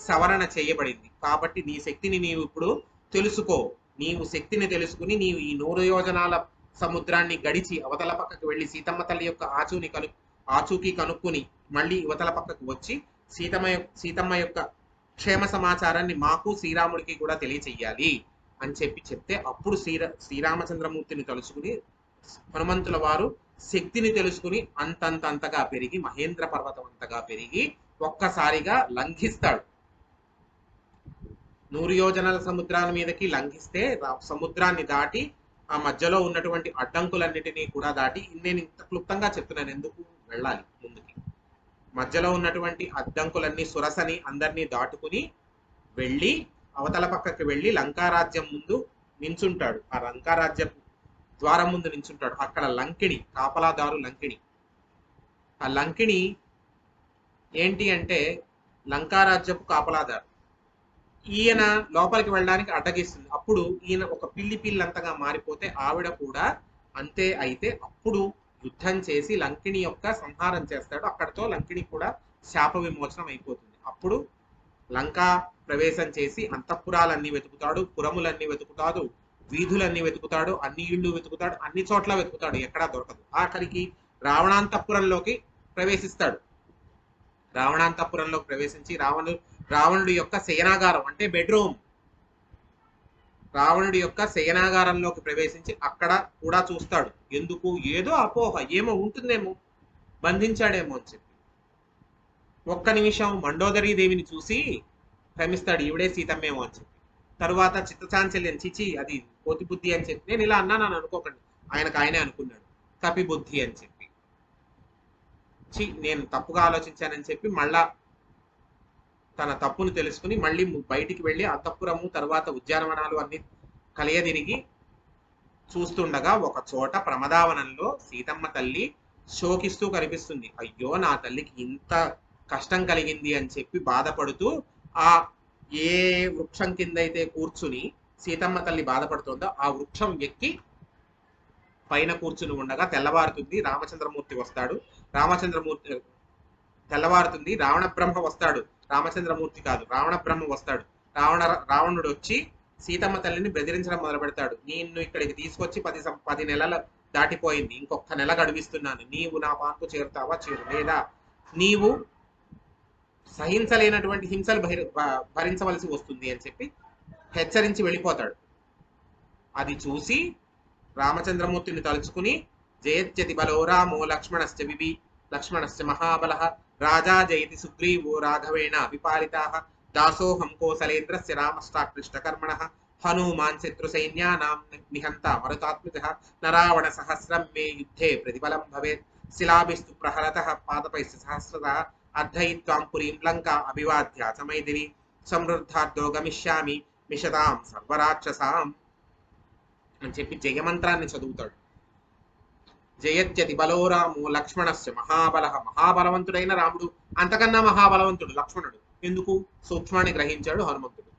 సవరణ చేయబడింది. కాబట్టి నీ శక్తిని నీవు ఇప్పుడు తెలుసుకో, నీవు శక్తిని తెలుసుకుని నీవు ఈ 100 యోజనాల సముద్రాన్ని గడిచి అవతల పక్కకు వెళ్ళి సీతమ్మ తల్లి యొక్క ఆచూకీ కనుక్కుని మళ్ళీ యువతల పక్కకు వచ్చి సీతమ్మ యొక్క క్షేమ సమాచారాన్ని మాకు శ్రీరాముడికి కూడా తెలియచెయ్యాలి అని చెప్తే అప్పుడు శ్రీరామచంద్రమూర్తిని తలుచుకుని హనుమంతుల వారు శక్తిని తెలుసుకుని అంతంతగా పెరిగి మహేంద్ర పర్వతం అంతగా పెరిగి ఒక్కసారిగా లంఘిస్తాడు. 100 యోజనాల సముద్రాల మీదకి లంఘిస్తే సముద్రాన్ని దాటి ఆ మధ్యలో ఉన్నటువంటి అడ్డంకులన్నిటినీ కూడా దాటి, నేను ఇంత క్లుప్తంగా చెప్తున్నాను ఎందుకు వెళ్ళాలి ముందుకి, మధ్యలో ఉన్నటువంటి అడ్డంకులన్నీ సురసని అందరినీ దాటుకుని వెళ్ళి అవతల పక్కకి వెళ్ళి లంకారాజ్యం ముందు నించుంటాడు. ఆ లంకారాజ్యం ద్వారం ముందు నించుంటాడు. అక్కడ లంకిణి, కాపలాదారు లంకిణి. ఆ లంకిణి ఏంటి అంటే లంకారాజ్యపు కాపలాదారు. ఈయన లోపలికి వెళ్ళడానికి అడ్డగిస్తుంది. అప్పుడు ఈయన ఒక పిల్లంతగా మారిపోతే ఆవిడ కూడా అంతే అయితే అప్పుడు యుద్ధం చేసి లంకిణి యొక్క సంహారం చేస్తాడు. అక్కడితో లంకిణి కూడా శాప విమోచనం అయిపోతుంది. అప్పుడు లంకా ప్రవేశం చేసి అంతఃపురాలన్నీ వెతుకుతాడు, పురములన్నీ వెతుకుతాడు, వీధులన్నీ వెతుకుతాడు, అన్ని ఇళ్ళు వెతుకుతాడు, అన్ని చోట్ల వెతుకుతాడు, ఎక్కడా దొరకదు. ఆఖరికి రావణాంతఃపురంలోకి ప్రవేశిస్తాడు. రావణాంతఃపురంలోకి ప్రవేశించి రావణుడి యొక్క శయనాగారం అంటే బెడ్రూమ్, రావణుడి యొక్క శయనాగారంలోకి ప్రవేశించి అక్కడ కూడా చూస్తాడు. ఎందుకు? ఏదో అపోహ, ఏమో ఉంటుందేమో, బంధించాడేమో అని చెప్పి. ఒక్క నిమిషం మండోదరీ దేవిని చూసి భ్రమిస్తాడు, ఈవిడే సీతమ్మేమో అని చెప్పి. తరువాత చిత్తచాంచల్యం, చిచి అది కోతి బుద్ధి అని చెప్పి, నేను ఇలా అన్నాను అనుకోకండి, ఆయనకు అనుకున్నాడు కపి బుద్ధి అని చెప్పి, నేను తప్పుగా ఆలోచించానని చెప్పి మళ్ళా తన తప్పును తెలుసుకుని మళ్ళీ బయటికి వెళ్ళి అంతఃపురము తర్వాత ఉద్యానవనాలు అన్ని కలియదిరిగి చూస్తుండగా ఒక చోట ప్రమదావనంలో సీతమ్మ తల్లి శోకిస్తూ కనిపిస్తుంది. అయ్యో నా తల్లికి ఇంత కష్టం కలిగింది అని చెప్పి బాధపడుతూ ఆ ఏ వృక్షం కింద అయితే కూర్చుని సీతమ్మ తల్లి బాధపడుతుందో ఆ వృక్షం ఎక్కి పైన కూర్చుని ఉండగా తెల్లవారుతుంది. రామచంద్రమూర్తి వస్తాడు. తెల్లవారుతుంది, రావణ బ్రహ్మ వస్తాడు. రామచంద్రమూర్తి కాదు, రావణ బ్రహ్మ వస్తాడు. రావణుడు వచ్చి సీతమ్మ తల్లిని బెదిరించడం మొదలు పెడతాడు. నిన్ను ఇక్కడికి తీసుకొచ్చి 10 నెలలు దాటిపోయింది, ఇంకొక నెల గడివిస్తున్నాను, నీవు నా పాన్పు చేరుతావా చేరు, లేదా నీవు సహించలేనటువంటి హింసలు భరించవలసి వస్తుంది అని చెప్పి హెచ్చరించి వెళ్ళిపోతాడు. అది చూసి రామచంద్రమూర్తిని తలుచుకుని జయత్యతి బలో రామో లక్ష్మణశ్చ మహాబలః రాజా జయతి సుగ్రీవో రాఘవేణ విపాలితాః దాసోహం కోసలేంద్రస్య రామష్టాకృష్టకర్మణః హనుమాన్ శత్రు సైన్యానాం నిహంత మరుతాత్మజః నరావణ సహస్రం మే యుద్ధే ప్రతిఫలం భవేత్ శిలాభిస్తు ప్రహరతః పాదపైశ్చ సహస్రతః అర్ధయిత్వాం పురీం లంకా అభివాద్య సమైదిని సమృద్ధార్థో గమిష్యామి మిషతాం సర్వరాక్షసాం అని చెప్పి జయమంత్రాన్ని చదువుతాడు. జయత్యతి బలో రామో లక్ష్మణస్య మహాబలః, మహాబలవంతుడైన రాముడు అంతకన్నా మహాబలవంతుడు లక్ష్మణుడు. ఎందుకు? సూక్ష్మాన్ని గ్రహించాడు హనుమంతుడు.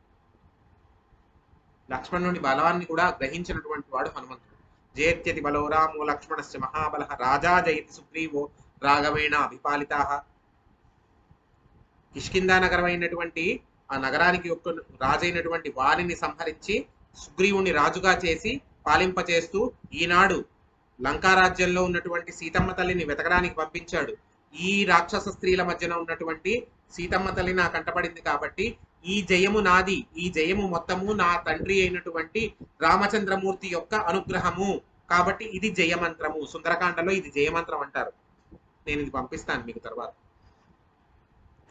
లక్ష్మణుడి బలాన్ని కూడా గ్రహించినటువంటి వాడు హనుమంతుడు. జయత్యతి బలో రామో లక్ష్మణస్య మహాబలః రాజా జయతి సుగ్రీవో రాఘవేణ అభిపాలితాః. కిష్కిందా నగరం అయినటువంటి ఆ నగరానికి యొక్క రాజైనటువంటి వారిని సంహరించి సుగ్రీవుని రాజుగా చేసి పాలింపచేస్తూ ఈనాడు లంకారాజ్యంలో ఉన్నటువంటి సీతమ్మ తల్లిని వెతకడానికి పంపించాడు. ఈ రాక్షస స్త్రీల మధ్యన ఉన్నటువంటి సీతమ్మ తల్లి నా కంటపడింది కాబట్టి ఈ జయము నాది, ఈ జయము మొత్తము నా తండ్రి అయినటువంటి రామచంద్రమూర్తి యొక్క అనుగ్రహము కాబట్టి ఇది జయమంత్రము. సుందరకాండలో ఇది జయమంత్రం అంటారు. నేను ఇది పంపిస్తాను మీకు తర్వాత.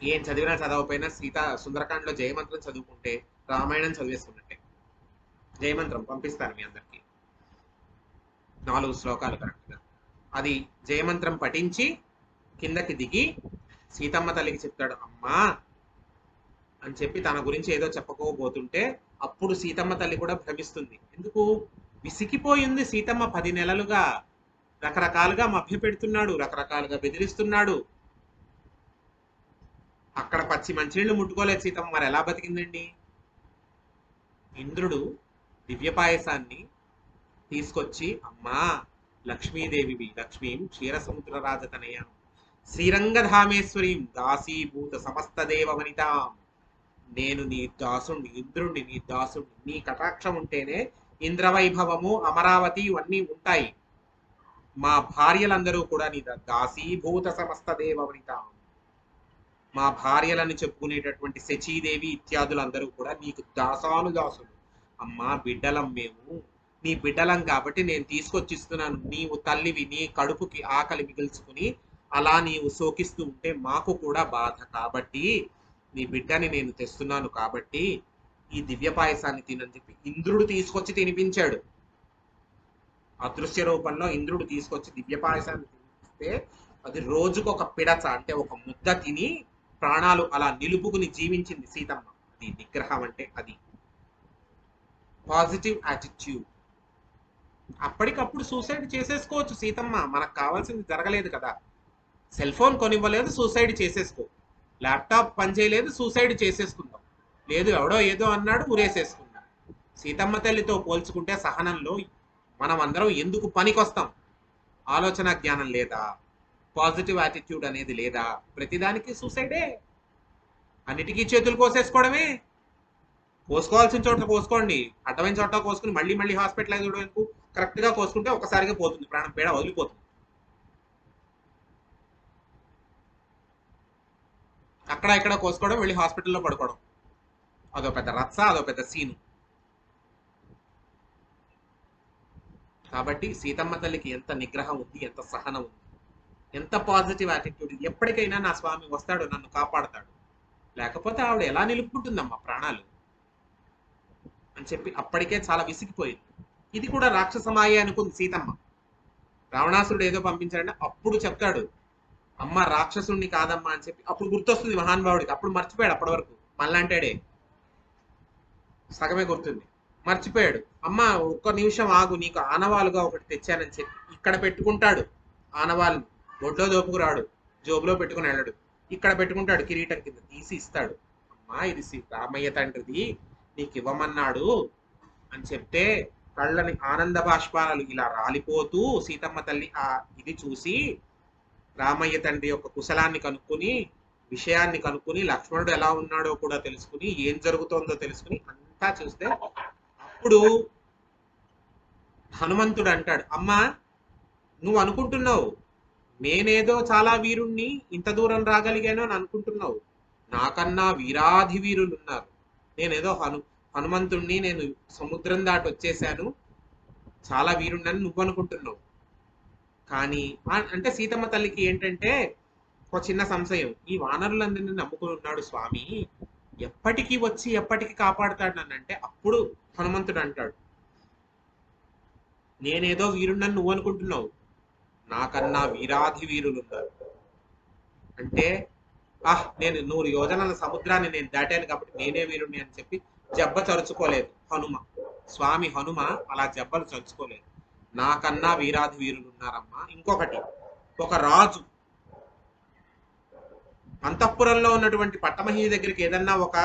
ఏం చదివినా చదవకపోయినా సుందరకాండలో జయమంత్రం చదువుకుంటే రామాయణం చదివేసుకున్నట్టే. జయమంత్రం పంపిస్తాను మీ అందరికి, 4 శ్లోకాలు కరెక్ట్గా. అది జయమంత్రం పఠించి కిందకి దిగి సీతమ్మ తల్లికి చెప్తాడు, అమ్మా అని చెప్పి తన గురించి ఏదో చెప్పుకోబోతుంటే అప్పుడు సీతమ్మ తల్లి కూడా భ్రమిస్తుంది. ఎందుకు? విసిగిపోయింది సీతమ్మ. 10 నెలలుగా రకరకాలుగా మభ్య పెడుతున్నాడు, రకరకాలుగా బెదిరిస్తున్నాడు. అక్కడ పచ్చి మంచినీళ్ళు ముట్టుకోలేదు సీతమ్మ, మరి ఎలా బతికిందండి? ఇంద్రుడు దివ్య పాయసాన్ని తీసుకొచ్చి, అమ్మా లక్ష్మీదేవివి, లక్ష్మీం క్షీరసముద్ర రాజతనయం శ్రీరంగధామేశ్వరీం దాసీభూత సమస్త దేవవనితాం, నేను నీ దాసుణ్ణి, ఇంద్రుణ్ణి, నీ దాసుణ్ణి, నీ కటాక్షం ఉంటేనే ఇంద్రవైభవము అమరావతి ఇవన్నీ ఉంటాయి. మా భార్యలందరూ కూడా నీ దాసీభూత సమస్త దేవవనితాం, మా భార్యలని చెప్పుకునేటటువంటి శచీదేవి ఇత్యాదులందరూ కూడా నీకు దాసానుదాసులు. అమ్మా బిడ్డలం మేము, నీ బిడ్డలం కాబట్టి నేను తీసుకొచ్చిస్తున్నాను. నీవు తల్లివి, నీ కడుపుకి ఆకలి మిగిల్చుకుని అలా నీవు శోకిస్తూ ఉంటే మాకు కూడా బాధ కాబట్టి నీ బిడ్డని నేను తెస్తున్నాను కాబట్టి ఈ దివ్య పాయసాన్ని తినని చెప్పి ఇంద్రుడు తీసుకొచ్చి తినిపించాడు. అదృశ్య రూపంలో ఇంద్రుడు తీసుకొచ్చి దివ్య పాయసాన్ని తినిపిస్తే అది రోజుకు ఒక పిడచ అంటే ఒక ముద్ద తిని ప్రాణాలు అలా నిలుపుకుని జీవించింది సీతమ్మ. అది నిగ్రహం అంటే అది పాజిటివ్ యాటిట్యూడ్. అప్పటికప్పుడు సూసైడ్ చేసేసుకోవచ్చు సీతమ్మ, మనకు కావాల్సింది జరగలేదు కదా. సెల్ ఫోన్ కొనివ్వలేదు, సూసైడ్ చేసేసుకో. ల్యాప్టాప్ పనిచేయలేదు, సూసైడ్ చేసేసుకుందాం. లేదు ఎవడో ఏదో అన్నాడు, ఉరేసేసుకుందాం. సీతమ్మ తల్లితో పోల్చుకుంటే సహనంలో మనం అందరం ఎందుకు పనికొస్తాం? ఆలోచన జ్ఞానం లేదా? పాజిటివ్ యాటిట్యూడ్ అనేది లేదా? ప్రతిదానికి సూసైడే, అన్నిటికీ చేతులు కోసేసుకోవడమే. కోసుకోవాల్సిన చోట కోసుకోండి, అడ్డమైన చోట కోసుకుని మళ్ళీ మళ్ళీ హాస్పిటలైజ్ అవ్వడానికి కరెక్ట్ గా కోసుకుంటే ఒకసారిగా పోతుంది, ప్రాణం పేడ వదిలిపోతుంది. అక్కడ ఇక్కడ కోసుకోవడం, వెళ్ళి హాస్పిటల్లో పడుకోవడం, అదో పెద్ద రచ్చ, అదో పెద్ద సీను. కాబట్టి సీతమ్మ తల్లికి ఎంత నిగ్రహం ఉంది, ఎంత సహనం ఉంది, ఎంత పాజిటివ్ యాటిట్యూడ్. ఎప్పటికైనా నా స్వామి వస్తాడు, నన్ను కాపాడతాడు, లేకపోతే ఆవిడ ఎలా నిలుపుకుంటుందమ్మా ప్రాణాలు అని చెప్పి అప్పటికే చాలా విసిగిపోయింది. ఇది కూడా రాక్షసమాయే అనుకుంది సీతమ్మ. రావణాసురుడు ఏదో పంపించాడంటే అప్పుడు చెప్తాడు, అమ్మ రాక్షసుణ్ణి కాదమ్మా అని చెప్పి అప్పుడు గుర్తొస్తుంది మహానుభావుడికి. అప్పుడు మర్చిపోయాడు, అప్పటి వరకు మళ్ళంటాడే సగమే గుర్తుంది, మర్చిపోయాడు. అమ్మ ఒక్క నిమిషం ఆగు, నీకు ఆనవాలుగా ఒకటి తెచ్చానని చెప్పి ఇక్కడ పెట్టుకుంటాడు. ఆనవాళ్ళని ఒడ్లో దోపుకురాడు, జోబులో పెట్టుకుని వెళ్ళడు, ఇక్కడ పెట్టుకుంటాడు, కిరీటం కింద తీసి ఇస్తాడు. అమ్మా ఇది రామయ్య తండ్రిది, నీకు ఇవ్వమన్నాడు అని చెప్తే కళ్ళని ఆనంద బాష్పాలు ఇలా రాలిపోతూ సీతమ్మ తల్లి ఆ ఇది చూసి రామయ్య తండ్రి యొక్క కుశలాన్ని కనుక్కుని, విషయాన్ని కనుక్కుని, లక్ష్మణుడు ఎలా ఉన్నాడో కూడా తెలుసుకుని, ఏం జరుగుతోందో తెలుసుకుని అంతా చూస్తే అప్పుడు హనుమంతుడు అంటాడు, అమ్మా నువ్వు అనుకుంటున్నావు నేనేదో చాలా వీరుణ్ణి ఇంత దూరం రాగలిగాను అని అనుకుంటున్నావు, నాకన్నా వీరాధి వీరులు ఉన్నారు. నేనేదో హనుమంతుణ్ణి, నేను సముద్రం దాటి వచ్చేసాను, చాలా వీరుణ్ణని నువ్వు అనుకుంటున్నావు. కానీ అంటే సీతమ్మ తల్లికి ఏంటంటే ఒక చిన్న సంశయం, ఈ వానరులందరినీ నమ్ముకుని ఉన్నాడు స్వామి, ఎప్పటికీ వచ్చి ఎప్పటికీ కాపాడుతాడు నన్ను అంటే. అప్పుడు హనుమంతుడు అంటాడు, నేనేదో వీరుణ్ణని నువ్వు అనుకుంటున్నావు, నాకన్నా వీరాధి వీరులు ఉన్నారు. అంటే నేను 100 యోజనాల సముద్రాన్ని నేను దాటాను కాబట్టి నేనే వీరుణ్ణి అని చెప్పి జబ్బ చరుచుకోలేదు హనుమ. స్వామి హనుమ అలా జబ్బలు చరుచుకోలేదు, నాకన్నా వీరాధి వీరులు ఉన్నారమ్మా. ఇంకొకటి, ఒక రాజు అంతఃపురంలో ఉన్నటువంటి పట్టమహి దగ్గరికి ఏదన్నా ఒక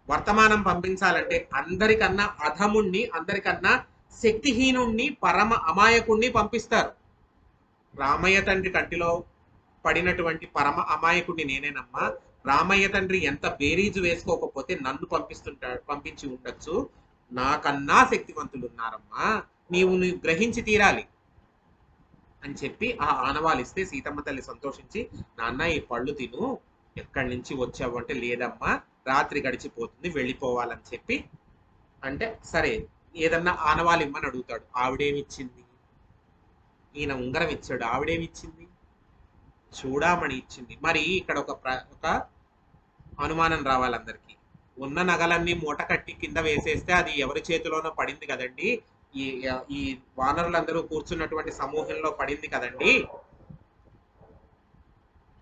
వర్తమానం పంపించాలంటే అందరికన్నా అధముణ్ణి, అందరికన్నా శక్తిహీనుణ్ణి, పరమ అమాయకుణ్ణి పంపిస్తారు. రామయ్య తండ్రి కంటిలో పడినటువంటి పరమ అమాయకుడిని నేనేనమ్మా. రామయ్య తండ్రి ఎంత బేరీజు వేసుకోకపోతే నన్ను పంపించి ఉండొచ్చు, నాకన్నా శక్తివంతులు ఉన్నారమ్మా, నీవు గ్రహించి తీరాలి అని చెప్పి ఆ ఆనవాళ్ళు ఇస్తే సీతమ్మ తల్లి సంతోషించి, నాన్న ఈ పళ్ళు తిను, ఎక్కడి నుంచి వచ్చావు అంటే లేదమ్మా రాత్రి గడిచిపోతుంది వెళ్ళిపోవాలని చెప్పి అంటే, సరే ఏదన్నా ఆనవాళ్ళు ఇమ్మని అడుగుతాడు. ఆవిడేమిచ్చింది? ఈయన ఉంగరం ఇచ్చాడు, ఆవిడేమిచ్చింది? చూడామణి ఇచ్చింది. మరి ఇక్కడ ఒక అనుమానం రావాలి అందరికి, ఉన్న నగలన్నీ మూట కట్టి కింద వేసేస్తే అది ఎవరి చేతిలోనో పడింది కదండి, ఈ వానరులందరూ కూర్చున్నటువంటి సమూహంలో పడింది కదండి,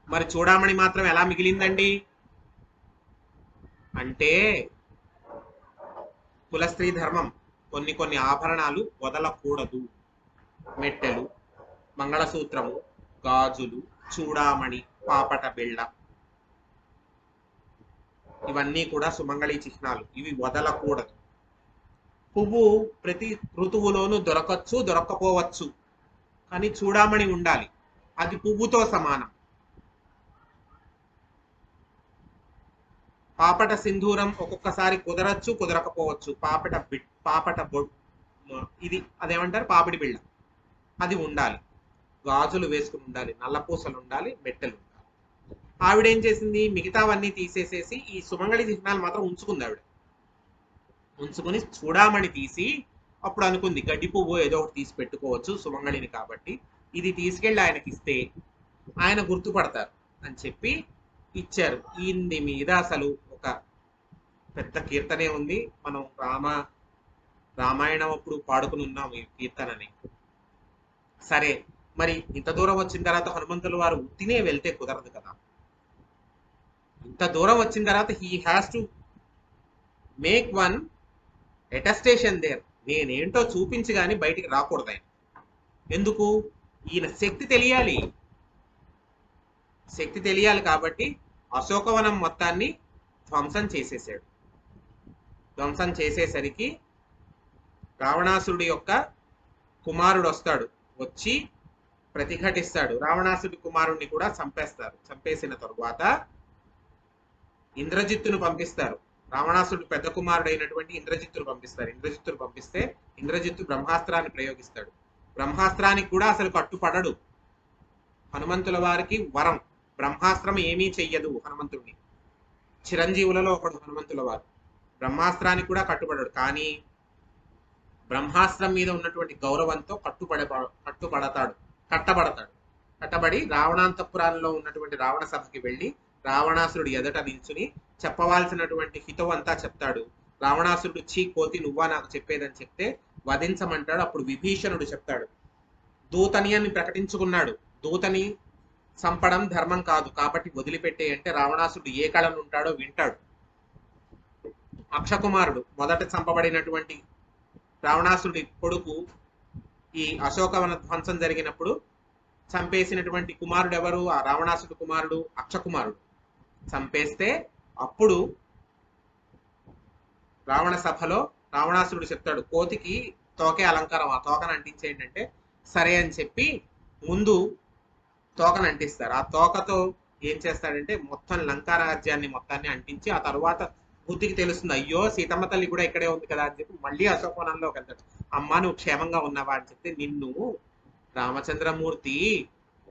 మరి చూడామణి మాత్రం ఎలా మిగిలిందండి అంటే, కులస్త్రీ ధర్మం, కొన్ని ఆభరణాలు వదలకూడదు. మెట్టెలు, మంగళసూత్రము, గాజులు, చూడామణి, పాపట బిళ్ళ, ఇవన్నీ కూడా సుమంగళి చిహ్నాలు, ఇవి వదలకూడదు. పువ్వు ప్రతి ఋతువులోనూ దొరకచ్చు, దొరక్కపోవచ్చు, కానీ చూడామణి ఉండాలి, అది పువ్వుతో సమానం. పాపట సింధూరం ఒక్కొక్కసారి కుదరచ్చు, కుదరకపోవచ్చు. పాపట ఇది అదేమంటారు పాపిడి బిళ్ళ, అది ఉండాలి. గాజులు వేసుకుని ఉండాలి, నల్లపూసలు ఉండాలి, మెట్టెలు ఉండాలి. ఆవిడేం చేసింది, మిగతావన్నీ తీసేసేసి ఈ సుమంగళి చిహ్నాలు మాత్రం ఉంచుకుంది. ఆవిడ ఉంచుకుని చూడామణి తీసి అప్పుడు అనుకుంది, గడ్డి పువ్వు ఏదో ఒకటి తీసి పెట్టుకోవచ్చు సుమంగళిని కాబట్టి, ఇది తీసుకెళ్ళి ఆయనకి ఇస్తే ఆయన గుర్తుపడతారు అని చెప్పి ఇచ్చారు. ఇంది మీద అసలు ఒక పెద్ద కీర్తనే ఉంది. మనం రామాయణం అప్పుడు పాడుకుని ఉన్నాం ఈ కీర్తనని. సరే, మరి ఇంత దూరం వచ్చిన తర్వాత హనుమంతుల వారు ఉత్తినే వెళ్తే కుదరదు కదా. ఇంత దూరం వచ్చిన తర్వాత he has to make one attestation there. నేనేంటో చూపించి కానీ బయటికి రాకూడదు ఆయన. ఎందుకు? ఈయన శక్తి తెలియాలి. శక్తి తెలియాలి కాబట్టి అశోకవనం మొత్తాన్ని ధ్వంసం చేసేసాడు. ధ్వంసం చేసేసరికి రావణాసురుడి యొక్క కుమారుడు వస్తాడు. వచ్చి ప్రతిఘటిస్తాడు. రావణాసుడి కుమారుణ్ణి కూడా చంపేస్తారు. చంపేసిన తరువాత ఇంద్రజిత్తును పంపిస్తారు. రావణాసుడు పెద్ద కుమారుడైనటువంటి ఇంద్రజిత్తును పంపిస్తారు. ఇంద్రజిత్తును పంపిస్తే ఇంద్రజిత్తు బ్రహ్మాస్త్రాన్ని ప్రయోగిస్తాడు. బ్రహ్మాస్త్రానికి కూడా అసలు కట్టుపడడు. హనుమంతుల వారికి వరం, బ్రహ్మాస్త్రం ఏమీ చెయ్యదు హనుమంతుడిని. చిరంజీవులలో ఒకడు హనుమంతుల వారు. బ్రహ్మాస్త్రానికి కూడా కట్టుబడడు. కానీ బ్రహ్మాస్త్రం మీద ఉన్నటువంటి గౌరవంతో కట్టబడి రావణాంతపురాల్లో ఉన్నటువంటి రావణ సభకి వెళ్ళి రావణాసురుడు ఎదుట నిల్చుని చెప్పవలసినటువంటి హితం అంతా చెప్తాడు. రావణాసురుడు చీ కోతి నువ్వా నాకు చెప్పేదని చెప్తే వధించమంటాడు. అప్పుడు విభీషణుడు చెప్తాడు, దూతని అని ప్రకటించుకున్నాడు. దూతని చంపడం ధర్మం కాదు కాబట్టి వదిలిపెట్టే అంటే రావణాసురుడు ఏ కళను ఉంటాడో వింటాడు. అక్షకుమారుడు మొదట చంపబడినటువంటి రావణాసురుడి కొడుకు ఈ అశోకవన ధ్వంసం జరిగినప్పుడు చంపేసినటువంటి కుమారుడు ఎవరు? ఆ రావణాసురుడు కుమారుడు అక్షకుమారుడు. చంపేస్తే అప్పుడు రావణ సభలో రావణాసురుడు చెప్తాడు, కోతికి తోకే అలంకారం, ఆ తోకను అంటించేయండి అంటే సరే అని చెప్పి ముందు తోకను అంటిస్తారు. ఆ తోకతో ఏం చేస్తాడంటే మొత్తం లంకా రాజ్యాన్ని మొత్తాన్ని అంటించి ఆ తర్వాత బుద్ధికి తెలుస్తుంది, అయ్యో సీతమ్మ తల్లి కూడా ఇక్కడే ఉంది కదా అని చెప్పి మళ్ళీ అశోకవనంలోకి వెళ్తాడు. అమ్మ నువ్వు క్షేమంగా ఉన్నావా అని చెప్తే, నిన్ను రామచంద్రమూర్తి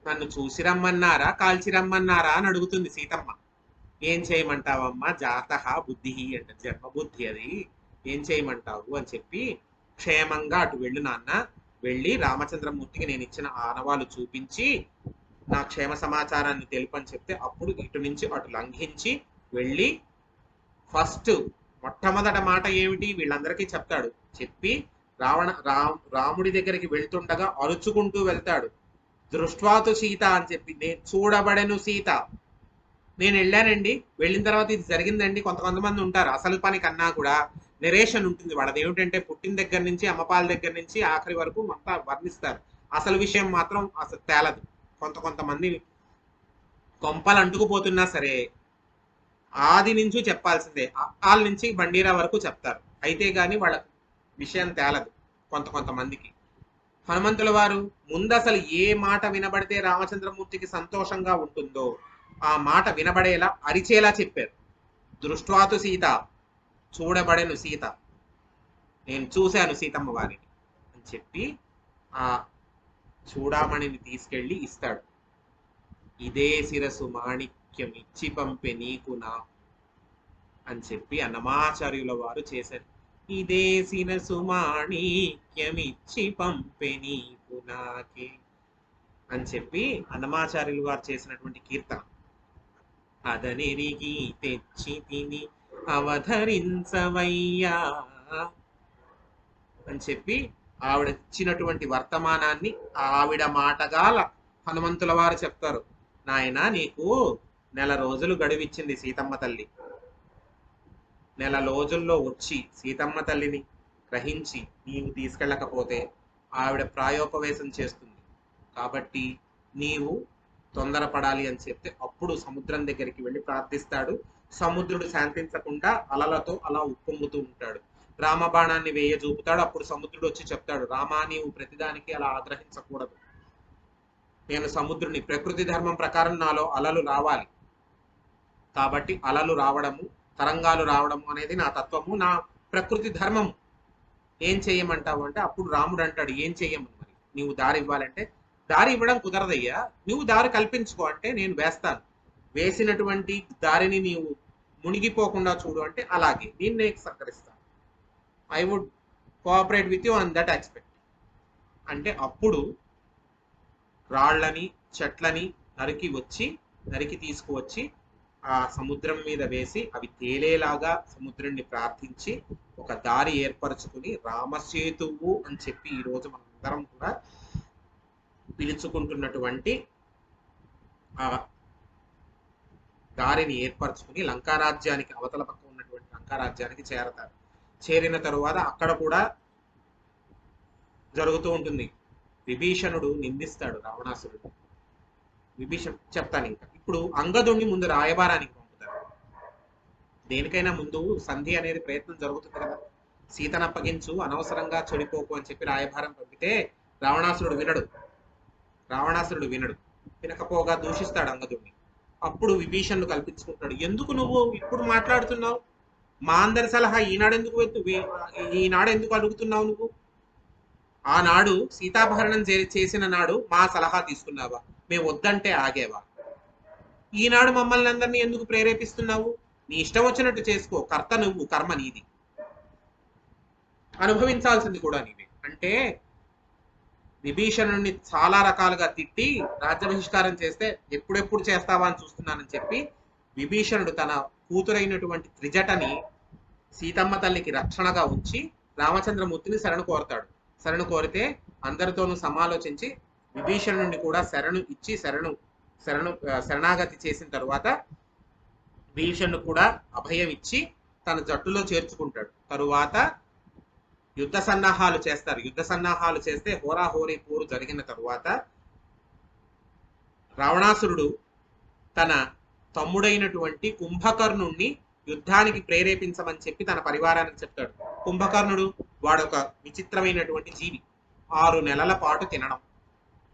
నన్ను చూసి రమ్మన్నారా కాల్చి రమ్మన్నారా అని అడుగుతుంది సీతమ్మ. ఏం చేయమంటావమ్మా, జాతః బుద్ధి అంటే జన్మబుద్ధి, అది ఏం చేయమంటావు అని చెప్పి క్షేమంగా అటు వెళ్ళు నాన్న, వెళ్ళి రామచంద్రమూర్తికి నేను ఇచ్చిన ఆనవాలు చూపించి నా క్షేమ సమాచారాన్ని తెలుపని చెప్తే అప్పుడు ఇటు నుంచి అటు లంఘించి వెళ్ళి ఫస్ట్ మొట్టమొదట మాట ఏమిటి వీళ్ళందరికీ చెప్తాడు. చెప్పి రాముడి దగ్గరికి వెళ్తుండగా అరుచుకుంటూ వెళ్తాడు. దృష్ట్వాతు సీత అని చెప్పి, నేను చూడబడెను సీత. నేను వెళ్ళానండి, వెళ్ళిన తర్వాత ఇది జరిగిందండి. కొంతమంది ఉంటారు అసలు పని కన్నా కూడా నెరేషన్ ఉంటుంది వాళ్ళది. ఏమిటంటే పుట్టిన దగ్గర నుంచి అమ్మపాల దగ్గర నుంచి ఆఖరి వరకు అంతా వర్ణిస్తారు. అసలు విషయం మాత్రం అసలు తేలదు. కొంతమంది కొంపలు అంటుకుపోతున్నా సరే ఆది నుంచి చెప్పాల్సిందే. వాళ్ళ నుంచి బండీరా వరకు చెప్తారు. అయితే గాని వాళ్ళ విషయం తేలదు కొంతమందికి. హనుమంతుల వారు ముందు అసలు ఏ మాట వినబడితే రామచంద్రమూర్తికి సంతోషంగా ఉంటుందో ఆ మాట వినబడేలా అరిచేలా చెప్పారు. దృష్ట్వాతు సీత, చూడబడెను సీత, నేను చూశాను సీతమ్మ వారిని అని చెప్పి ఆ చూడామణిని తీసుకెళ్ళి ఇస్తాడు. ఇదే శిరసు మాణిక్యం ఇచ్చి పంపే నీకు నా అని చెప్పి అన్నమాచార్యుల వారు చేశారు. ఇదే శిరసు మాణిక్యం ఇచ్చి పంపే నీకు నాకే అని చెప్పి అన్నమాచార్యులు వారు చేసినటువంటి కీర్తన. అదనెరిగి తెచ్చి తిని అవధరించవయ్యా అని చెప్పి ఆవిడ ఇచ్చినటువంటి వర్తమానాన్ని ఆవిడ మాటగా హనుమంతుల వారు చెప్తారు. నాయన నీకు 1 రోజులు గడువిచ్చింది సీతమ్మ తల్లి. 1 రోజుల్లో వచ్చి సీతమ్మ తల్లిని గ్రహించి నీవు తీసుకెళ్ళకపోతే ఆవిడ ప్రాయోపవేశం చేస్తుంది. కాబట్టి నీవు తొందరపడాలి అని చెప్తే అప్పుడు సముద్రం దగ్గరికి వెళ్ళి ప్రార్థిస్తాడు. సముద్రుడు శాంతించకుండా అలలతో అలా ఉప్పొంగుతూ ఉంటాడు. రామబాణాన్ని చూపుతాడు. అప్పుడు సముద్రుడు వచ్చి చెప్తాడు, రామా నీవు ప్రతిదానికి అలా ఆగ్రహించకూడదు. నేను సముద్రుని, ప్రకృతి ధర్మం ప్రకారం నాలో అలలు రావాలి. కాబట్టి అలలు రావడము, తరంగాలు రావడము అనేది నా తత్వము, నా ప్రకృతి ధర్మము. ఏం చెయ్యమంటావు అంటే అప్పుడు రాముడు అంటాడు, ఏం చెయ్యమని, మరి నీవు దారి ఇవ్వాలంటే దారి ఇవ్వడం కుదరదయ్యా, నువ్వు దారి కల్పించుకో అంటే నేను వేస్తాను. వేసినటువంటి దారిని నీవు మునిగిపోకుండా చూడు అంటే అలాగే నేను నీకు సహకరిస్తాను. I would cooperate with you on that aspect అంటే అప్పుడు రాళ్లని చెట్లని నరికి తీసుకువచ్చి ఆ సముద్రం మీద వేసి అవి తేలేలాగా సముద్రుణ్ణి ప్రార్థించి ఒక దారి ఏర్పరచుకుని రామసేతువు అని చెప్పి ఈరోజు మనందరం కూడా పిలుచుకుంటున్నటువంటి ఆ దారిని ఏర్పరచుకుని లంకారాజ్యానికి అవతల పక్క ఉన్నటువంటి లంకారాజ్యానికి చేరతారు. చేరిన తరువాత అక్కడ కూడా జరుగుతూ ఉంటుంది. విభీషణుడు నిందిస్తాడు రావణాసురుడు. చెప్తాను ఇంకా. ఇప్పుడు అంగదుణ్ణి ముందు రాయబారానికి పంపుతారు. దేనికైనా ముందు సంధి అనేది ప్రయత్నం జరుగుతుంది కదా. సీతను అప్పగించు, అనవసరంగా చెడిపోకు అని చెప్పి రాయబారం పంపితే రావణాసురుడు వినడు. వినకపోగా దూషిస్తాడు అంగదుణ్ణి. అప్పుడు విభీషణుడు కల్పించుకుంటాడు, ఎందుకు నువ్వు ఇప్పుడు మాట్లాడుతున్నావు? మా అందరి సలహా ఈనాడు ఎందుకు అడుగుతున్నావు నువ్వు? ఆనాడు సీతాపహరణం చేసిన నాడు మా సలహా తీసుకున్నావా? మేము వద్దంటే ఆగేవా? ఈనాడు మమ్మల్ని అందరినీ ఎందుకు ప్రేరేపిస్తున్నావు? నీ ఇష్టం వచ్చినట్టు చేసుకో, కర్త నువ్వు, కర్మ నీది, అనుభవించాల్సింది కూడా నీవే. అంటే విభీషణుడిని చాలా రకాలుగా తిట్టి రాజ్య బహిష్కారం చేస్తే ఎప్పుడెప్పుడు చేస్తావా అని చూస్తున్నానని చెప్పి విభీషణుడు తన కూతురైనటువంటి త్రిజటని సీతమ్మ తల్లికి రక్షణగా ఉంచి రామచంద్రమూర్తిని శరణు కోరితే అందరితోనూ సమాలోచించి విభీషణుడిని కూడా శరణాగతి చేసిన తరువాత విభీషణుడు కూడా అభయం ఇచ్చి తన జట్టులో చేర్చుకుంటాడు. తరువాత యుద్ధ సన్నాహాలు చేస్తారు. యుద్ధ సన్నాహాలు చేస్తే హోరాహోరీ పోరు జరిగిన తరువాత రావణాసురుడు తన తమ్ముడైనటువంటి కుంభకర్ణుణ్ణి యుద్ధానికి ప్రేరేపించమని చెప్పి తన పరివారానికి చెప్తాడు. కుంభకర్ణుడు వాడొక విచిత్రమైనటువంటి జీవి. 6 నెలల పాటు తినడం,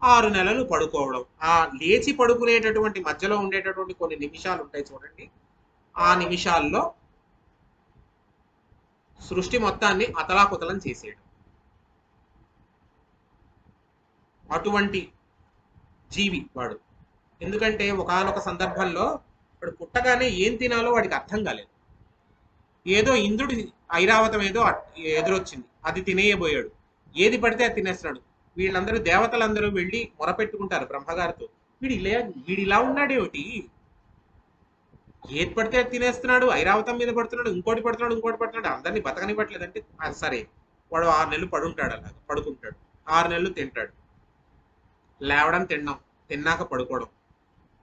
6 నెలలు పడుకోవడం. ఆ లేచి పడుకునేటటువంటి మధ్యలో ఉండేటటువంటి కొన్ని నిమిషాలు ఉంటాయి చూడండి, ఆ నిమిషాల్లో సృష్టి మొత్తాన్ని అతలాకుతలం చేసేయడం. అటువంటి జీవి వాడు. ఎందుకంటే ఒకానొక సందర్భంలో వాడు పుట్టగానే ఏం తినాలో వాడికి అర్థం కాలేదు. ఏదో ఇంద్రుడి ఐరావతం ఏదో ఎదురొచ్చింది, అది తినేయబోయాడు. ఏది పడితే అది తినేస్తున్నాడు. వీళ్ళందరూ దేవతలందరూ వెళ్ళి మొరపెట్టుకుంటారు బ్రహ్మగారితో, వీడిలా ఉన్నాడేమిటి, ఏది పడితే అది తినేస్తున్నాడు, ఐరావతం మీద పడుతున్నాడు, ఇంకోటి పడుతున్నాడు, అందరినీ బతకనివ్వట్లేదంటే సరే వాడు 6 నెలలు పడుకుంటాడు. 6 నెలలు తింటాడు. లేవడం, తిన్నాక పడుకోవడం,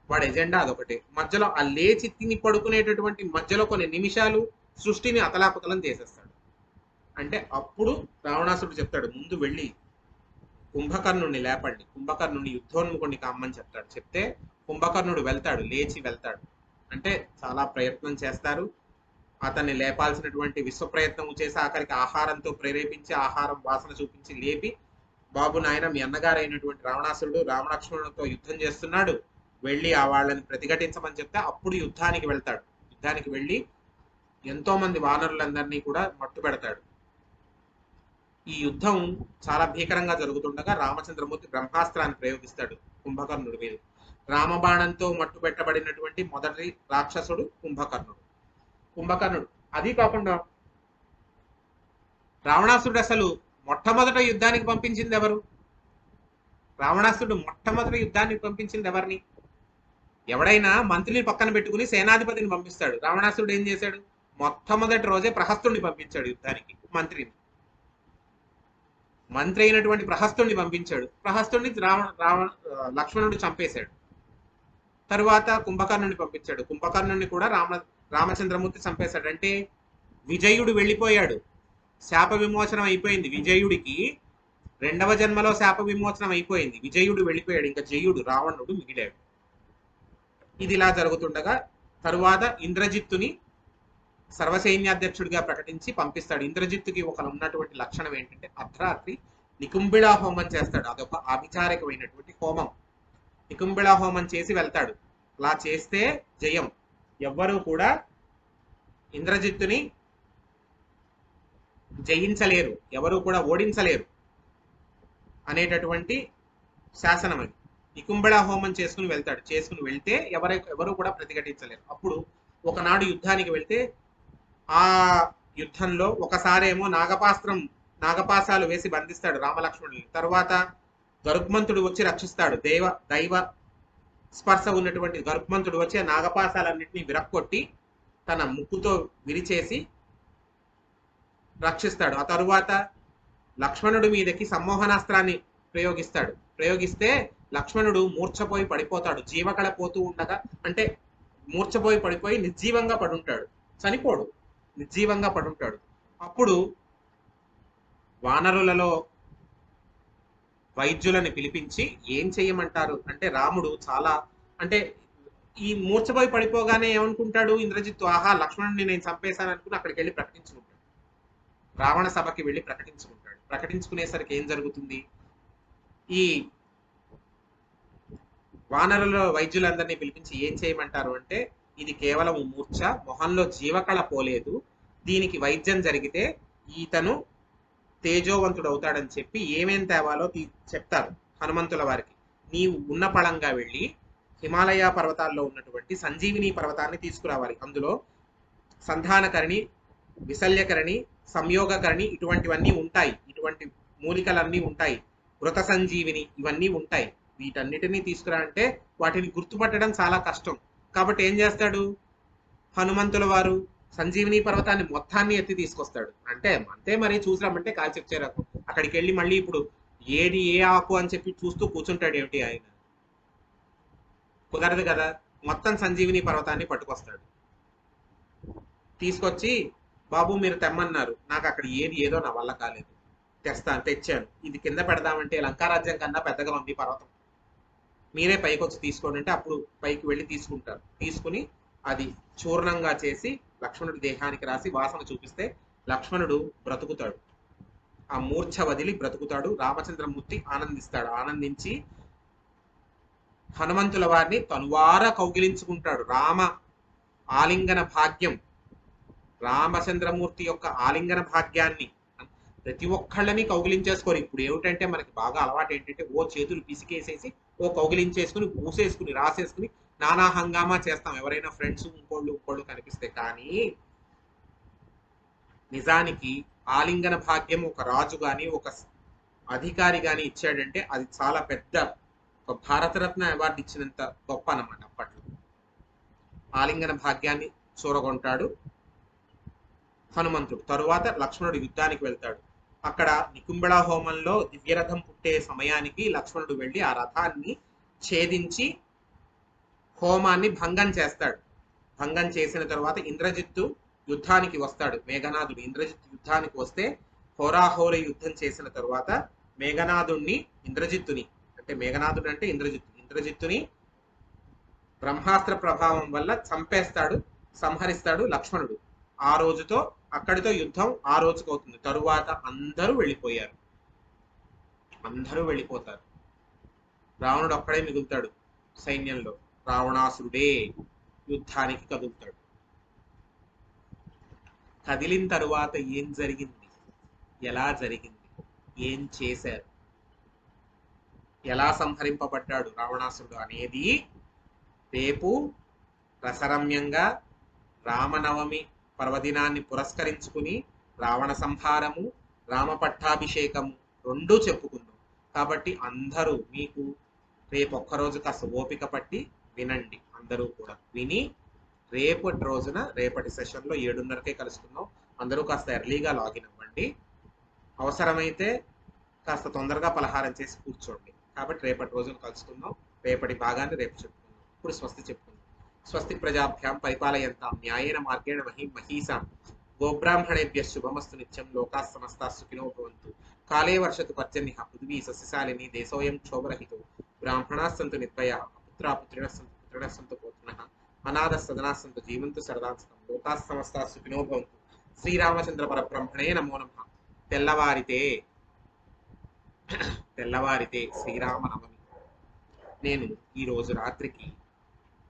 వాడి ఎజెండా అదొకటే. మధ్యలో ఆ లేచి తిని పడుకునేటటువంటి మధ్యలో కొన్ని నిమిషాలు సృష్టిని అతలాకుతలం చేసేస్తాడు. అంటే అప్పుడు రావణాసురుడు చెప్తాడు, ముందు వెళ్ళి కుంభకర్ణుడిని లేపండి, కుంభకర్ణుడిని యుద్ధోన్ముఖుడిని కామ్మని చెప్తాడు. చెప్తే కుంభకర్ణుడు లేచి వెళ్తాడు. అంటే చాలా ప్రయత్నం చేస్తారు. అతన్ని లేపాల్సినటువంటి విశ్వ ప్రయత్నం చేసి ఆఖరికి ఆహారంతో ప్రేరేపించి, ఆహారం వాసన చూపించి లేపి, బాబు నాయన మీ అన్నగారు అయినటువంటి రావణాసురుడు రామలక్ష్మణుడితో యుద్ధం చేస్తున్నాడు, వెళ్ళి వాళ్ళని ప్రతిఘటించమని చెప్తే అప్పుడు యుద్ధానికి వెళ్తాడు. యుద్ధానికి వెళ్ళి ఎంతో మంది వానరులందరినీ కూడా మట్టు పెడతాడు. ఈ యుద్ధం చాలా భీకరంగా జరుగుతుండగా రామచంద్రమూర్తి బ్రహ్మాస్త్రాన్ని ప్రయోగిస్తాడు కుంభకర్ణుడి మీద. రామబాణంతో మట్టు పెట్టబడినటువంటి మొదటి రాక్షసుడు కుంభకర్ణుడు. అది కాకుండా రావణాసురుడు అసలు మొట్టమొదట యుద్ధానికి పంపించింది ఎవరు? రావణాసురుడు మొట్టమొదటి యుద్ధానికి పంపించింది ఎవరిని? ఎవడైనా మంత్రిని పక్కన పెట్టుకుని సేనాధిపతిని పంపిస్తాడు. రావణాసురుడు ఏం చేశాడు? మొట్టమొదటి రోజే ప్రహస్తుడిని పంపించాడు యుద్ధానికి. మంత్రి అయినటువంటి ప్రహస్తుడిని పంపించాడు. ప్రహస్తుడిని లక్ష్మణుడు చంపేశాడు. తరువాత కుంభకర్ణుని పంపించాడు. కుంభకర్ణుని కూడా రామచంద్రమూర్తి చంపేశాడు. అంటే విజయుడు వెళ్ళిపోయాడు, శాప విమోచనం అయిపోయింది. విజయుడికి 2వ జన్మలో శాప విమోచనం అయిపోయింది. విజయుడు వెళ్ళిపోయాడు, ఇంకా జయుడు రావణుడు మిగిలాడు. ఇది ఇలా జరుగుతుండగా తరువాత ఇంద్రజిత్తుని సర్వసైన్యాధ్యక్షుడిగా ప్రకటించి పంపిస్తాడు. ఇంద్రజిత్తుకి ఉన్నటువంటి లక్షణం ఏంటంటే అర్ధరాత్రి నికుంభిళా హోమం చేస్తాడు. అదొక అభిచారికమైనటువంటి హోమం. నికుంభిళా హోమం చేసి వెళ్తాడు. అలా చేస్తే జయం. ఎవ్వరూ కూడా ఇంద్రజిత్తుని జయించలేరు, ఎవరు కూడా ఓడించలేరు అనేటటువంటి శాసనం అది. నికుంభిళా హోమం చేసుకుని వెళ్తే ఎవరు కూడా ప్రతిఘటించలేరు. అప్పుడు ఒకనాడు యుద్ధానికి వెళ్తే ఆ యుద్ధంలో ఒకసారేమో నాగపాసాలు వేసి బంధిస్తాడు రామలక్ష్మణుని. తర్వాత గరుగ్మంతుడు వచ్చి రక్షిస్తాడు. దైవ స్పర్శ ఉన్నటువంటి గరుత్మంతుడు వచ్చి ఆ నాగపాశాలన్నింటినీ విరక్కొట్టి తన ముక్కుతో విరిచేసి రక్షిస్తాడు. ఆ తరువాత లక్ష్మణుడి మీదకి సమ్మోహనాస్త్రాన్ని ప్రయోగిస్తే లక్ష్మణుడు మూర్ఛపోయి పడిపోతాడు. జీవకళ పోతూ ఉండగా, అంటే మూర్ఛపోయి పడిపోయి నిర్జీవంగా పడుంటాడు, చనిపోడు, నిర్జీవంగా పడుంటాడు. అప్పుడు వానరులలో వైద్యులని పిలిపించి ఏం చెయ్యమంటారు అంటే, రాముడు చాలా అంటే ఈ మూర్ఛపోయి పడిపోగానే ఏమనుకుంటాడు ఇంద్రజిత్తు, ఆహా లక్ష్మణుడిని నేను చంపేశాను అనుకుని అక్కడికి వెళ్ళి ప్రకటించుకుంటాడు. రావణ సభకి వెళ్ళి ప్రకటించుకుంటాడు. ప్రకటించుకునేసరికి ఏం జరుగుతుంది, ఈ వానరుల వైద్యులందరినీ పిలిపించి ఏం చేయమంటారు అంటే, ఇది కేవలం మూర్ఛ, మొహంలో జీవకళ పోలేదు, దీనికి వైద్యం జరిగితే ఈతను తేజోవంతుడు అవుతాడని చెప్పి ఏమేం తేవాలో చెప్తారు హనుమంతుల వారికి. నీవు ఉన్న పళంగా వెళ్ళి హిమాలయ పర్వతాల్లో ఉన్నటువంటి సంజీవిని పర్వతాన్ని తీసుకురావాలి. అందులో సంధానకరణి, విశల్యకరణి, సంయోగకరణి ఇటువంటివన్నీ ఉంటాయి. ఇటువంటి మూలికలన్నీ ఉంటాయి. వృత సంజీవిని ఇవన్నీ ఉంటాయి. వీటన్నిటినీ తీసుకురా అంటే వాటిని గుర్తుపట్టడం చాలా కష్టం. కాబట్టి ఏం చేస్తాడు హనుమంతుల వారు, సంజీవిని పర్వతాన్ని మొత్తాన్ని ఎత్తి తీసుకొస్తాడు. అంతే మరి చూసిరామంటే కాల్చి వచ్చారు. అక్కడికి వెళ్ళి మళ్ళీ ఇప్పుడు ఏది ఏ ఆకు అని చెప్పి చూస్తూ కూర్చుంటాడు ఏమిటి ఆయన, కుదరదు కదా. మొత్తం సంజీవిని పర్వతాన్ని పట్టుకొస్తాడు. తీసుకొచ్చి, బాబు మీరు తెమ్మన్నారు, నాకు అక్కడ ఏదో నా వల్ల కాలేదు, తెచ్చాను, ఇది కింద పెడదామంటే లంకారాజ్యం కన్నా పెద్దగా ఉంది పర్వతం, మీరే పైకి వచ్చి తీసుకోండి అంటే అప్పుడు పైకి వెళ్ళి తీసుకుంటారు. తీసుకుని అది చూర్ణంగా చేసి లక్ష్మణుడి దేహానికి రాసి వాసన చూపిస్తే లక్ష్మణుడు బ్రతుకుతాడు. ఆ మూర్ఛ వదిలి బ్రతుకుతాడు. రామచంద్రమూర్తి ఆనందిస్తాడు. ఆనందించి హనుమంతుల వారిని తనువార కౌగిలించుకుంటాడు. రామ ఆలింగన భాగ్యం, రామచంద్రమూర్తి యొక్క ఆలింగన భాగ్యాన్ని ప్రతి ఒక్కళ్ళని కౌగిలించేసుకోరు. ఇప్పుడు ఏమిటంటే మనకి బాగా అలవాటు ఏంటంటే, ఓ చేతులు పిసికేసేసి ఓ కౌగిలించేసుకుని పూసేసుకుని రాసేసుకుని నానా హంగామా చేస్తాం ఎవరైనా ఫ్రెండ్స్ ఇంకోళ్ళు కనిపిస్తే. కానీ నిజానికి ఆలింగన భాగ్యం ఒక రాజు గాని ఒక అధికారి గాని ఇచ్చాడంటే అది చాలా పెద్ద, ఒక భారతరత్న అవార్డు ఇచ్చినంత గొప్ప అన్నమాట. అప్పట్లో ఆలింగన భాగ్యాన్ని చూరగొంటాడు హనుమంతుడు. తరువాత లక్ష్మణుడు యుద్ధానికి వెళ్తాడు. అక్కడ నికుంబళ హోమంలో దివ్యరథం పుట్టే సమయానికి లక్ష్మణుడు వెళ్ళి ఆ రథాన్ని ఛేదించి హోమాన్ని భంగం చేస్తాడు. భంగం చేసిన తర్వాత ఇంద్రజిత్తు యుద్ధానికి వస్తాడు. మేఘనాథుడు ఇంద్రజిత్తు యుద్ధానికి వస్తే హోరాహోర యుద్ధం చేసిన తర్వాత మేఘనాథుణ్ణి మేఘనాథుడు అంటే ఇంద్రజిత్తుని బ్రహ్మాస్త్ర ప్రభావం వల్ల చంపేస్తాడు, సంహరిస్తాడు లక్ష్మణుడు. ఆ రోజుతో అక్కడితో యుద్ధం ఆ రోజుకు అవుతుంది. తరువాత అందరూ వెళ్ళిపోతారు. రావణుడు ఒక్కడే మిగులుతాడు సైన్యంలో. రావణాసురుడే యుద్ధానికి కదులుతాడు. కదిలిన తరువాత ఏం జరిగింది, ఎలా జరిగింది, ఏం చేశారు, ఎలా సంహరింపబడ్డాడు రావణాసురుడు అనేది రేపు రసరమ్యంగా రామనవమి పర్వదినాన్ని పురస్కరించుకుని రావణ సంహారము, రామ పట్టాభిషేకము రెండూ చెప్పుకుందాం. కాబట్టి అందరూ మీకు రేపు ఒక్కరోజు కాస్త ఓపిక పట్టి వినండి. అందరూ కూడా విని రేపటి రోజున రేపటి సెషన్లో 7:30కే కలుసుకుందాం. అందరూ కాస్త ఎర్లీగా లాగిన్ అవ్వండి. అవసరమైతే కాస్త తొందరగా పలహారం చేసి కూర్చోండి. కాబట్టి రేపటి రోజున కలుసుకుందాం. రేపటి భాగాన్ని రేపు చెప్పుకుందాం. ఇప్పుడు స్వస్తి చెప్పుకుందాం. స్వస్తి ప్రజాభ్యాం పరిపాలయంతాం న్యాయేన మార్గేణ మహీసాం గోబ్రాహ్మణేభ్యః శుభమస్తు నిత్యం. లోకాః సమస్తాః సుఖినో భవంతు. కాలే వర్షతు పర్జన్యః పృథివీ సస్యశాలినీ దేశోऽयं క్షోభరహితో. బ్రాహ్మణాः సంతు నిర్భయాः పుత్రాः పుత్రిణः సంతు పౌత్రిణः అనాథः సదనాः సంతు జీవంతు శరదాం శతం. లోకాః సమస్తాః సుఖినో భవంతు. శ్రీరామచంద్ర పరబ్రహ్మణే నమో నమః. తెల్లవారితే శ్రీరామనవమి. నేను ఈరోజు రాత్రికి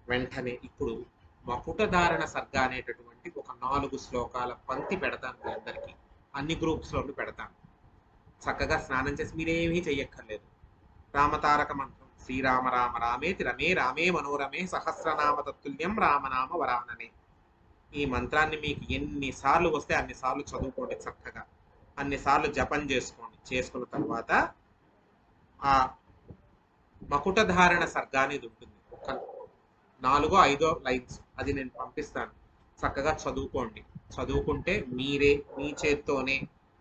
వెంటనే ఇప్పుడు మకుటధారణ సర్గ అనేటటువంటి ఒక 4 శ్లోకాల పంక్తి పెడతాను మీ అందరికీ. అన్ని గ్రూప్స్లోనూ పెడతాను. చక్కగా స్నానం చేసి మీరేమీ చెయ్యక్కర్లేదు. రామతారక మంత్రం శ్రీరామ రామ రామేతి రమే రామే మనోరమే సహస్రనామ తత్తుల్యం రామనామ వరాననే. ఈ మంత్రాన్ని మీకు ఎన్నిసార్లు వస్తే అన్నిసార్లు చదువుకోండి. చక్కగా అన్నిసార్లు జపం చేసుకోండి. చేసుకున్న తర్వాత ఆ మకుటధారణ సర్గ అనేది ఉంటుంది. ఒక 4 5 లైన్స్ అది నేను పంపిస్తాను. చక్కగా చదువుకోండి. చదువుకుంటే మీరే మీ చేత్తోనే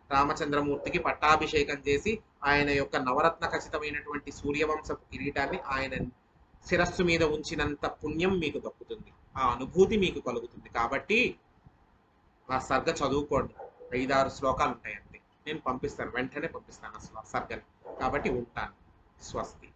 రామచంద్రమూర్తికి పట్టాభిషేకం చేసి ఆయన యొక్క నవరత్న ఖచ్చితమైనటువంటి సూర్యవంశపు కిరీటాన్ని ఆయన శిరస్సు మీద ఉంచినంత పుణ్యం మీకు దక్కుతుంది. ఆ అనుభూతి మీకు కలుగుతుంది. కాబట్టి ఆ సర్గ చదువుకోండి. 5 6 శ్లోకాలు ఉంటాయి అంతే. నేను పంపిస్తాను, వెంటనే పంపిస్తాను అసలు ఆ సర్గని. కాబట్టి ఉంటాను. స్వస్తి.